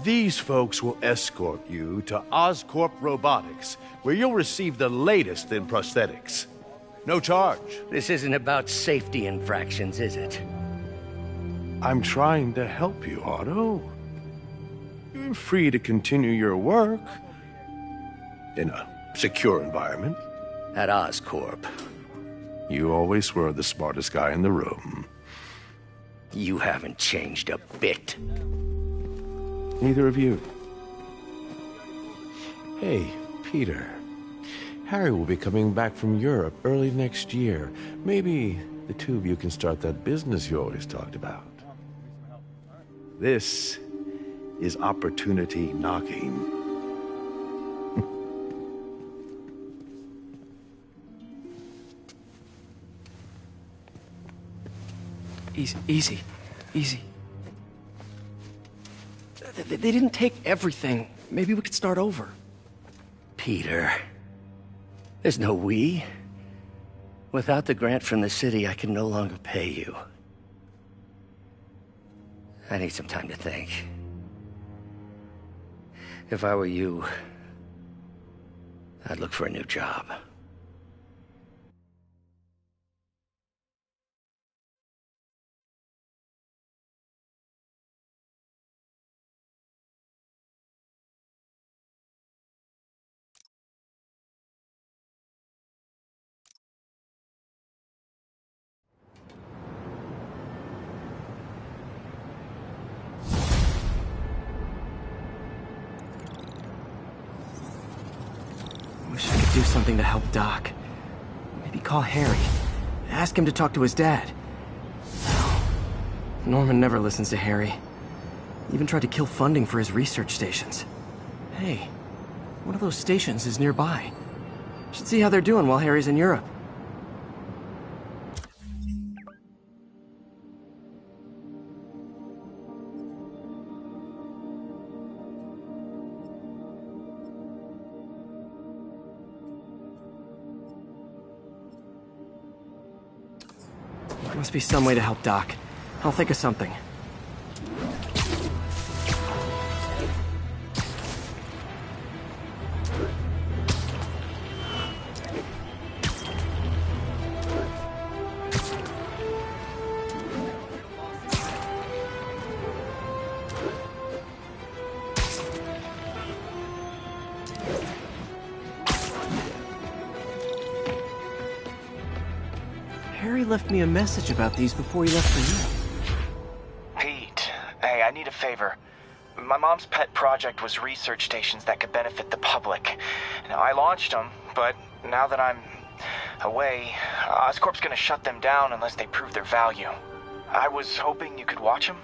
Speaker 18: These folks will escort you to Oscorp Robotics, where you'll receive the latest in prosthetics. No charge.
Speaker 1: This isn't about safety infractions, is it?
Speaker 18: I'm trying to help you, Otto. You're free to continue your work in a secure environment.
Speaker 1: At Oscorp.
Speaker 18: You always were the smartest guy in the room.
Speaker 1: You haven't changed a bit.
Speaker 18: Neither of you. Hey, Peter. Harry will be coming back from Europe early next year. Maybe the two of you can start that business you always talked about. This is opportunity knocking.
Speaker 17: Easy. They didn't take everything. Maybe we could start over.
Speaker 1: Peter, there's no we. Without the grant from the city, I can no longer pay you. I need some time to think. If I were you, I'd look for a new job.
Speaker 17: Wish I could do something to help Doc. Maybe call Harry. Ask him to talk to his dad. No. Norman never listens to Harry. Even tried to kill funding for his research stations. Hey, one of those stations is nearby. Should see how they're doing while Harry's in Europe. Must be some way to help Doc. I'll think of something. Harry left me a message about these before he left for you.
Speaker 5: Pete, hey, I need a favor. My mom's pet project was research stations that could benefit the public. Now, I launched them, but now that I'm away, Oscorp's gonna shut them down unless they prove their value. I was hoping you could watch them.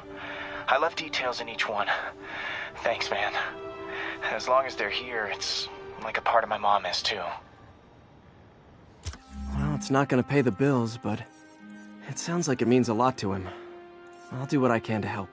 Speaker 5: I left details in each one. Thanks, man. As long as they're here, it's like a part of my mom is, too.
Speaker 17: Well, it's not gonna pay the bills, but it sounds like it means a lot to him. I'll do what I can to help.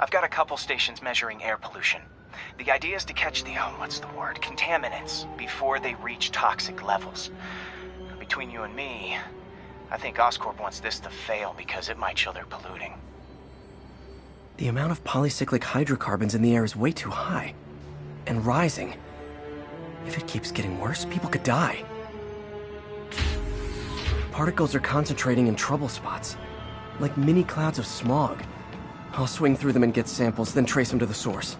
Speaker 5: I've got a couple stations measuring air pollution. The idea is to catch the, contaminants before they reach toxic levels. Between you and me, I think Oscorp wants this to fail because it might show they're polluting.
Speaker 17: The amount of polycyclic hydrocarbons in the air is way too high. And rising. If it keeps getting worse, people could die. Particles are concentrating in trouble spots, like mini clouds of smog. I'll swing through them and get samples, then trace them to the source.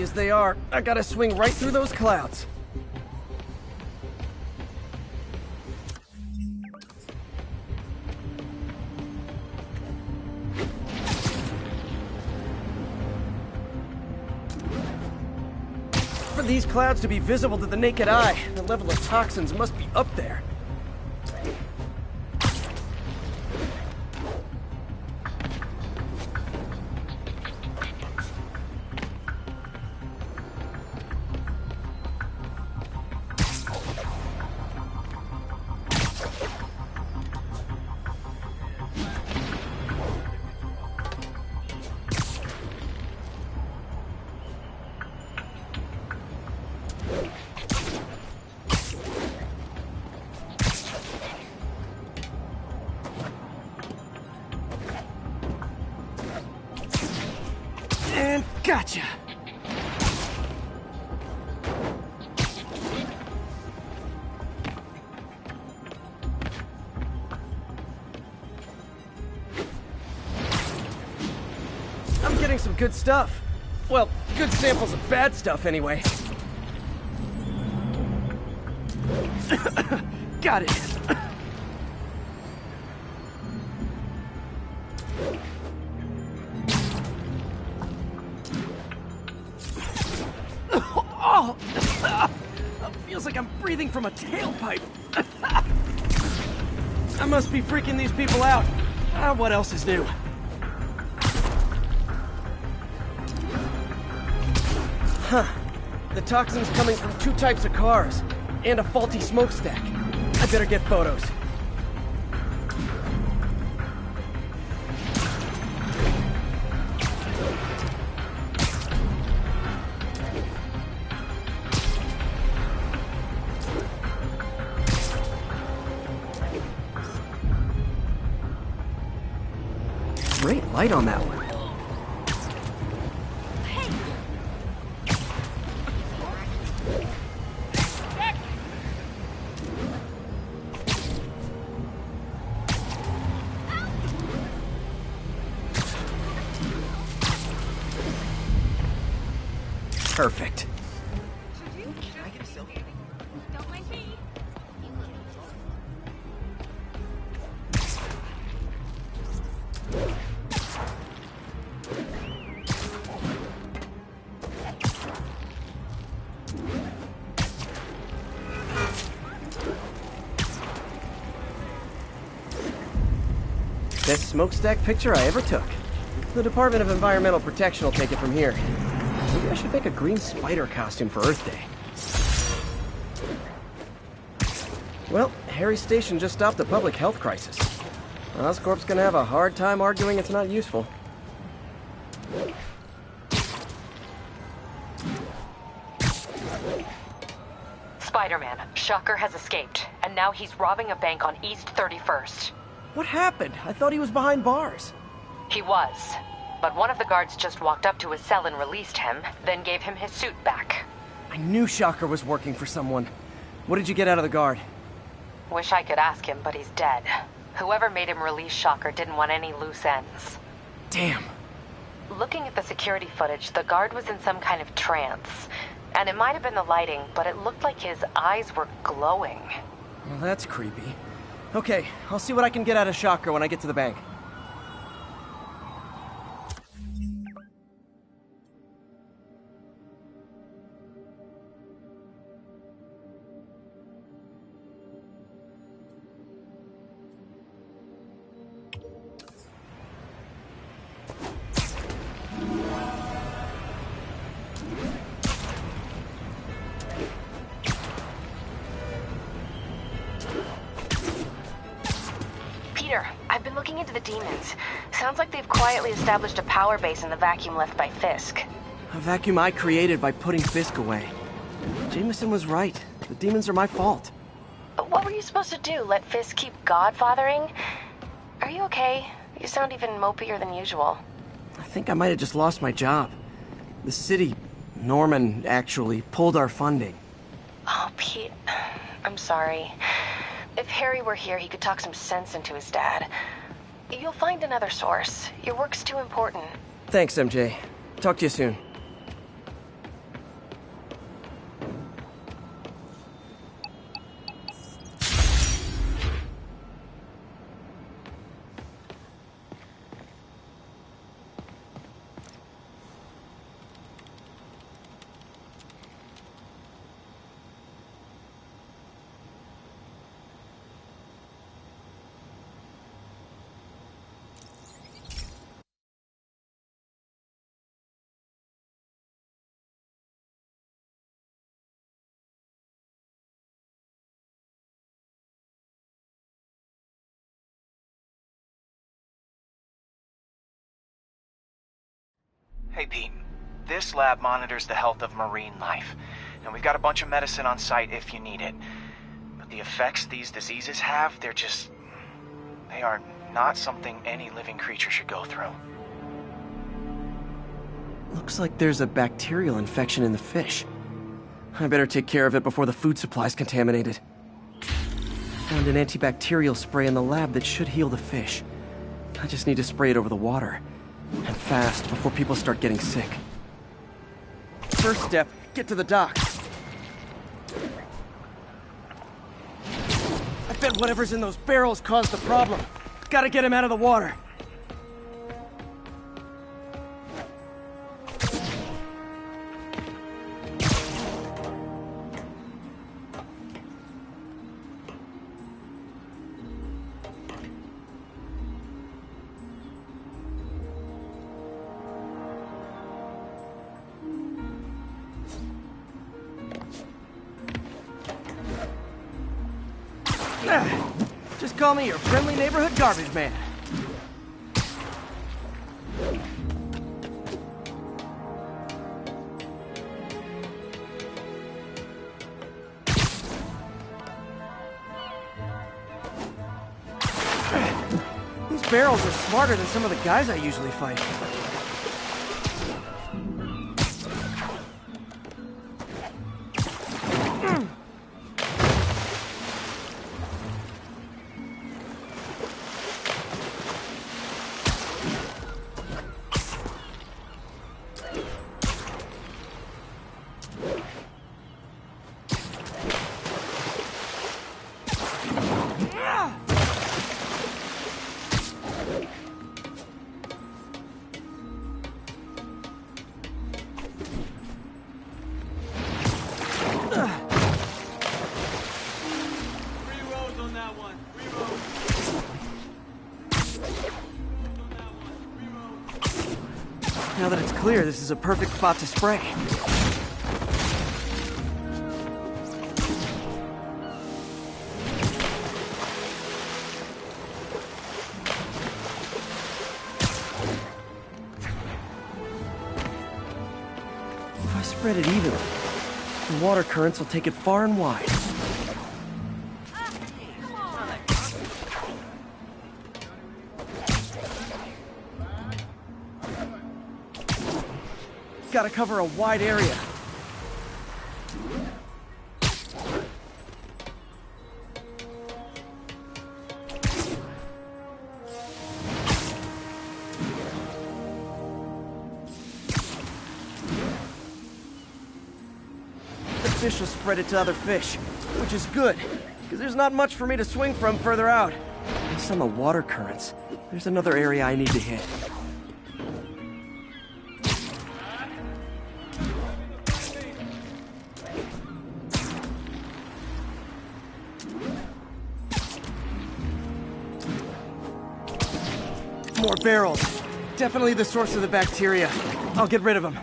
Speaker 17: as they are, I gotta swing right through those clouds. For these clouds to be visible to the naked eye, the level of toxins must be up there. And gotcha! I'm getting some good stuff. Well, good samples of bad stuff anyway. Got it. Oh! Feels like I'm breathing from a tailpipe. I must be freaking these people out. What else is new? Huh. The toxin's coming from 2 types of cars, and a faulty smokestack. I better get photos. Great light on that one. Perfect. Best smokestack picture I ever took. The Department of Environmental Protection will take it from here. Maybe I should make a green spider costume for Earth Day. Well, Harry Station just stopped a public health crisis. Oscorp's gonna have a hard time arguing it's not useful.
Speaker 14: Spider-Man, Shocker has escaped, and now he's robbing a bank on East 31st.
Speaker 17: What happened? I thought he was behind bars.
Speaker 14: He was, but one of the guards just walked up to his cell and released him, then gave him his suit back.
Speaker 17: I knew Shocker was working for someone. What did you get out of the guard?
Speaker 14: Wish I could ask him, but he's dead. Whoever made him release Shocker didn't want any loose ends.
Speaker 17: Damn.
Speaker 14: Looking at the security footage, the guard was in some kind of trance. And it might have been the lighting, but it looked like his eyes were glowing.
Speaker 17: Well, that's creepy. Okay, I'll see what I can get out of Shocker when I get to the bank.
Speaker 2: I've been looking into the demons. Sounds like they've quietly established a power base in the vacuum left by Fisk.
Speaker 17: A vacuum I created by putting Fisk away. Jameson was right. The demons are my fault.
Speaker 2: What were you supposed to do? Let Fisk keep godfathering? Are you okay? You sound even mopier than usual.
Speaker 17: I think I might have just lost my job. The city, Norman, actually pulled our funding.
Speaker 2: Oh, Pete. I'm sorry. If Harry were here, he could talk some sense into his dad. You'll find another source. Your work's too important.
Speaker 17: Thanks, MJ. Talk to you soon.
Speaker 5: Hey, Pete. This lab monitors the health of marine life, and we've got a bunch of medicine on site if you need it. But the effects these diseases have, they are not something any living creature should go through.
Speaker 17: Looks like there's a bacterial infection in the fish. I better take care of it before the food supply's contaminated. Found an antibacterial spray in the lab that should heal the fish. I just need to spray it over the water. And fast, before people start getting sick. First step, get to the docks. I bet whatever's in those barrels caused the problem. Gotta get him out of the water. Just call me your friendly neighborhood garbage man. These barrels are smarter than some of the guys I usually fight. Now that it's clear, this is a perfect spot to spray. If I spread it evenly, the water currents will take it far and wide. Gotta cover a wide area. The fish will spread it to other fish, which is good, because there's not much for me to swing from further out. Based on the water currents, there's another area I need to hit. More barrels. Definitely the source of the bacteria. I'll get rid of them.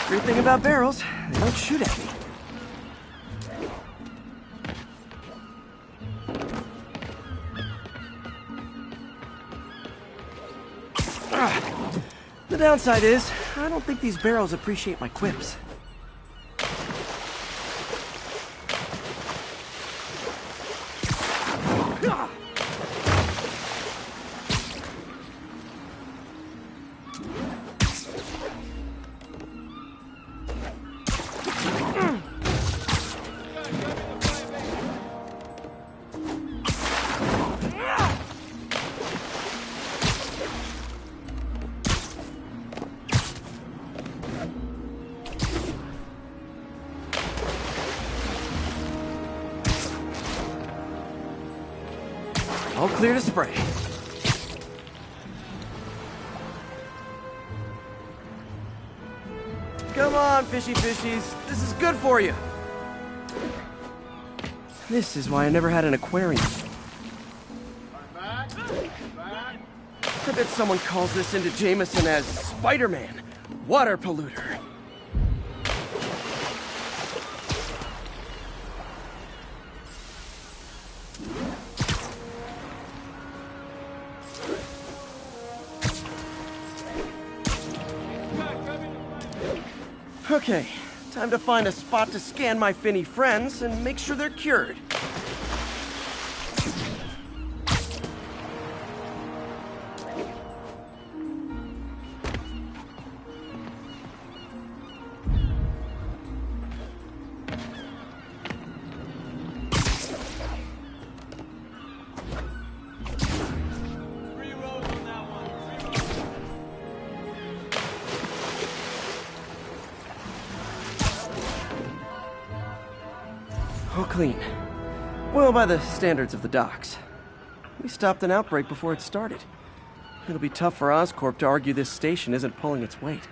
Speaker 17: Great thing about barrels, they don't shoot at me. The downside is, I don't think these barrels appreciate my quips. All clear to spray. Come on, fishy fishies. This is good for you. This is why I never had an aquarium. I bet someone calls this into Jameson as Spider-Man, water polluter. Okay, time to find a spot to scan my Finny friends and make sure they're cured. All clean. Well, by the standards of the docks. We stopped an outbreak before it started. It'll be tough for Oscorp to argue this station isn't pulling its weight.